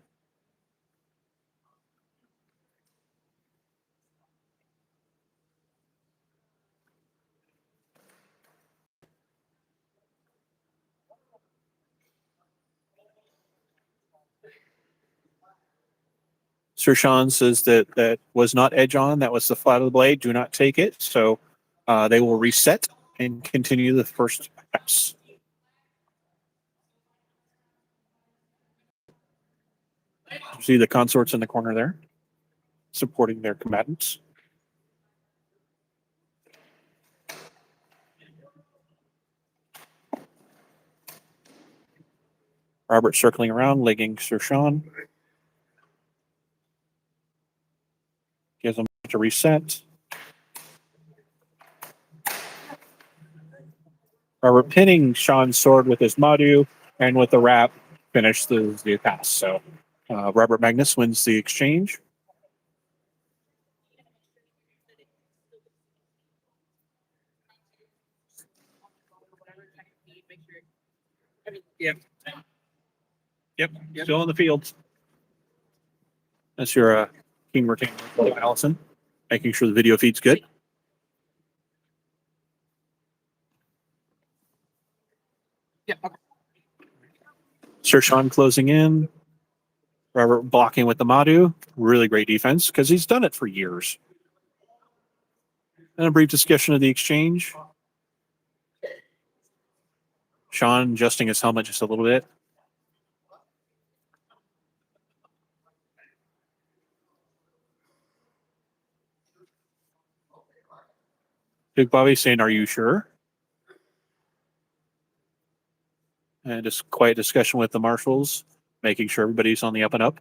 Sir Sean says that was not edge on. That was the flat of the blade. Do not take it. So they will reset and continue the first pass. You see the consorts in the corner there, supporting their combatants. Robert circling around, legging Sir Sean. Gives them to reset. Robert pinning Sean's sword with his Madu, and with the wrap, finish the pass. So Robert Magnus wins the exchange. Yep. Still in the field. That's your King Retainer, Allison, making sure the video feed's good. Yeah. Sir Sean closing in. Robert blocking with the Madu. Really great defense because he's done it for years. And a brief discussion of the exchange. Sean adjusting his helmet just a little bit. Big Bobby saying, "Are you sure?" And just quiet discussion with the marshals, making sure everybody's on the up and up.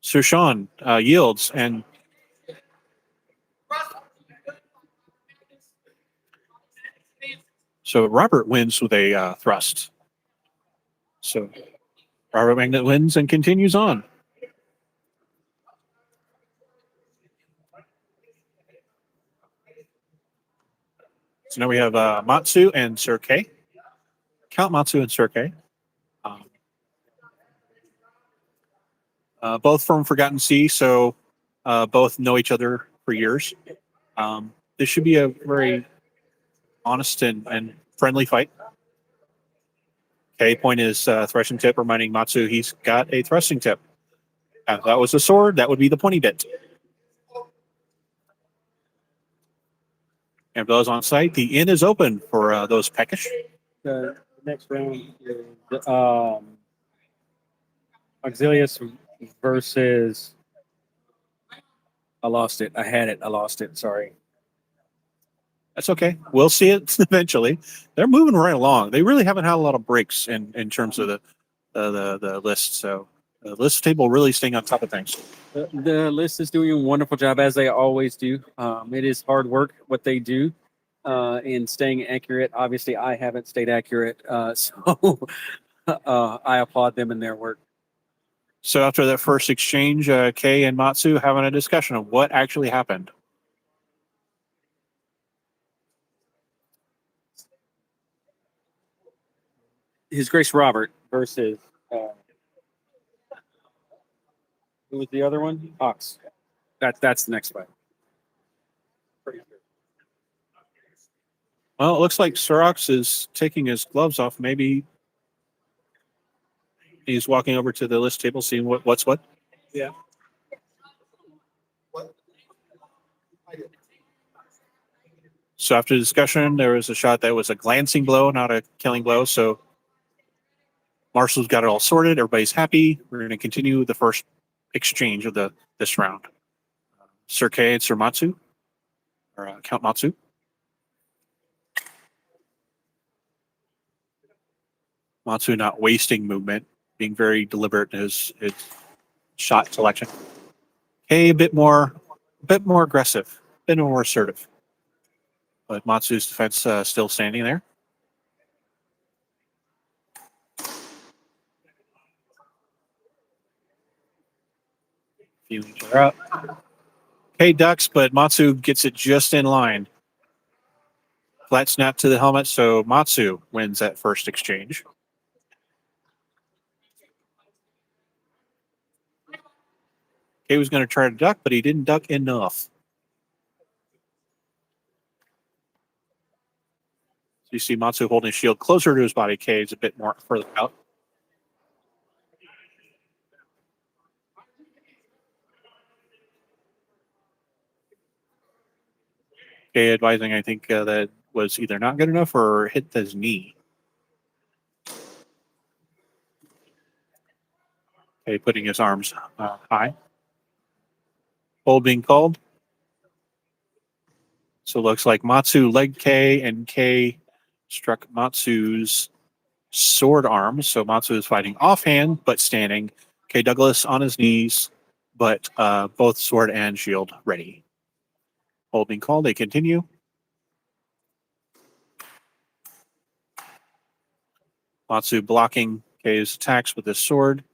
So Sean yields, and so Robert wins with a thrust. So Robert Magnet wins and continues on. So now we have Matsu and Sir K. Count Matsu and Sir K. Both from Forgotten Sea, so both know each other for years. This should be a very honest and friendly fight. Okay, point is thrusting tip, reminding Matsu he's got a thrusting tip. If that was a sword, that would be the pointy bit. And for those on site, the inn is open for those peckish. The next round is Auxilius versus. I lost it. I had it. I lost it. Sorry. That's okay. We'll see it eventually. They're moving right along. They really haven't had a lot of breaks in terms of the list. So the list table really staying on top of things. The list is doing a wonderful job, as they always do. It is hard work what they do in staying accurate. Obviously, I haven't stayed accurate, so I applaud them in their work. So after that first exchange, Kei and Matsu having a discussion of what actually happened. His Grace Robert versus who was the other one? Ox. That's the next fight. Well, it looks like Surox is taking his gloves off. Maybe he's walking over to the list table, seeing what's what. Yeah. So after the discussion, there was a shot that was a glancing blow, not a killing blow. So Marshall's got it all sorted. Everybody's happy. We're going to continue the first exchange of this round. Sir Kei and Sir Matsu, or Count Matsu. Matsu not wasting movement, being very deliberate in his shot selection. Kei a bit more aggressive, a bit more assertive. But Matsu's defense still standing there. Feeling each other out. Kei ducks, but Matsu gets it just in line. Flat snap to the helmet, so Matsu wins that first exchange. Kei was going to try to duck, but he didn't duck enough. So you see Matsu holding his shield closer to his body. Kei is a bit more further out. Kei advising, I think that was either not good enough or hit his knee. Kei putting his arms high. Hold being called. So it looks like Matsu legged Kei, and Kei struck Matsu's sword arm. So Matsu is fighting offhand, but standing. Kei Douglas on his knees, but both sword and shield ready. Hold being called. They continue. Matsu blocking Kei's attacks with his sword.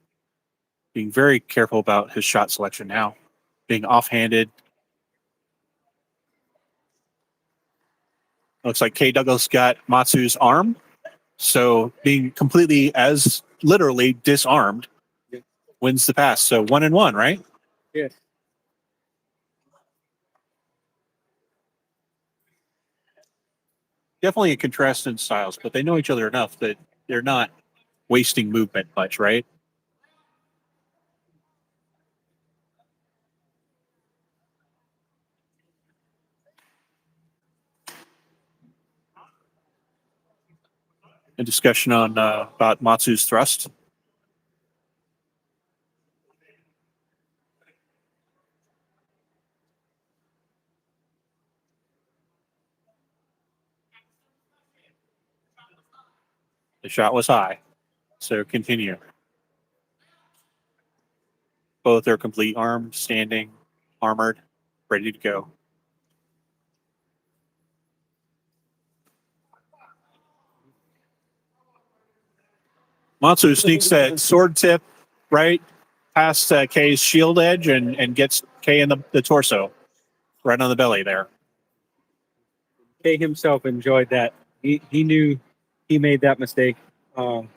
Being very careful about his shot selection now. Being offhanded. Looks like Kei Douglas got Matsu's arm. So being completely as literally disarmed wins the pass. So 1-1, right? Yes. Definitely a contrast in styles, but they know each other enough that they're not wasting movement much, right? A discussion on about Matsu's thrust. The shot was high, so continue. Both are complete armed, standing, armored, ready to go. Matsu sneaks that sword tip right past K's shield edge and gets K in the torso, right on the belly there. Kay himself enjoyed that. He knew he made that mistake. So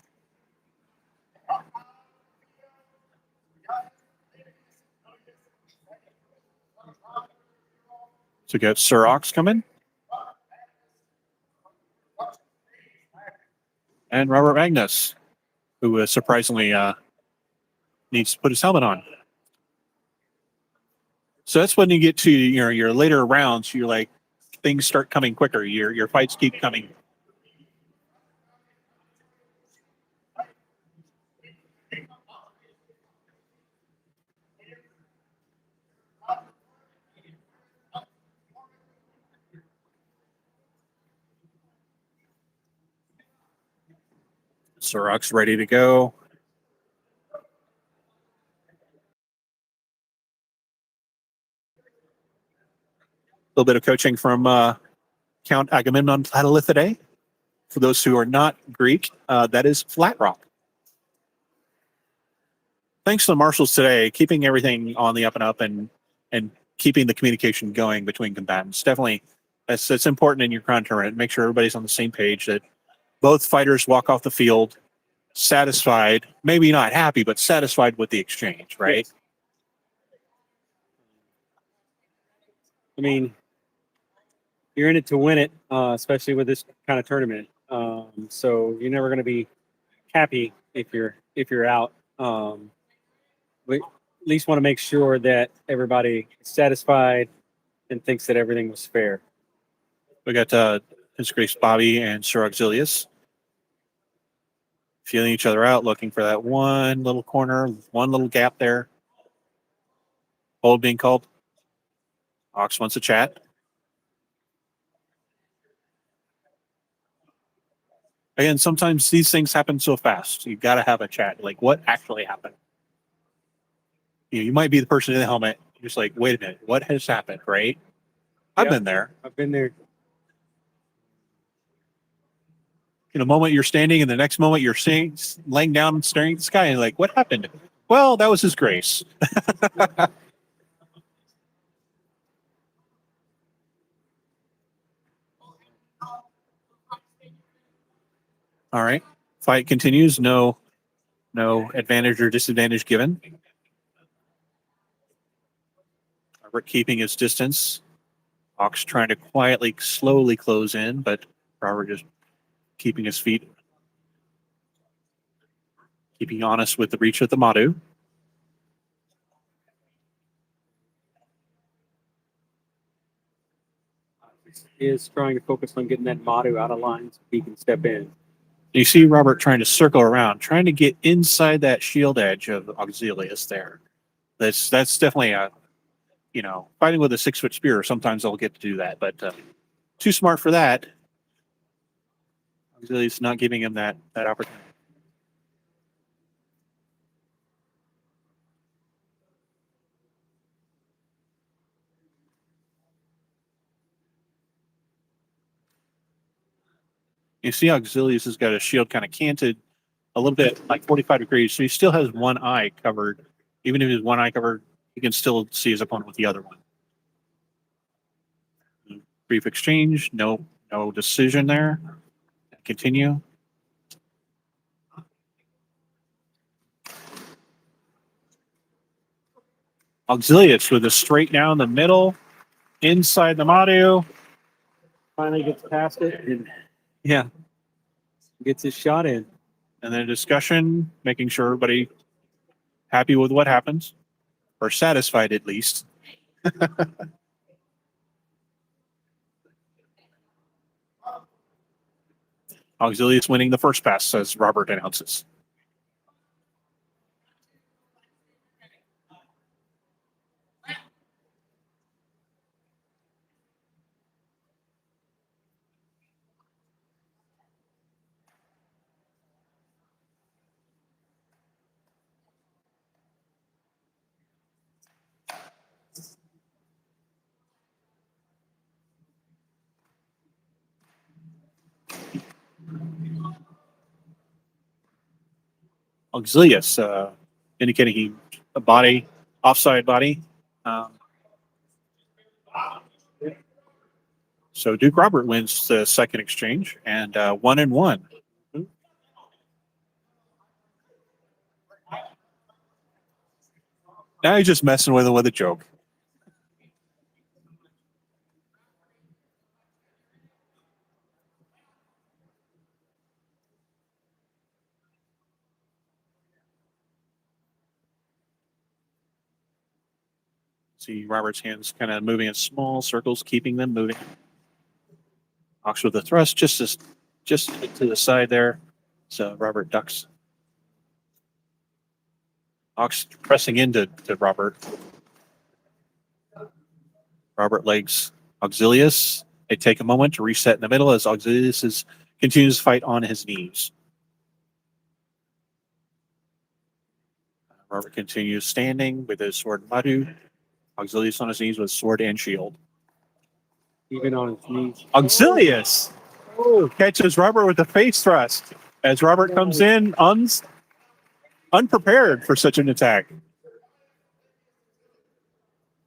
we got Sir Ox coming. And Robert Magnus, who surprisingly needs to put his helmet on. So that's when you get to your later rounds, you're like, things start coming quicker. Your fights keep coming. Sorok's ready to go. A little bit of coaching from Count Agamemnon Platylithidae. For those who are not Greek, that is flat rock. Thanks to the marshals today, keeping everything on the up and up and keeping the communication going between combatants. Definitely, that's important in your crown tournament. Make sure everybody's on the same page, that both fighters walk off the field satisfied, maybe not happy, but satisfied with the exchange, right? Yes. I mean, you're in it to win it, especially with this kind of tournament. So you're never going to be happy if you're out. We at least want to make sure that everybody is satisfied and thinks that everything was fair. We got His Grace Bobby and Sir Auxilius feeling each other out, looking for that one little corner, one little gap there. Hold being called. Ox wants to chat. Again, sometimes these things happen so fast. You got to have a chat. Like, what actually happened? You might be the person in the helmet. You're just like, wait a minute, what has happened, right? I've been there. I've been there. In a moment you're standing, and the next moment you're laying down and staring at the sky, and like, what happened? Well, that was His Grace. All right. Fight continues. No advantage or disadvantage given. Robert keeping his distance. Ox trying to quietly, slowly close in, but Robert just keeping his feet. Keeping honest with the reach of the Madu. He is trying to focus on getting that Madu out of line so he can step in. You see Robert trying to circle around, trying to get inside that shield edge of Auxilius there. That's definitely fighting with a 6-foot spear, sometimes they'll get to do that, but too smart for that. Auxilius not giving him that opportunity. You see Auxilius has got his shield kind of canted a little bit, like 45 degrees, so he still has one eye covered. Even if his one eye covered, he can still see his opponent with the other one. Brief exchange, no decision there. Continue. Auxilius with a straight down the middle, inside the Madu. Finally gets past it and gets his shot in. And then a discussion, making sure everybody happy with what happens, or satisfied at least. Auxilius winning the first pass, as Robert announces. Auxilius indicating he a body, offside body. So Duke Robert wins the second exchange and 1-1. Now he's just messing with it with a joke. See Robert's hands kind of moving in small circles, keeping them moving. Ox with the thrust, just to the side there. So Robert ducks. Ox pressing into Robert. Robert legs Auxilius. They take a moment to reset in the middle as Auxilius continues to fight on his knees. Robert continues standing with his sword Madu. Auxilius on his knees with sword and shield. Even on his knees. Auxilius catches Robert with a face thrust as Robert comes in unprepared for such an attack.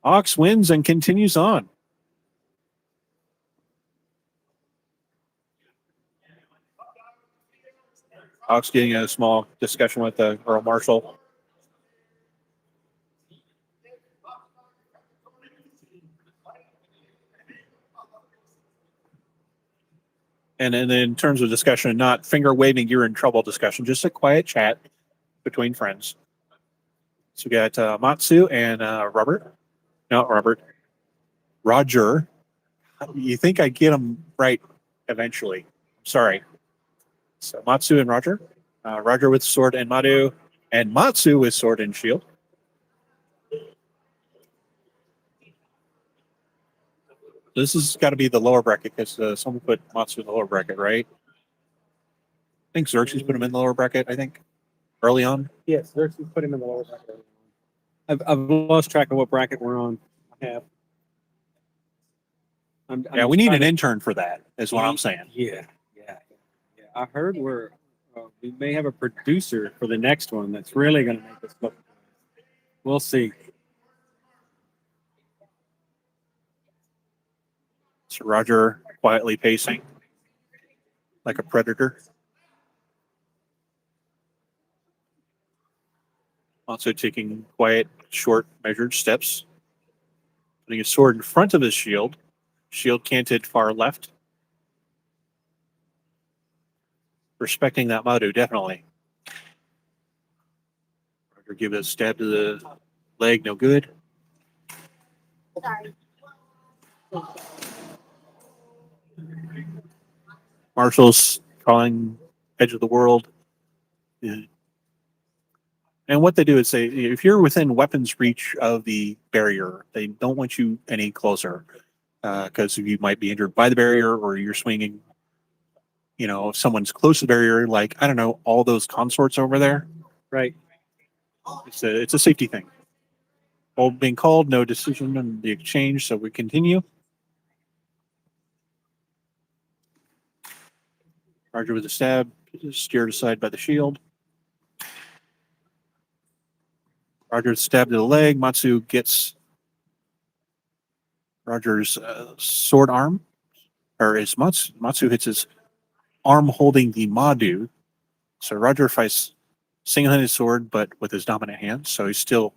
Ox wins and continues on. Ox getting a small discussion with the Earl Marshal. And then in terms of discussion, not finger waving, you're in trouble discussion, just a quiet chat between friends. So we got Matsu and Robert. No, Robert. Roger. You think I get them right eventually. Sorry. So Matsu and Roger. Roger with sword and Madu, and Matsu with sword and shield. This has got to be the lower bracket because someone put Matsu in the lower bracket, right? I think Xerxes put him in the lower bracket, I think, early on. Yes, Xerxes put him in the lower bracket. I've lost track of what bracket we're on. I have. Yeah, we need an intern for that, is what I'm saying. Yeah. I heard we may have a producer for the next one that's really going to make us look. We'll see. So Roger quietly pacing like a predator. Also taking quiet, short, measured steps. Putting his sword in front of his shield. Shield canted far left. Respecting that Madu, definitely. Roger give a stab to the leg, no good. Sorry. Marshals calling edge of the world. Yeah. And what they do is say, if you're within weapons reach of the barrier, they don't want you any closer because you might be injured by the barrier or you're swinging. You know, if someone's close to the barrier, like, I don't know, all those consorts over there. Right. It's a safety thing. All being called, no decision on the exchange, so we continue. Roger with a stab, steered aside by the shield. Roger stabbed to the leg. Matsu gets Roger's sword arm, or his Matsu hits his arm holding the Madu. So Roger fights single-handed sword, but with his dominant hand. So he's still.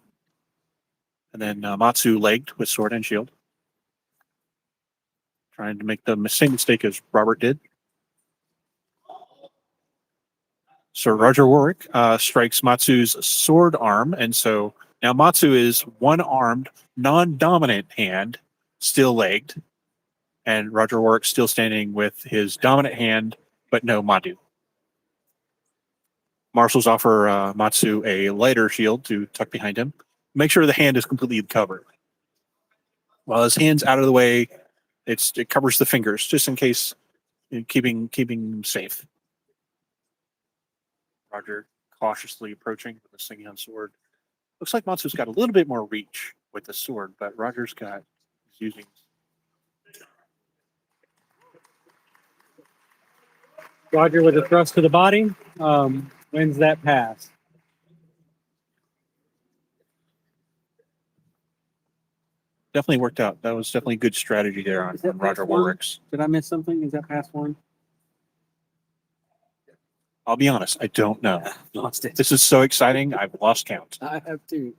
And then Matsu legged with sword and shield, trying to make the same mistake as Robert did. So Roger Warwick strikes Matsu's sword arm, and so now Matsu is one-armed, non-dominant hand, still legged, and Roger Warwick still standing with his dominant hand but no Madu. Marshals offer Matsu a lighter shield to tuck behind him. Make sure the hand is completely covered. While his hand's out of the way, it covers the fingers just in case, keeping him safe. Roger cautiously approaching with the swinging on sword. Looks like Matsu's got a little bit more reach with the sword, but Roger's he's using. Roger with a thrust to the body wins that pass. Definitely worked out. That was definitely good strategy there on Roger Warwick's. Did I miss something? Is that pass one? I'll be honest, I don't know. Lost it. This is so exciting. I've lost count. I have two.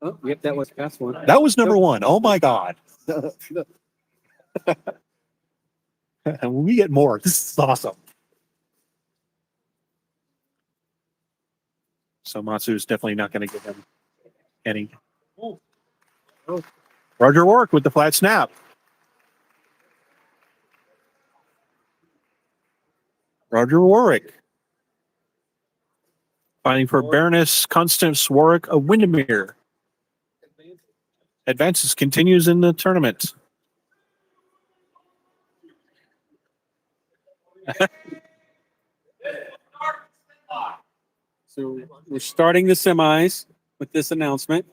Oh, yep, that was pass one. That was number one. Oh my God. And when we get more, this is awesome. So Matsu is definitely not going to give him any. Oh. Roger Warwick with the flat snap. Roger Warwick. Fighting for Baroness Constance Warwick of Windermere. Advances continues in the tournament. So we're starting the semis with this announcement.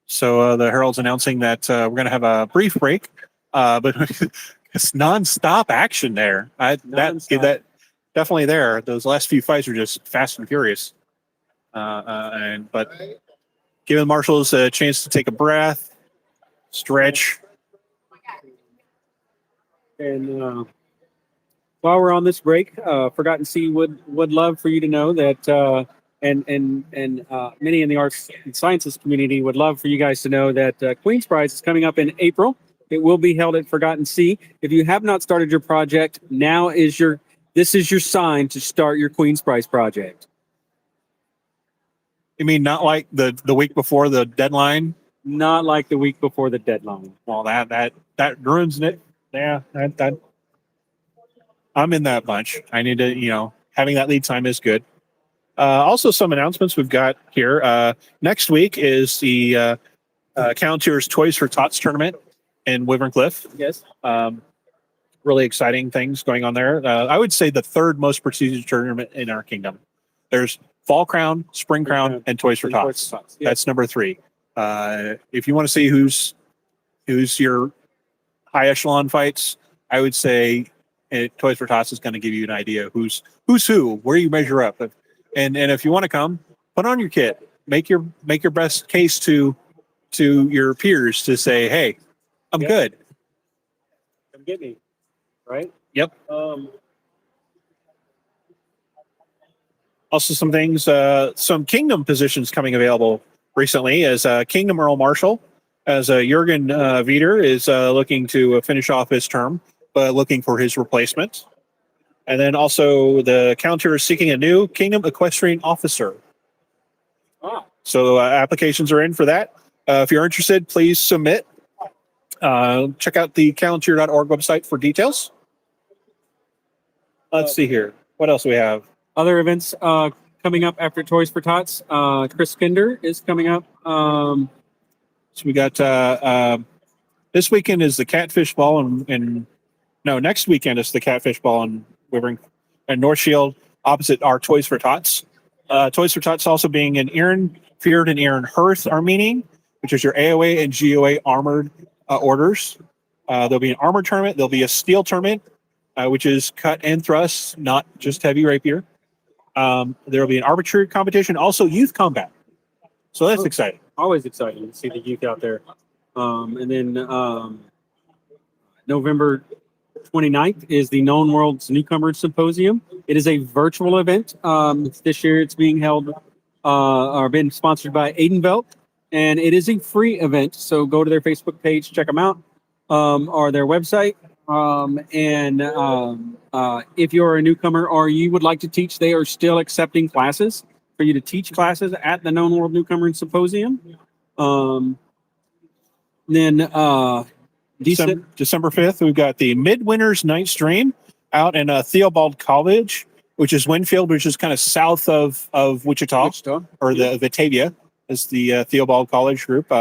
So the Herald's announcing that we're going to have a brief break, but it's nonstop action there. That definitely there. Those last few fights are just fast and furious. But giving the marshals a chance to take a breath, stretch. And while we're on this break, Forgotten Sea would love for you to know that, and many in the arts and sciences community would love for you guys to know that Queen's Prize is coming up in April. It will be held at Forgotten Sea. If you have not started your project, this is your sign to start your Queen's Prize project. You mean not like the week before the deadline? Not like the week before the deadline. Well, that ruins it. Yeah, that I'm in that bunch. I need to, having that lead time is good. Also, some announcements we've got here. Next week is the Calontir's Toys for Tots tournament in Wyvern Cliff. Yes. Really exciting things going on there. I would say the third most prestigious tournament in our kingdom. There's Fall Crown, Spring Crown, and Toys for Tots. Yes. That's number 3. If you want to see who's your high echelon fights, I would say Toys for Tots is going to give you an idea who's who, where you measure up. And if you want to come, put on your kit. Make your best case to your peers to say, hey, I'm good. Come get me. Right? Yep. Also some things, some Kingdom positions coming available recently as Kingdom Earl Marshal, as Jurgen Vieder is looking to finish off his term, but looking for his replacement. And then also the Calontir is seeking a new Kingdom Equestrian Officer. So applications are in for that. If you're interested, please submit. Check out the calontir.org website for details. Let's see here. What else do we have? Other events coming up after Toys for Tots. Chris Kinder is coming up. So we got this weekend is the Catfish Ball next weekend is the Catfish Ball in Wyvern and North Shield opposite our Toys for Tots. Toys for Tots also being in Aaron Feared and Aaron Hearth are meeting, which is your AOA and GOA armored orders. There'll be an armor tournament. There'll be a steel tournament, which is cut and thrust, not just heavy rapier. There'll be an arbitrary competition, also youth combat. So that's exciting. Always exciting to see the youth out there. And then November 29th is the Known Worlds Newcomers Symposium. It is a virtual event. This year it's being held or been sponsored by Aidenvelt, and it is a free event. So go to their Facebook page, check them out, or their website. If you're a newcomer or you would like to teach, they are still accepting classes. for you to teach classes at the Known World Newcomer Symposium. Then December 5th, we've got the Midwinter's Night Stream out in Theobald College, which is Winfield, which is kind of south of Wichita, or the Batavia is the Theobald College group.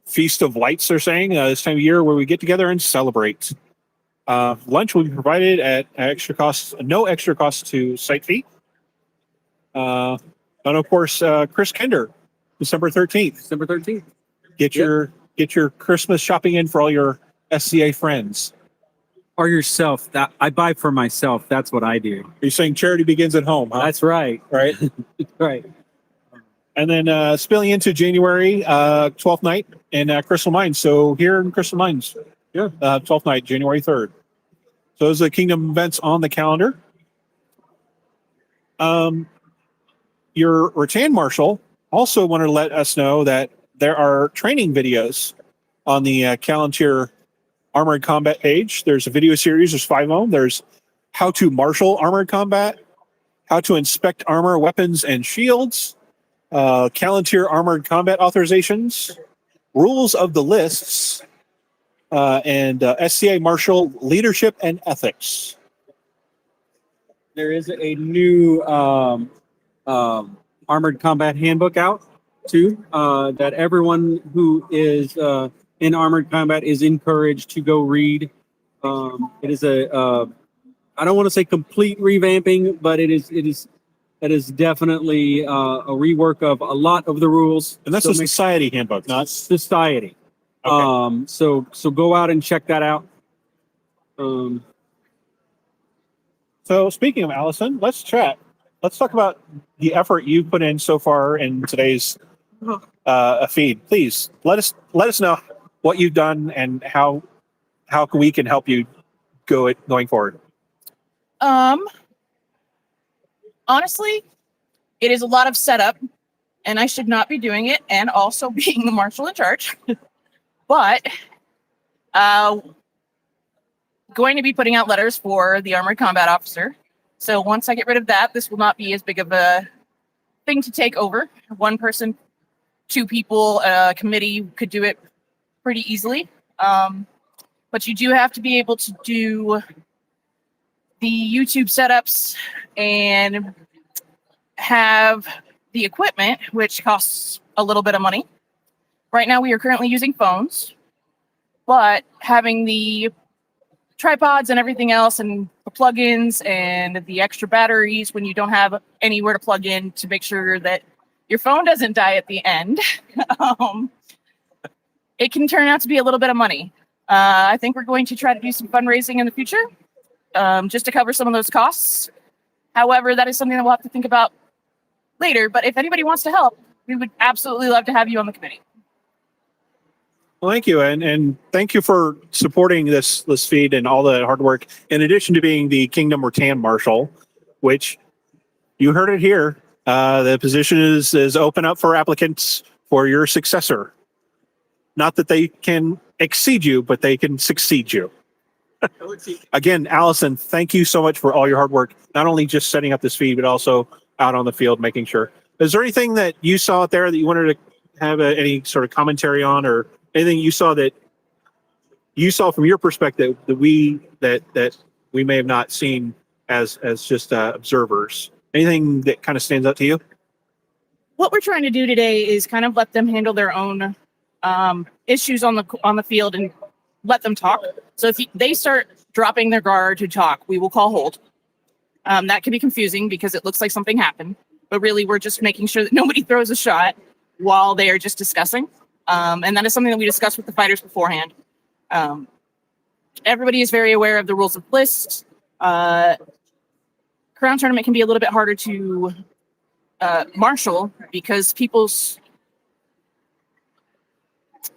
Feast of Lights, they're saying, this time of year where we get together and celebrate. Lunch will be provided at extra cost, no extra cost to site fee. And of course, Chris Kender, December 13th. December 13th. Get your Christmas shopping in for all your SCA friends. Or yourself. That I buy for myself. That's what I do. You're saying charity begins at home, huh? That's right. Right. Right. And then spilling into January 12th night in Crystal Mines. So here in Crystal Mines, 12th night, January 3rd. So those are the Kingdom events on the calendar. Your Rattan Marshal also wanted to let us know that there are training videos on the Calontir Armored Combat page. There's a video series. There's 5 of them. There's how to marshal armored combat, how to inspect armor, weapons, and shields, Calontir Armored Combat authorizations, rules of the lists, and SCA Marshal leadership and ethics. There is a new Armored Combat Handbook out, too, that everyone who is in Armored Combat is encouraged to go read. It is I don't want to say complete revamping, but it is definitely a rework of a lot of the rules. And that's a society handbook, not society. Okay. So go out and check that out. So speaking of Allison, let's chat. Let's talk about the effort you've put in so far in today's feed. Please let us know what you've done and how we can help you going forward. Honestly, it is a lot of setup, and I should not be doing it, and also being the marshal in charge. But going to be putting out letters for the Armored Combat Officer. So once I get rid of that, this will not be as big of a thing to take over. One person, 2 people, a committee could do it pretty easily. But you do have to be able to do the YouTube setups and have the equipment, which costs a little bit of money. Right now, we are currently using phones, but having the tripods and everything else and the plugins and the extra batteries when you don't have anywhere to plug in to make sure that your phone doesn't die at the end, it can turn out to be a little bit of money. I think we're going to try to do some fundraising in the future just to cover some of those costs. However, that is something that we'll have to think about later. But if anybody wants to help, we would absolutely love to have you on the committee. Well, thank you, and thank you for supporting this feed and all the hard work. In addition to being the Kingdom Rattan Marshal, which you heard it here, the position is open up for applicants for your successor. Not that they can exceed you, but they can succeed you. Again, Allison, thank you so much for all your hard work. Not only just setting up this feed, but also out on the field, making sure. Is there anything that you saw out there that you wanted to have any sort of commentary on, or anything you saw from your perspective that we may have not seen as just observers? Anything that kind of stands out to you? What we're trying to do today is kind of let them handle their own issues on the field and let them talk. So if they start dropping their guard to talk, we will call hold. That can be confusing because it looks like something happened, but really we're just making sure that nobody throws a shot while they are just discussing. And that is something that we discussed with the fighters beforehand. Everybody is very aware of the rules of list. Crown tournament can be a little bit harder to marshal because people's,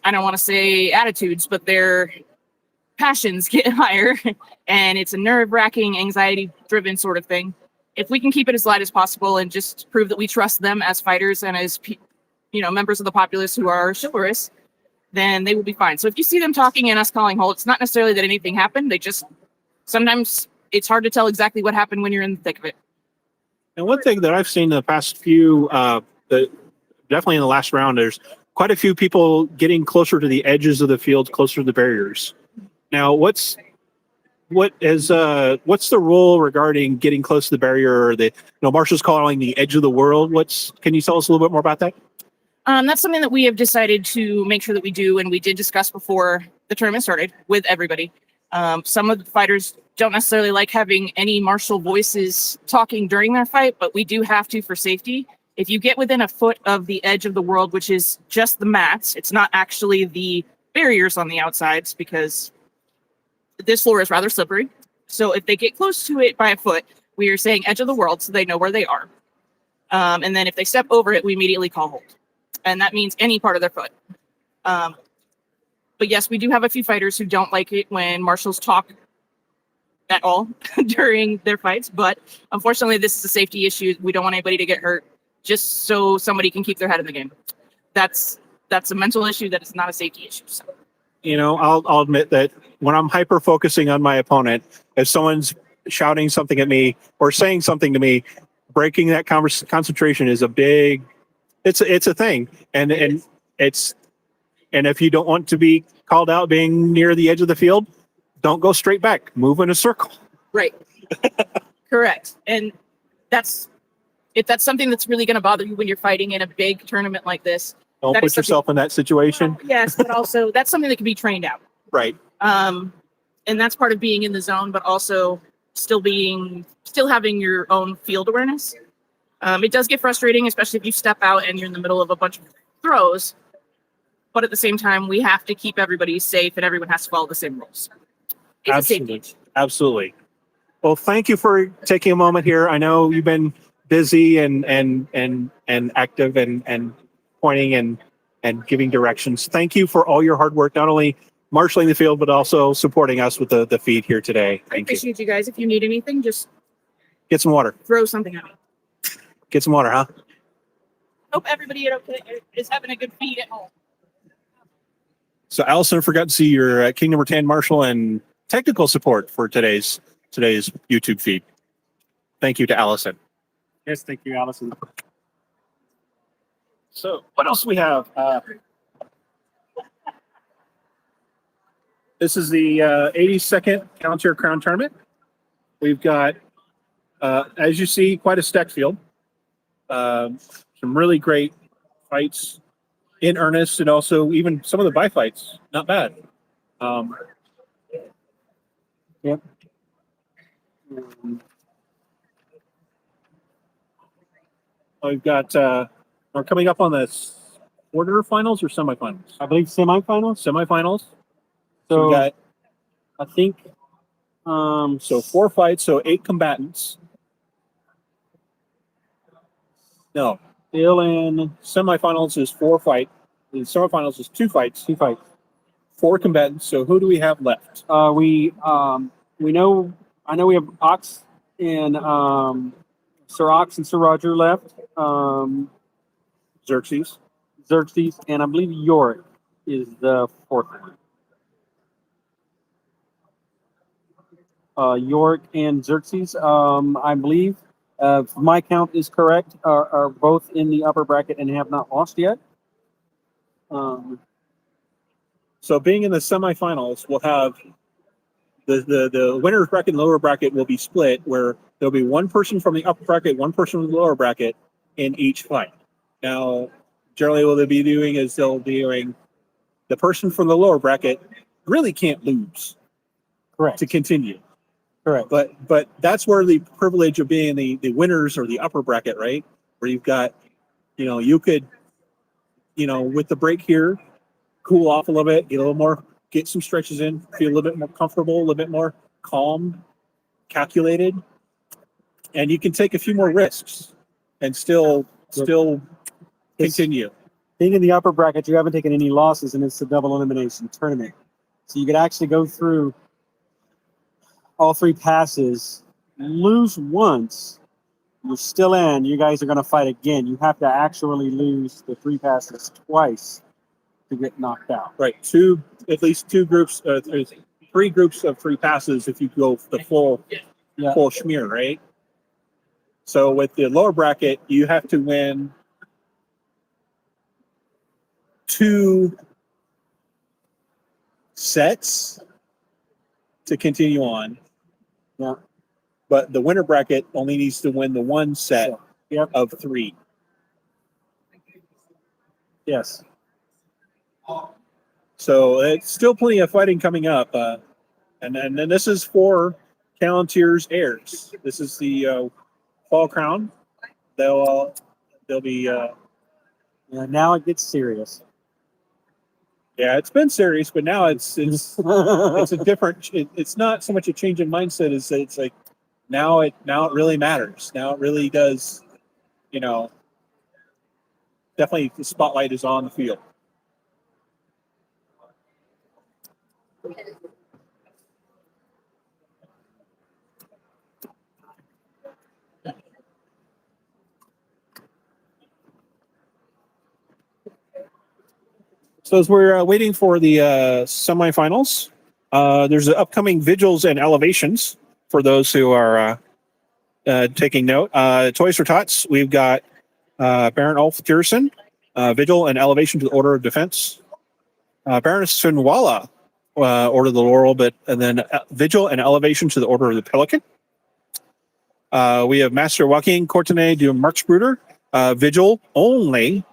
I don't want to say attitudes, but their passions get higher, and it's a nerve-wracking, anxiety-driven sort of thing. If we can keep it as light as possible and just prove that we trust them as fighters and as members of the populace who are chivalrous, then they will be fine. So if you see them talking and us calling hold, it's not necessarily that anything happened. Sometimes it's hard to tell exactly what happened when you're in the thick of it. And one thing that I've seen in the past few, definitely in the last round, there's quite a few people getting closer to the edges of the field, closer to the barriers. Now, what's the rule regarding getting close to the barrier, or Marshall's calling the edge of the world? Can you tell us a little bit more about that? That's something that we have decided to make sure that we do, and we did discuss before the tournament started with everybody. Some of the fighters don't necessarily like having any martial voices talking during their fight, but we do have to for safety. If you get within a foot of the edge of the world, which is just the mats, it's not actually the barriers on the outsides, because this floor is rather slippery. So if they get close to it by a foot, we are saying edge of the world so they know where they are. And then if they step over it, we immediately call hold. And that means any part of their foot. But yes, we do have a few fighters who don't like it when marshals talk at all during their fights. But unfortunately, this is a safety issue. We don't want anybody to get hurt just so somebody can keep their head in the game. That's a mental issue. That is not a safety issue. So. I'll admit that when I'm hyper focusing on my opponent, if someone's shouting something at me or saying something to me, breaking that concentration is a big. It's a thing, and if you don't want to be called out being near the edge of the field, don't go straight back. Move in a circle. Right. Correct. And if that's something that's really going to bother you when you're fighting in a big tournament like this. Don't put yourself in that situation. Yes, but also that's something that can be trained out. Right. And that's part of being in the zone, but also still having your own field awareness. It does get frustrating, especially if you step out and you're in the middle of a bunch of throws. But at the same time, we have to keep everybody safe, and everyone has to follow the same rules. It's Absolutely. Absolutely. Well, thank you for taking a moment here. I know you've been busy and active and pointing and giving directions. Thank you for all your hard work, not only marshaling the field, but also supporting us with the feed here today. I appreciate you guys. If you need anything, just get some water. Throw something at me. Get some water, huh? Hope everybody is having a good feed at home. So, Allison, I forgot to see your King number 10 marshal and technical support for today's YouTube feed. Thank you to Allison. Yes, thank you, Allison. So, what else do we have? This is the 82nd Calontir Crown Tournament. We've got, as you see, quite a stacked field. Some really great fights in earnest, and also even some of the bye fights, not bad. Yep. We've got, we're coming up on the quarterfinals or semifinals? I believe semifinals. Semifinals. So we got, I think, so 4 fights, so 8 combatants. No, still in semifinals is 4 fights. In semifinals is 2 fights. 2 fights. 4 combatants. So who do we have left? We know. I know we have Ox and Sir Ox and Sir Roger left. Xerxes, and I believe Yorick is the 4th one. Yorick and Xerxes, I believe, if my count is correct, are both in the upper bracket and have not lost yet. So being in the semifinals, we'll have the winner's bracket and lower bracket will be split, where there'll be one person from the upper bracket, one person from the lower bracket in each fight. Now, generally what they'll be doing is they'll be doing the person from the lower bracket really can't lose. Correct. To continue. Correct. But that's where the privilege of being the winners or the upper bracket, right? Where you've got, you could, with the break here, cool off a little bit, get a little more, get some stretches in, feel a little bit more comfortable, a little bit more calm, calculated, and you can take a few more risks and still continue. Being in the upper bracket, you haven't taken any losses, and it's a double elimination tournament. So you could actually go through all 3 passes, lose once, you're still in. You guys are going to fight again. You have to actually lose the 3 passes twice to get knocked out. Right. At least 2 groups, 3 groups of 3 passes if you go the full schmear, right? So with the lower bracket, you have to win 2 sets to continue on. Yeah. But the winner bracket only needs to win the 1 set of 3. Yes. So it's still plenty of fighting coming up. And then this is for Calontir's heirs. This is the Fall Crown. They'll be Yeah, now it gets serious. yeah, it's been serious, but now it's it's a different. It's not so much a change in mindset as it's like now it really matters. Now it really does. You know, definitely the spotlight is on the field. So as we're waiting for the semifinals, there's the upcoming vigils and elevations for those who are taking note. Toys for Tots, we've got Baron Ulf Tierson, vigil and elevation to the Order of Defense. Baroness Finwala, Order of the Laurel, and then vigil and elevation to the Order of the Pelican. We have Master Joaquin Courtenay de Marksbruder, vigil only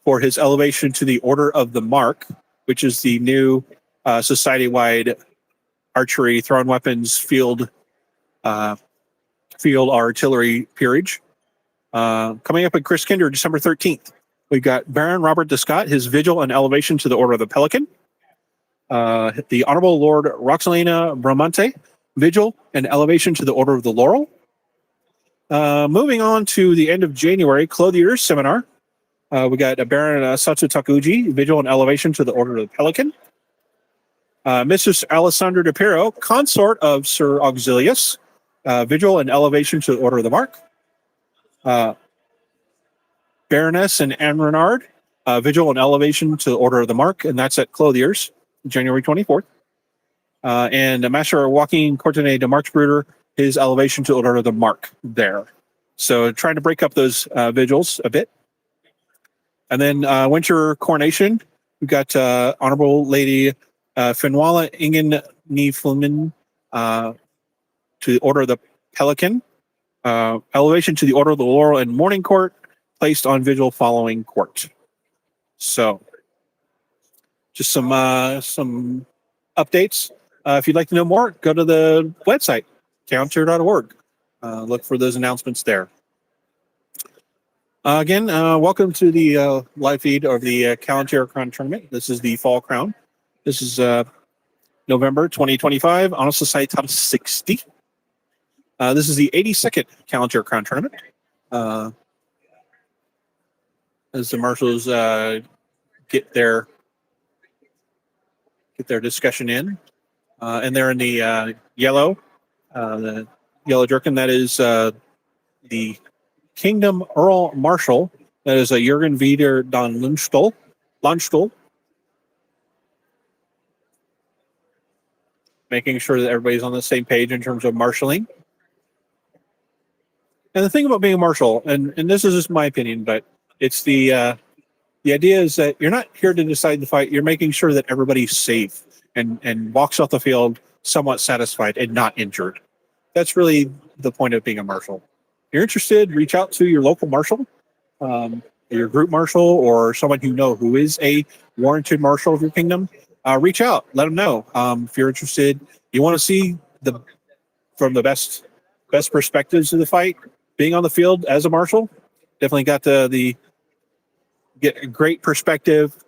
for his elevation to the Order of the Mark, which is the new society-wide archery, thrown weapons, field artillery peerage. Coming up at Chris Kinder, December 13th. We've got Baron Robert Descott, his vigil and elevation to the Order of the Pelican. The Honorable Lord Roxalina Bramante, vigil and elevation to the Order of the Laurel. Moving on to the end of January, Clothiers Seminar. We got Baron Satsu Takuji, vigil and elevation to the Order of the Pelican. Mrs. Alessandra de Piro, consort of Sir Auxilius, vigil and elevation to the Order of the Mark. Baroness and Anne Renard, vigil and elevation to the Order of the Mark, and that's at Clothiers, January 24th. And Master Joaquin Courtenay de Marksbruder, his elevation to the Order of the Mark there. So trying to break up those vigils a bit. And then winter coronation, we've got Honorable Lady Finwala Ingen Niflman to the Order of the Pelican. Elevation to the Order of the Laurel and Morning Court, placed on vigil following court. So just some updates. If you'd like to know more, go to the website, calontir.org. Look for those announcements there. Again, welcome to the live feed of the Calontir Crown Tournament. This is the Fall Crown. This is November 2025, Honor Society Top 60. This is the 82nd Calontir Crown Tournament. As the marshals get their discussion in, and they're in the yellow jerkin. That is the Kingdom Earl Marshal. That is a Jürgen Wieder don Landstuhl. Making sure that everybody's on the same page in terms of marshalling. And the thing about being a marshal, and this is just my opinion, but it's the idea is that you're not here to decide the fight. You're making sure that everybody's safe and walks off the field somewhat satisfied and not injured. That's really the point of being a marshal. If you're interested, reach out to your local marshal, your group marshal, or someone you know who is a warranted marshal of your kingdom. Reach out, let them know if you're interested. You want to see from the best perspectives of the fight. Being on the field as a marshal, definitely got the get a great perspective.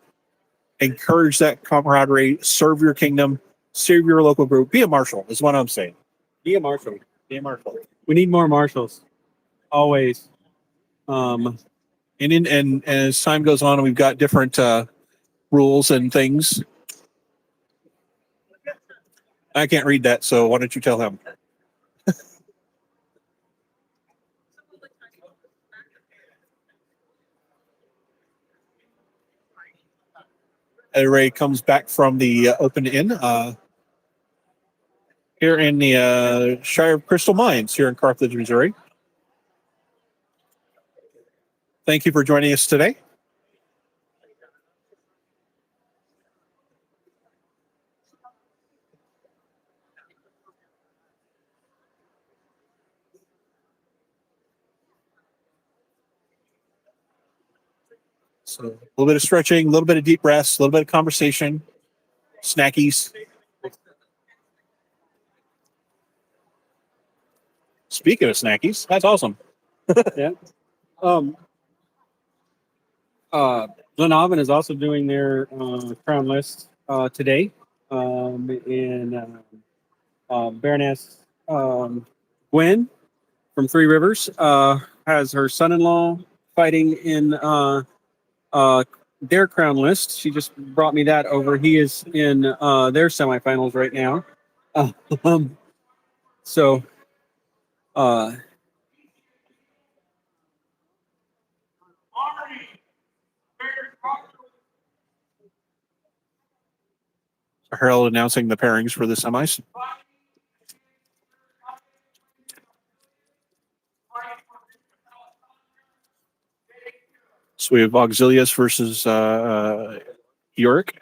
Encourage that camaraderie. Serve your kingdom. Serve your local group. Be a marshal is what I'm saying. Be a marshal. Be a marshal. We need more marshals. Always. And as time goes on, we've got different rules and things. I can't read that, so why don't you tell him? Everybody comes back from the open inn here in the Shire of Crystal Mines here in Carthage, Missouri. Thank you for joining us today. So a little bit of stretching, a little bit of deep breaths, a little bit of conversation, snackies. Speaking of snackies, that's awesome. Yeah. Um, Glenavon is also doing their crown list today. And Baroness Gwen from Three Rivers has her son-in-law fighting in their crown list. She just brought me that over. He is in their semifinals right now. Um, so uh, Harold announcing the pairings for the semis. So we have Auxilius versus Yorick.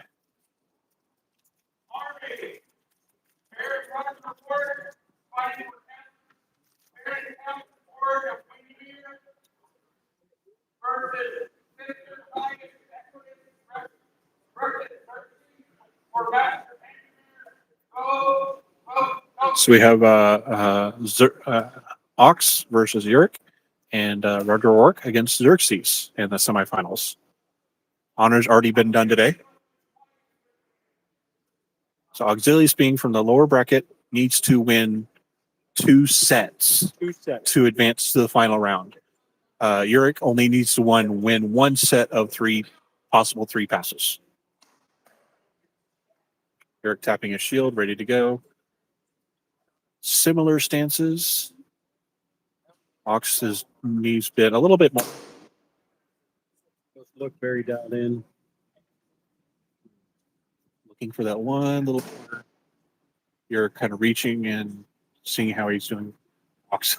So we have Ox versus Yorick and Roger Ork against Xerxes in the semifinals. Honor's already been done today. So Auxilius, being from the lower bracket, needs to win 2 sets to advance to the final round. Yorick only needs to win 1 set of 3 possible 3 passes. Yorick tapping his shield, ready to go. Similar stances. Ox's knees been a little bit more. look very dialed in. Looking for that one little corner. You're kind of reaching and seeing how he's doing. Ox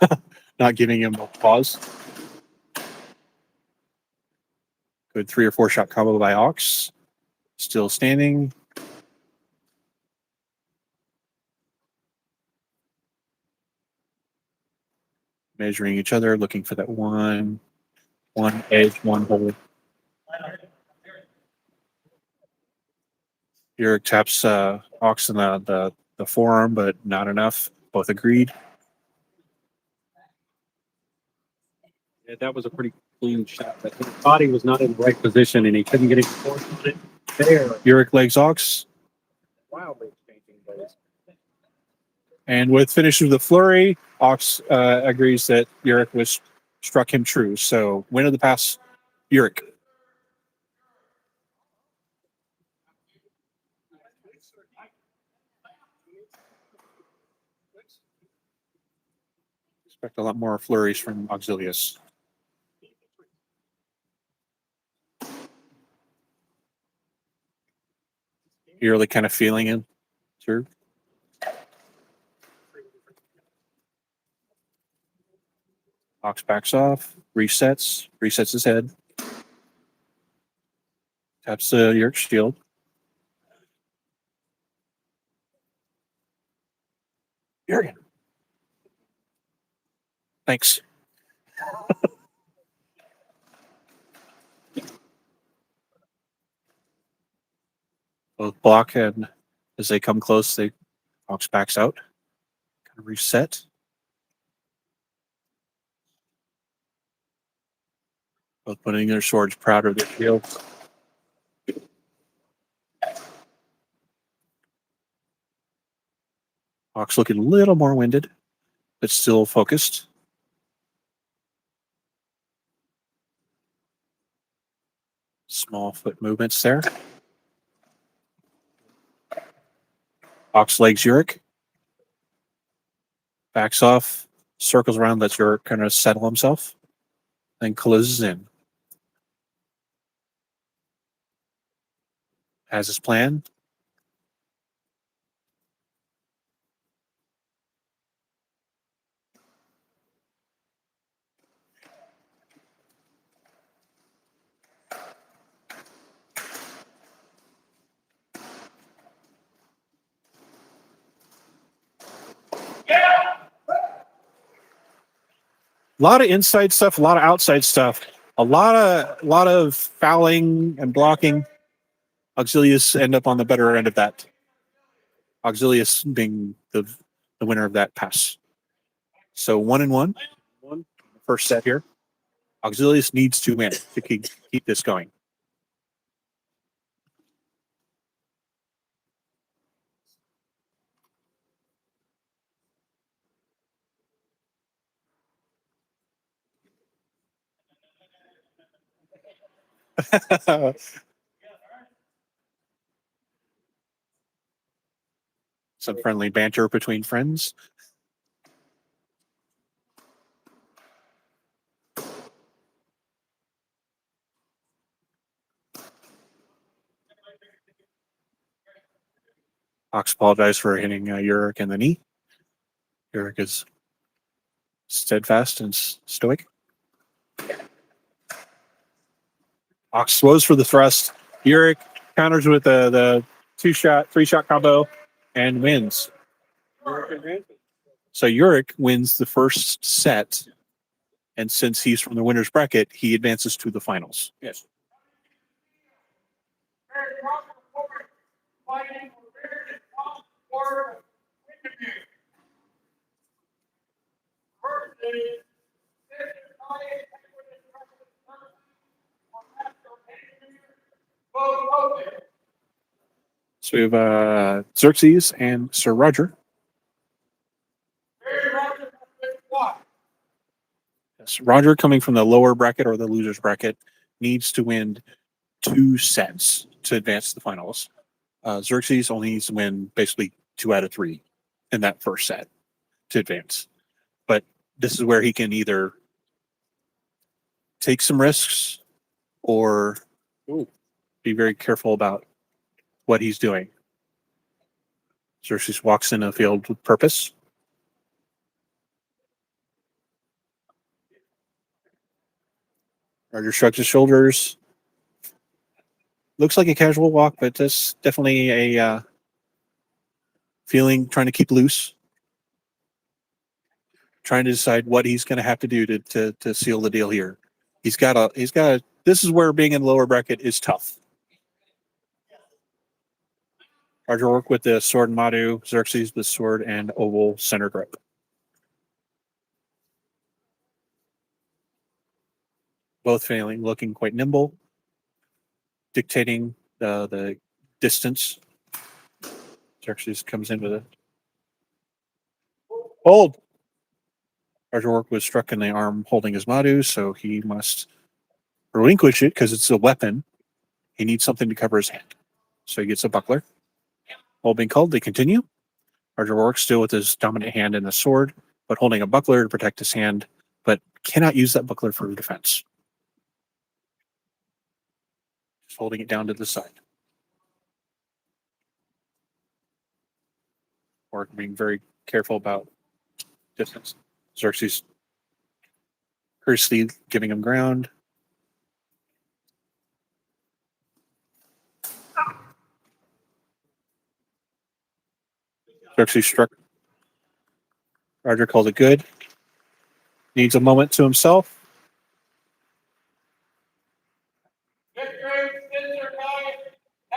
not giving him a pause. Good 3 or 4 shot combo by Ox. Still standing. Measuring each other, looking for that one edge, one hole. Yorick taps Ox in the forearm, but not enough. Both agreed. Yeah, that was a pretty clean shot. But his body was not in the right position, and he couldn't get any force on it. There, Yorick legs Ox. wildly exchanging blows. And with finish of the flurry, Ox agrees that Yorick struck him true. So win of the pass, Yorick. Expect a lot more flurries from Auxilius. You're really kind of feeling him, sure. Ox backs off, resets his head. Taps Yorick's shield. Yorick. Thanks. Both block, and as they come close, Ox backs out. Kind of reset. Both putting their swords proud of their shields. Ox looking a little more winded, but still focused. Small foot movements there. Ox legs Yorick. Backs off, circles around, lets Yorick kind of settle himself, then closes in. Has his plan. lot of inside stuff, a lot of outside stuff, a lot of fouling and blocking. Auxilius end up on the better end of that. Auxilius being the winner of that pass. So 1-1. First set here. Auxilius needs to win to keep this going. Some friendly banter between friends. Ox apologized for hitting Uric in the knee. Uric is steadfast and stoic. Ox throws for the thrust. Uric counters with the 2-shot, 3-shot combo and wins. So Uric wins the first set. And since he's from the winner's bracket, he advances to the finals. Yes. So we have Xerxes and Sir Roger. Yes, Roger, coming from the lower bracket or the loser's bracket, needs to win 2 sets to advance to the finals. Xerxes only needs to win basically 2 out of 3 in that first set to advance. But this is where he can either take some risks or be very careful about what he's doing. Xerxes walks in a field with purpose. Roger shrugs his shoulders. Looks like a casual walk, but that's definitely a feeling trying to keep loose. Trying to decide what he's going to have to do to seal the deal here. He's got a. This is where being in the lower bracket is tough. Roger work with the sword and Madu, Xerxes with sword and oval center grip. Both looking quite nimble, dictating the distance. Xerxes comes in with a hold. Roger work was struck in the arm holding his Madu, so he must relinquish it because it's a weapon. He needs something to cover his hand. So he gets a buckler. Hold being called, they continue. Roger works still with his dominant hand in the sword, but holding a buckler to protect his hand, but cannot use that buckler for defense. Just holding it down to the side. Or being very careful about distance. Xerxes courteously giving him ground. Xerxes struck. Roger calls it good. Needs a moment to himself.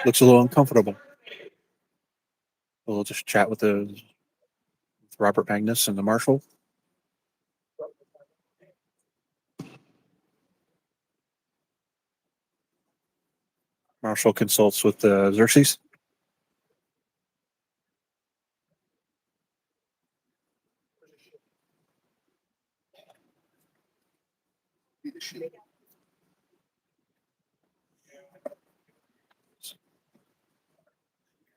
Looks a little uncomfortable. We'll just chat with Robert Magnus and the marshal. Marshal consults with Xerxes.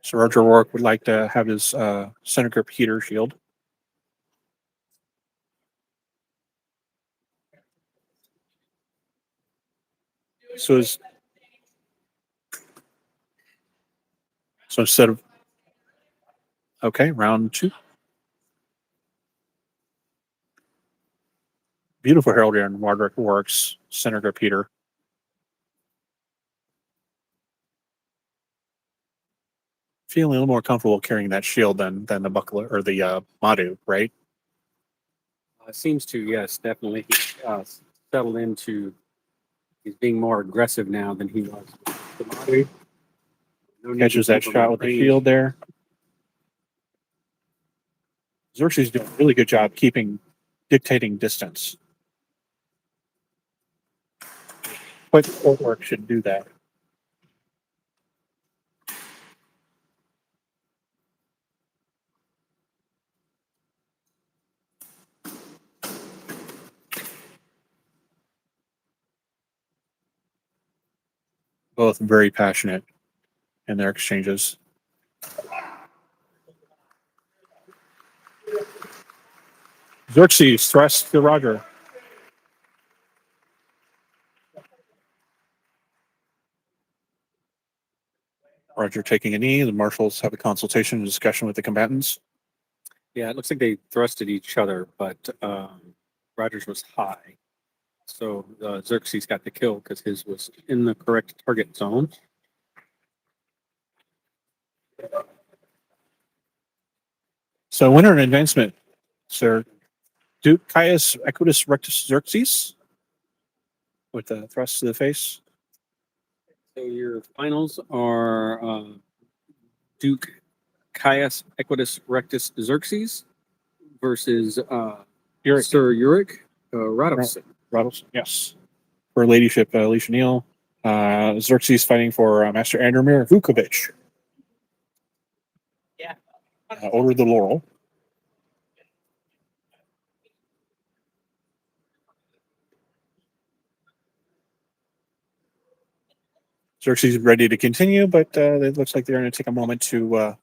So Roger Rourke would like to have his center grip heater shield. So instead of round 2. Beautiful heraldry on Roderick Rourke's center grip heater. Feeling a little more comfortable carrying that shield than the buckler or the Madu, right? Seems to, yes, definitely. He's settled into. He's being more aggressive now than he was. No need to Catches that keep him shot at with the range. shield there. Xerxes doing a really good job dictating distance. But footwork should do that. Both very passionate in their exchanges. Xerxes thrusts to Roger. Roger taking a knee. The marshals have a consultation and discussion with the combatants. Yeah, it looks like they thrusted each other, but Rogers was high. So Xerxes got the kill because his was in the correct target zone. So winner and advancement, Sir Duke Caius Equitus Rectus Xerxes with the thrust to the face. So your finals are Duke Caius Equitus Rectus Xerxes versus Uric. Sir Uric Radovson. Radovson, yes. For ladyship, Alicia Neal. Xerxes fighting for Master Andromir Vukovic. Yeah. Order of the Laurel. Xerxes is ready to continue, but it looks like they're going to take a moment to.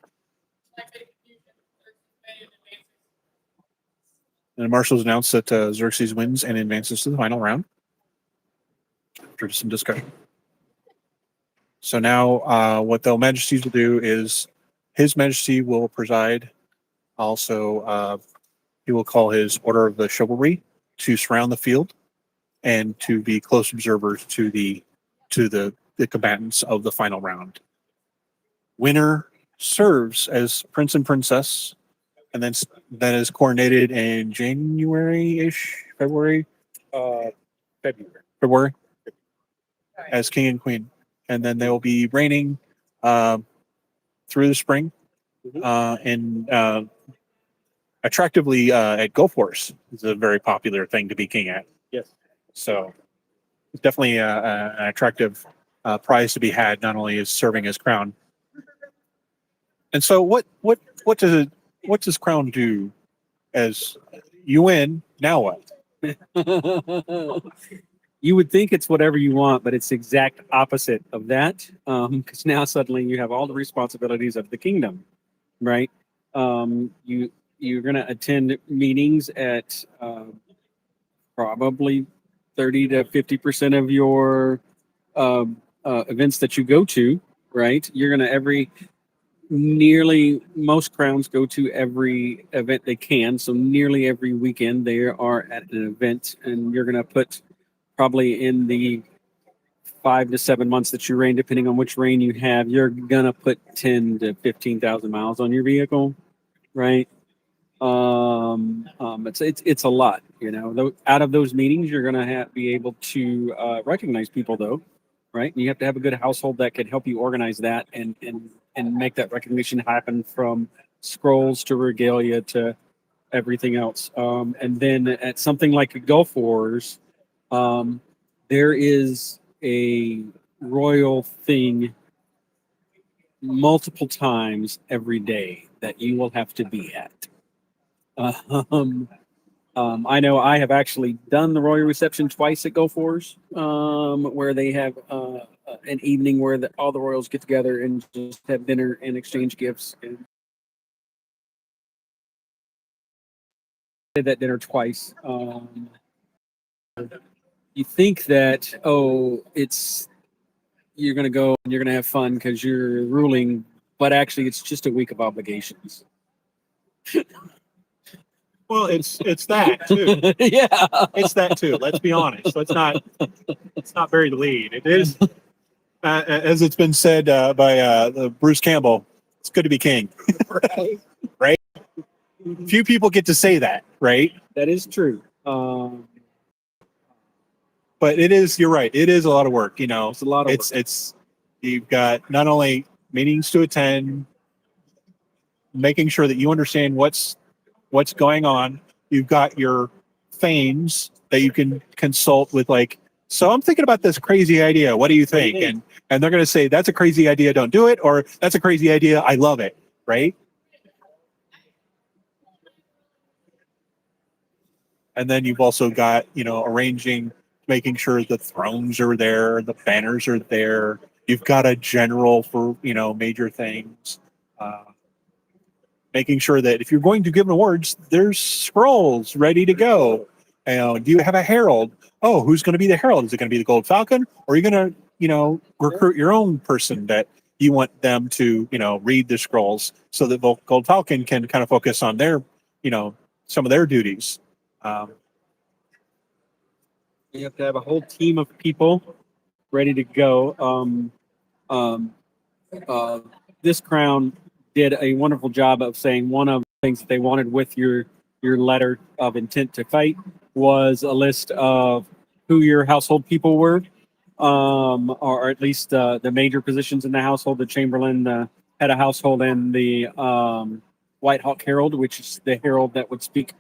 And the marshals announced that Xerxes wins and advances to the final round after some discussion. So now, what the Majesties will do is, His Majesty will preside. Also, he will call his Order of the Chivalry to surround the field and to be close observers to the combatants of the final round. Winner serves as Prince and Princess, and then that is coronated in January-ish, February, February, as King and Queen, and then they will be reigning through the spring, and attractively at Gulf Wars is a very popular thing to be king at. Yes. So it's definitely an attractive prize to be had, not only as serving as crown. And so what does crown do? As you win, now what? You would think it's whatever you want, but it's the exact opposite of that. Because now suddenly you have all the responsibilities of the kingdom, right? You're going to attend meetings at probably 30 to 50% of your events that you go to, right? You're going to nearly most crowns go to every event they can. So nearly every weekend they are at an event, and you're going to put probably in the 5 to 7 months that you reign, depending on which reign you have, you're going to put 10 to 15,000 miles on your vehicle, right? It's a lot, you know. Out of those meetings, you're going to be able to recognize people, though, right? And you have to have a good household that can help you organize that and make that recognition happen, from scrolls to regalia to everything else. And then at something like Gulf Wars, there is a royal thing multiple times every day that you will have to be at. I know I have actually done the royal reception twice at Gulf Wars, where they have an evening where all the royals get together and just have dinner and exchange gifts. And I did that dinner twice. You think that, you're going to go and you're going to have fun because you're ruling, but actually it's just a week of obligations. Well, it's that too. Yeah, It's that too. Let's be honest. Let's not bury the lead. It is, as it's been said by Bruce Campbell. It's good to be king. Right. few people get to say that, right? That is true. But it is, you're right. It is a lot of work, you know. It's a lot of It's you've got not only meetings to attend, making sure that you understand what's going on. You've got your fanes that you can consult with, like, so I'm thinking about this crazy idea. What do you think? And they're going to say, that's a crazy idea. Don't do it. Or that's a crazy idea. I love it. Right. And then you've also got, you know, arranging, making sure the thrones are there, the banners are there. You've got a general for, you know, major things. Making sure that if you're going to give awards, there's scrolls ready to go. Do you have a herald? Oh, who's going to be the herald? Is it going to be the Gold Falcon? Or are you going to, you know, recruit your own person that you want them to, you know, read the scrolls so that the Gold Falcon can kind of focus on their, you know, some of their duties. You have to have a whole team of people ready to go. This crown did a wonderful job of saying one of the things that they wanted with your letter of intent to fight was a list of who your household people were, or at least the major positions in the household. The Chamberlain, head of household, and the White Hawk Herald, which is the herald that would speak,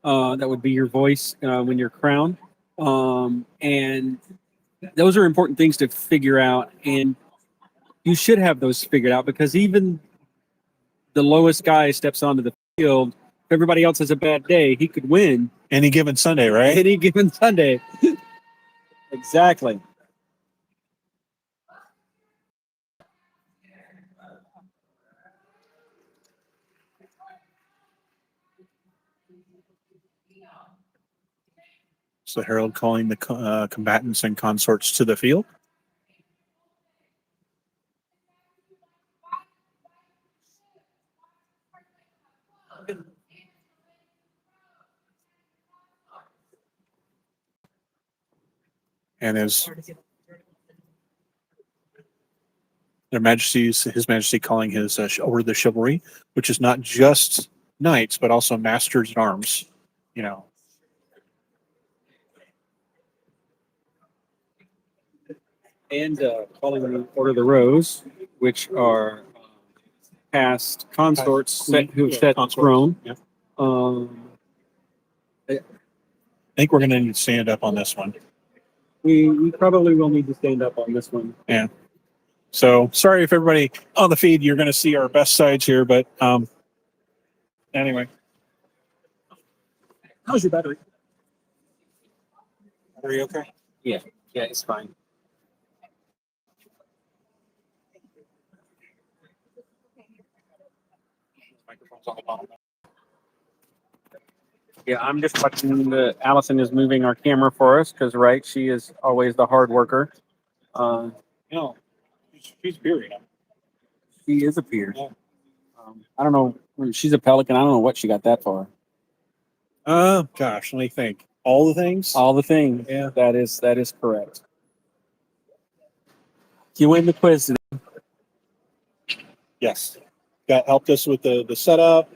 that would be your voice when you're crowned. And those are important things to figure out, and you should have those figured out, because even the lowest guy steps onto the field. If everybody else has a bad day, he could win Any given Sunday, right? any given Sunday. Exactly. So the herald calling the combatants and consorts to the field. And as His Majesty calling his over the chivalry, which is not just knights but also masters at arms. You know, And calling the Order of the Rose, which are past consorts who've set consorts. throne. Yeah. I I think we're going to need to stand up on this one. we probably will need to stand up on this one. Yeah. So sorry if everybody on the feed, you're going to see our best sides here, but anyway. How's your battery? Battery okay? Yeah, it's fine. Microphone's on the bottom. Yeah, I'm just watching. Allison is moving our camera for us because, right, she is always the hard worker. No, she's bearded. She is a peer. Yeah. I don't know. She's a pelican. I don't know what she got that for. Gosh, let me think. All the things? All the things. Yeah. That is correct. You win the quiz today. Yes. That helped us with the setup,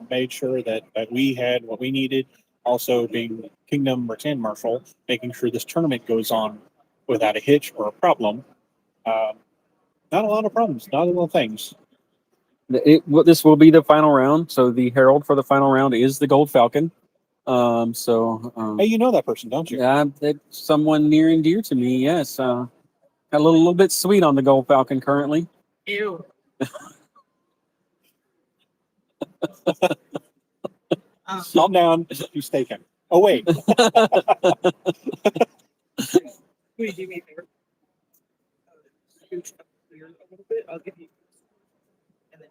made sure that we had what we needed. Also being Kingdom Rattan Marshal, making sure this tournament goes on without a hitch or a problem. Not a lot of problems, not a lot of things. This will be the final round. So the herald for the final round is the Gold Falcon. Hey, you know that person, don't you? Yeah, that's someone near and dear to me. Yes, got a little bit sweet on the Gold Falcon currently. Ew. Calm down. He's taken. Oh, wait. Will you do me a favor? Scooch up here a little bit. I'll give you. And then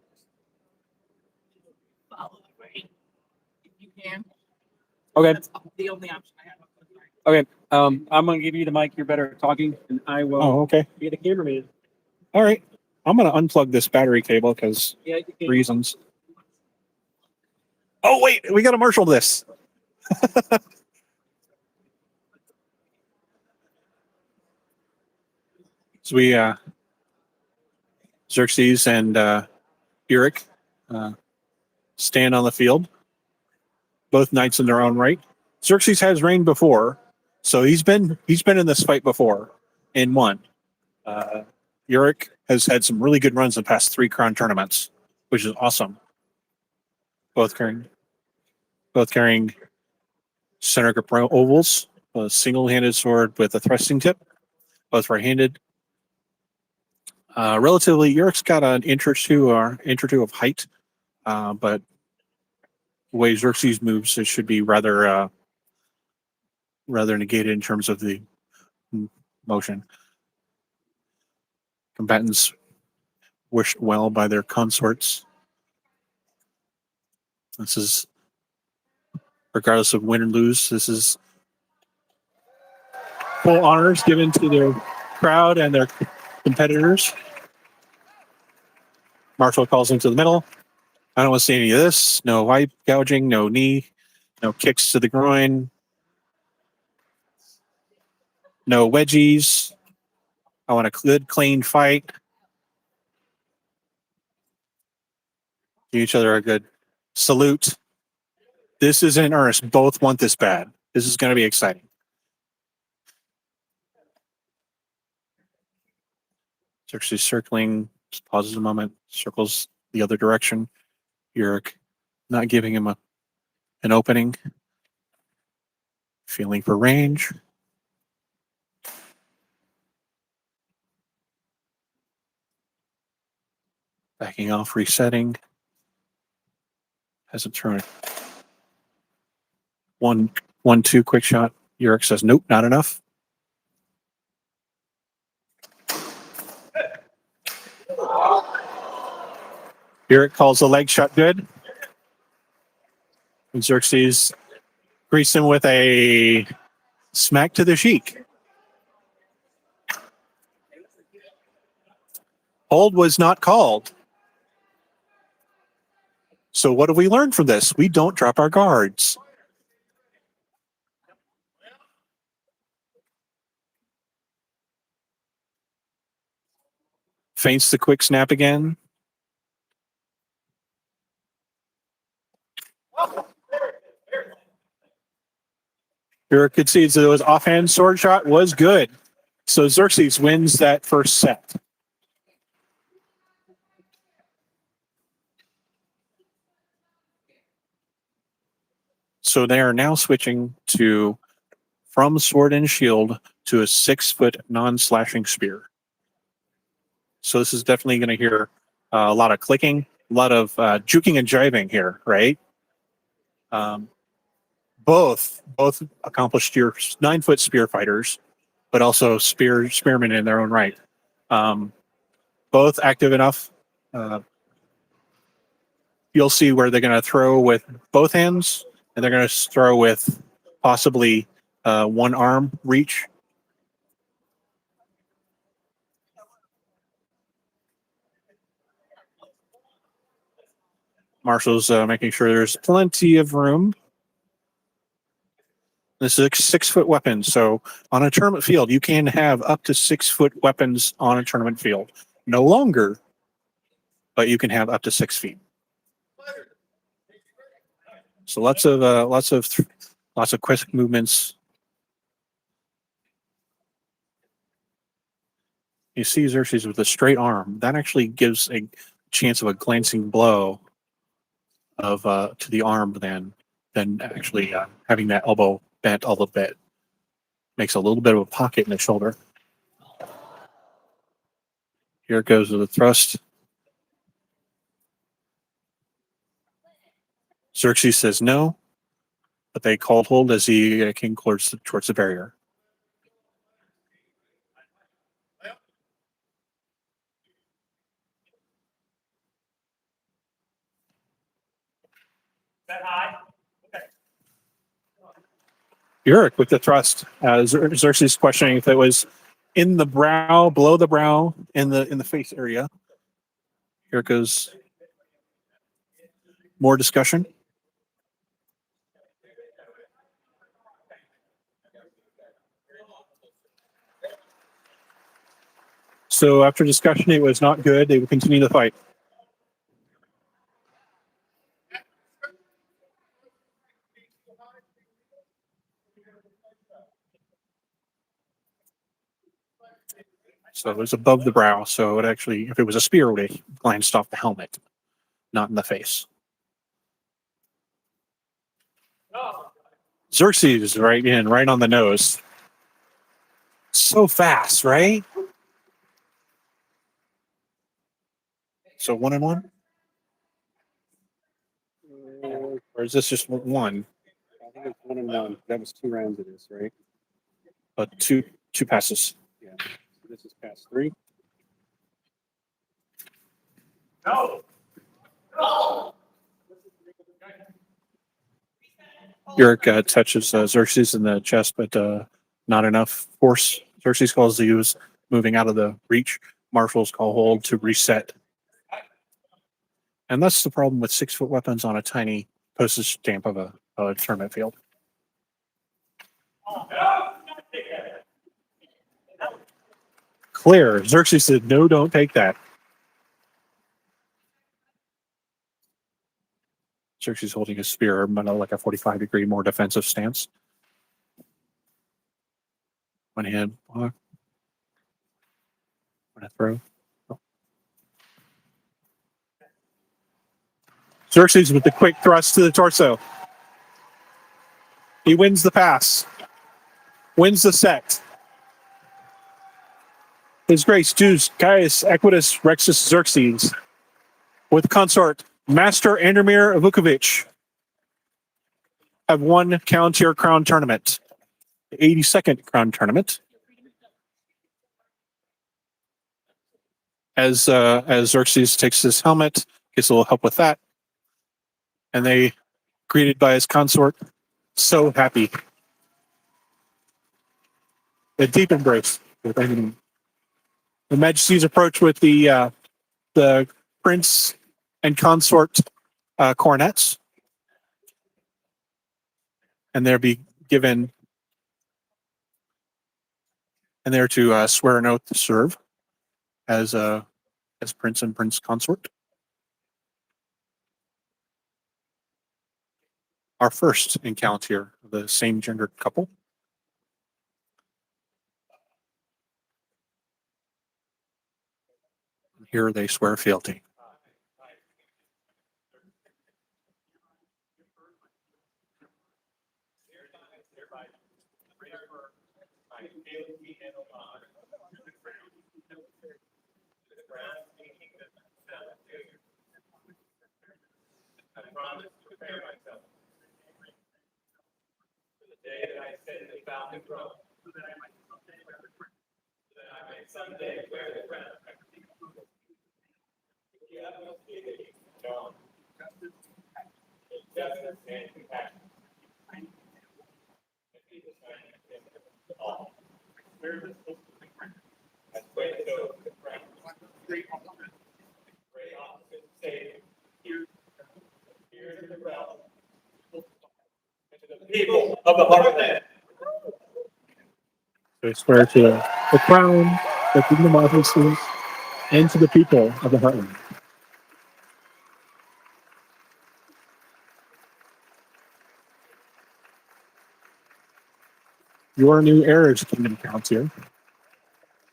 just follow the way. If you can. Okay. That's the only option I have. Okay. I'm gonna give you the mic. You're better at talking, and I will Oh, okay. be the cameraman. All right. I'm going to unplug this battery cable because Yeah, you can. reasons. Oh, wait. We got to marshal this. So we, Xerxes and Eric stand on the field. both knights in their own right. Xerxes has reigned before, so he's been in this fight before and won. Uric has had some really good runs in the past 3 crown tournaments, which is awesome. Both carrying center grip ovals, a single-handed sword with a thrusting tip, both right-handed. Relatively, Uric's got an inch or two of height, but the way Xerxes moves, it should be rather negated in terms of the motion. Combatants wished well by their consorts. This is, regardless of win or lose, this is full honors given to their crowd and their competitors. Marshall calls into the middle. I don't want to see any of this. No eye gouging, no knee, no kicks to the groin, no wedgies. I want a good, clean fight. Give each other a good salute. This is in earnest. Both want this bad. This is going to be exciting. Xerxes circling, just pauses a moment, circles the other direction. Uric not giving him an opening. Feeling for range. Backing off, resetting. Hasn't thrown it. 1-2 quick shot. Uric says, nope, not enough. Uric calls the leg shot good. And Xerxes greets him with a smack to the cheek. Hold was not called. So what have we learned from this? We don't drop our guards. Feints the quick snap again. Uric concedes that his offhand sword shot was good. So Xerxes wins that first set. So they are now switching from sword and shield to a 6-foot non-slashing spear. So this is definitely going to hear a lot of clicking, a lot of juking and jiving here, right? Both accomplished 9-foot spear fighters, but also spearmen in their own right. Both active enough. You'll see where they're going to throw with both hands, and they're going to throw with possibly one arm reach. Marshall's making sure there's plenty of room. This is a 6-foot weapon, so on a tournament field, you can have up to 6-foot weapons on a tournament field. No longer, but you can have up to 6 feet. So lots of quick movements. You see Xerxes with a straight arm. That actually gives a chance of a glancing blow to the arm than actually having that elbow bent a little bit. Makes a little bit of a pocket in the shoulder. Here it goes with a thrust. Xerxes says no, but they called hold as he came towards the barrier. Uric with the thrust. Xerxes questioning if it was in the brow, below the brow, in the face area. Here goes more discussion. So after discussion, it was not good. They would continue the fight. So it was above the brow. So it actually, if it was a spear, it would have glanced off the helmet, not in the face. Xerxes right in, right on the nose. So fast, right? So 1-1? Or is this just one? I think it's 1-1. That was 2 rounds of this, right? Two passes. Yeah. So this is pass 3. No. No. Eric touches Xerxes in the chest, but not enough force. Xerxes calls to use, moving out of the reach. Marshals call hold to reset. And that's the problem with 6-foot weapons on a tiny postage stamp of a tournament field. Clear. Xerxes said, no, don't take that. Xerxes holding his spear, like a 45-degree, more defensive stance. One hand block. One throw. Oh. Xerxes with the quick thrust to the torso. He wins the pass. Wins the set. His Grace Deus Gaius Equitus Rexus Xerxes with consort Master Andromir Vukovic have won Calontir Crown Tournament, the 82nd Crown Tournament. As Xerxes takes his helmet, gets a little help with that, and they greeted by his consort, so happy. A deep embrace. The Majesty's approach with the prince and consort coronets, and they'll be given, and they're to swear an oath to serve as prince and prince consort. Our first in Calontir, the same gendered couple. Here they swear fealty. People of the heartland. They swear to the crown, the kingdom offices, and to the people of the heartland. Your new heirs, Kingdom Calontir,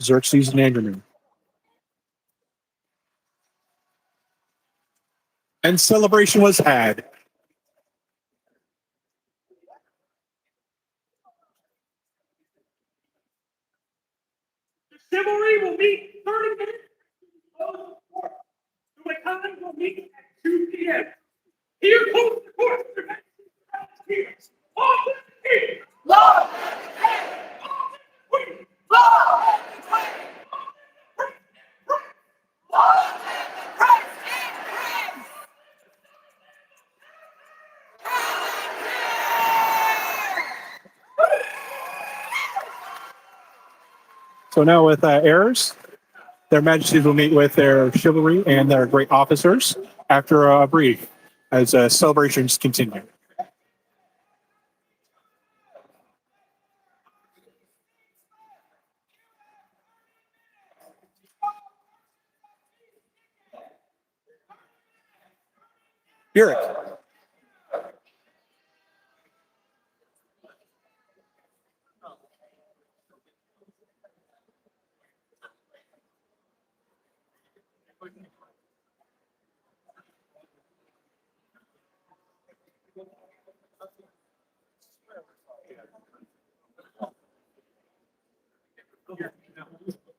Xerxes and Andrew. And celebration was had. Chivalry will meet 30 minutes. The time will meet at 2 p.m. Here comes the court. All the king. Lord. So now with heirs, their majesties will meet with their chivalry and their great officers after a brief as celebrations continue. Eric.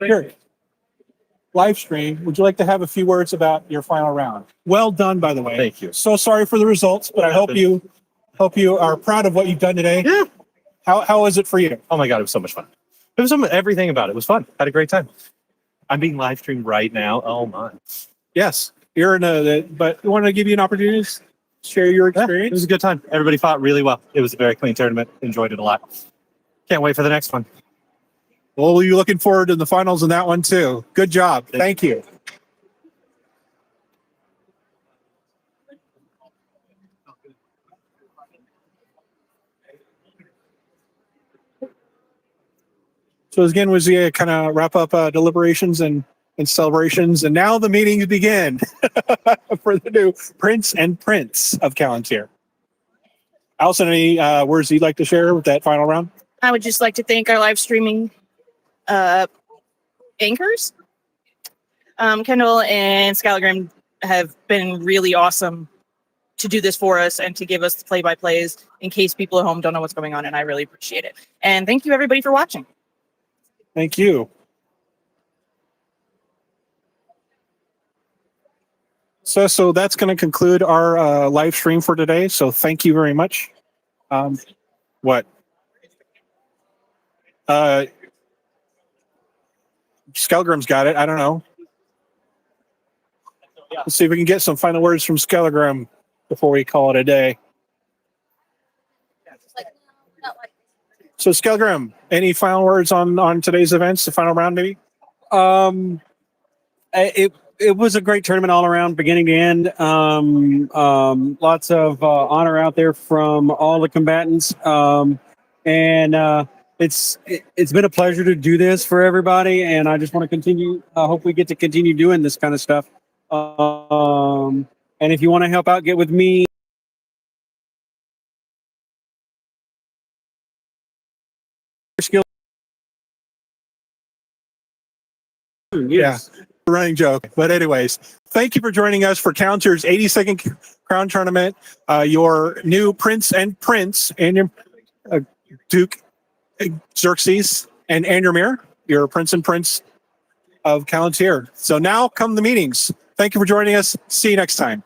Here, live stream. Would you like to have a few words about your final round? Well done, by the way. Thank you. So sorry for the results, but I hope you are proud of what you've done today. Yeah. How was it for you? Oh my God, it was so much fun. It was everything about it was fun. Had a great time. I'm being live streamed right now. Oh my. Yes, you're in but we want to give you an opportunity to share your Yeah, experience. it was a good time. Everybody fought really well. It was a very clean tournament. Enjoyed it a lot. Can't wait for the next one. Well, you're looking forward to the finals in that one too. Good job. Thank you. So again, was the kind of wrap up deliberations and celebrations, and now the meetings begin for the new Prince and Prince of Calontir. Allison, any words you'd like to share with that final round? I would just like to thank our live streaming anchors. Kendall and Scalagram have been really awesome to do this for us and to give us the play-by-plays in case people at home don't know what's going on, and I really appreciate it. And thank you, everybody, for watching. Thank you. So that's going to conclude our live stream for today. So thank you very much. What? Skelgrim's got it. I don't know. Let's see if we can get some final words from Skelgrim before we call it a day. So Skelgrim, any final words on today's events, the final round maybe? It was a great tournament all around, beginning to end. Lots of honor out there from all the combatants, and it's been a pleasure to do this for everybody. And I just want to continue. I hope we get to continue doing this kind of stuff. And if you want to help out, get with me. Skill. Yes. Yeah, running joke. But anyways, thank you for joining us for Calontir's 82nd Crown Tournament. Your new Prince and your Duke Xerxes and Andromir, your Prince and Prince of Calontir. So now come the meetings. Thank you for joining us. See you next time.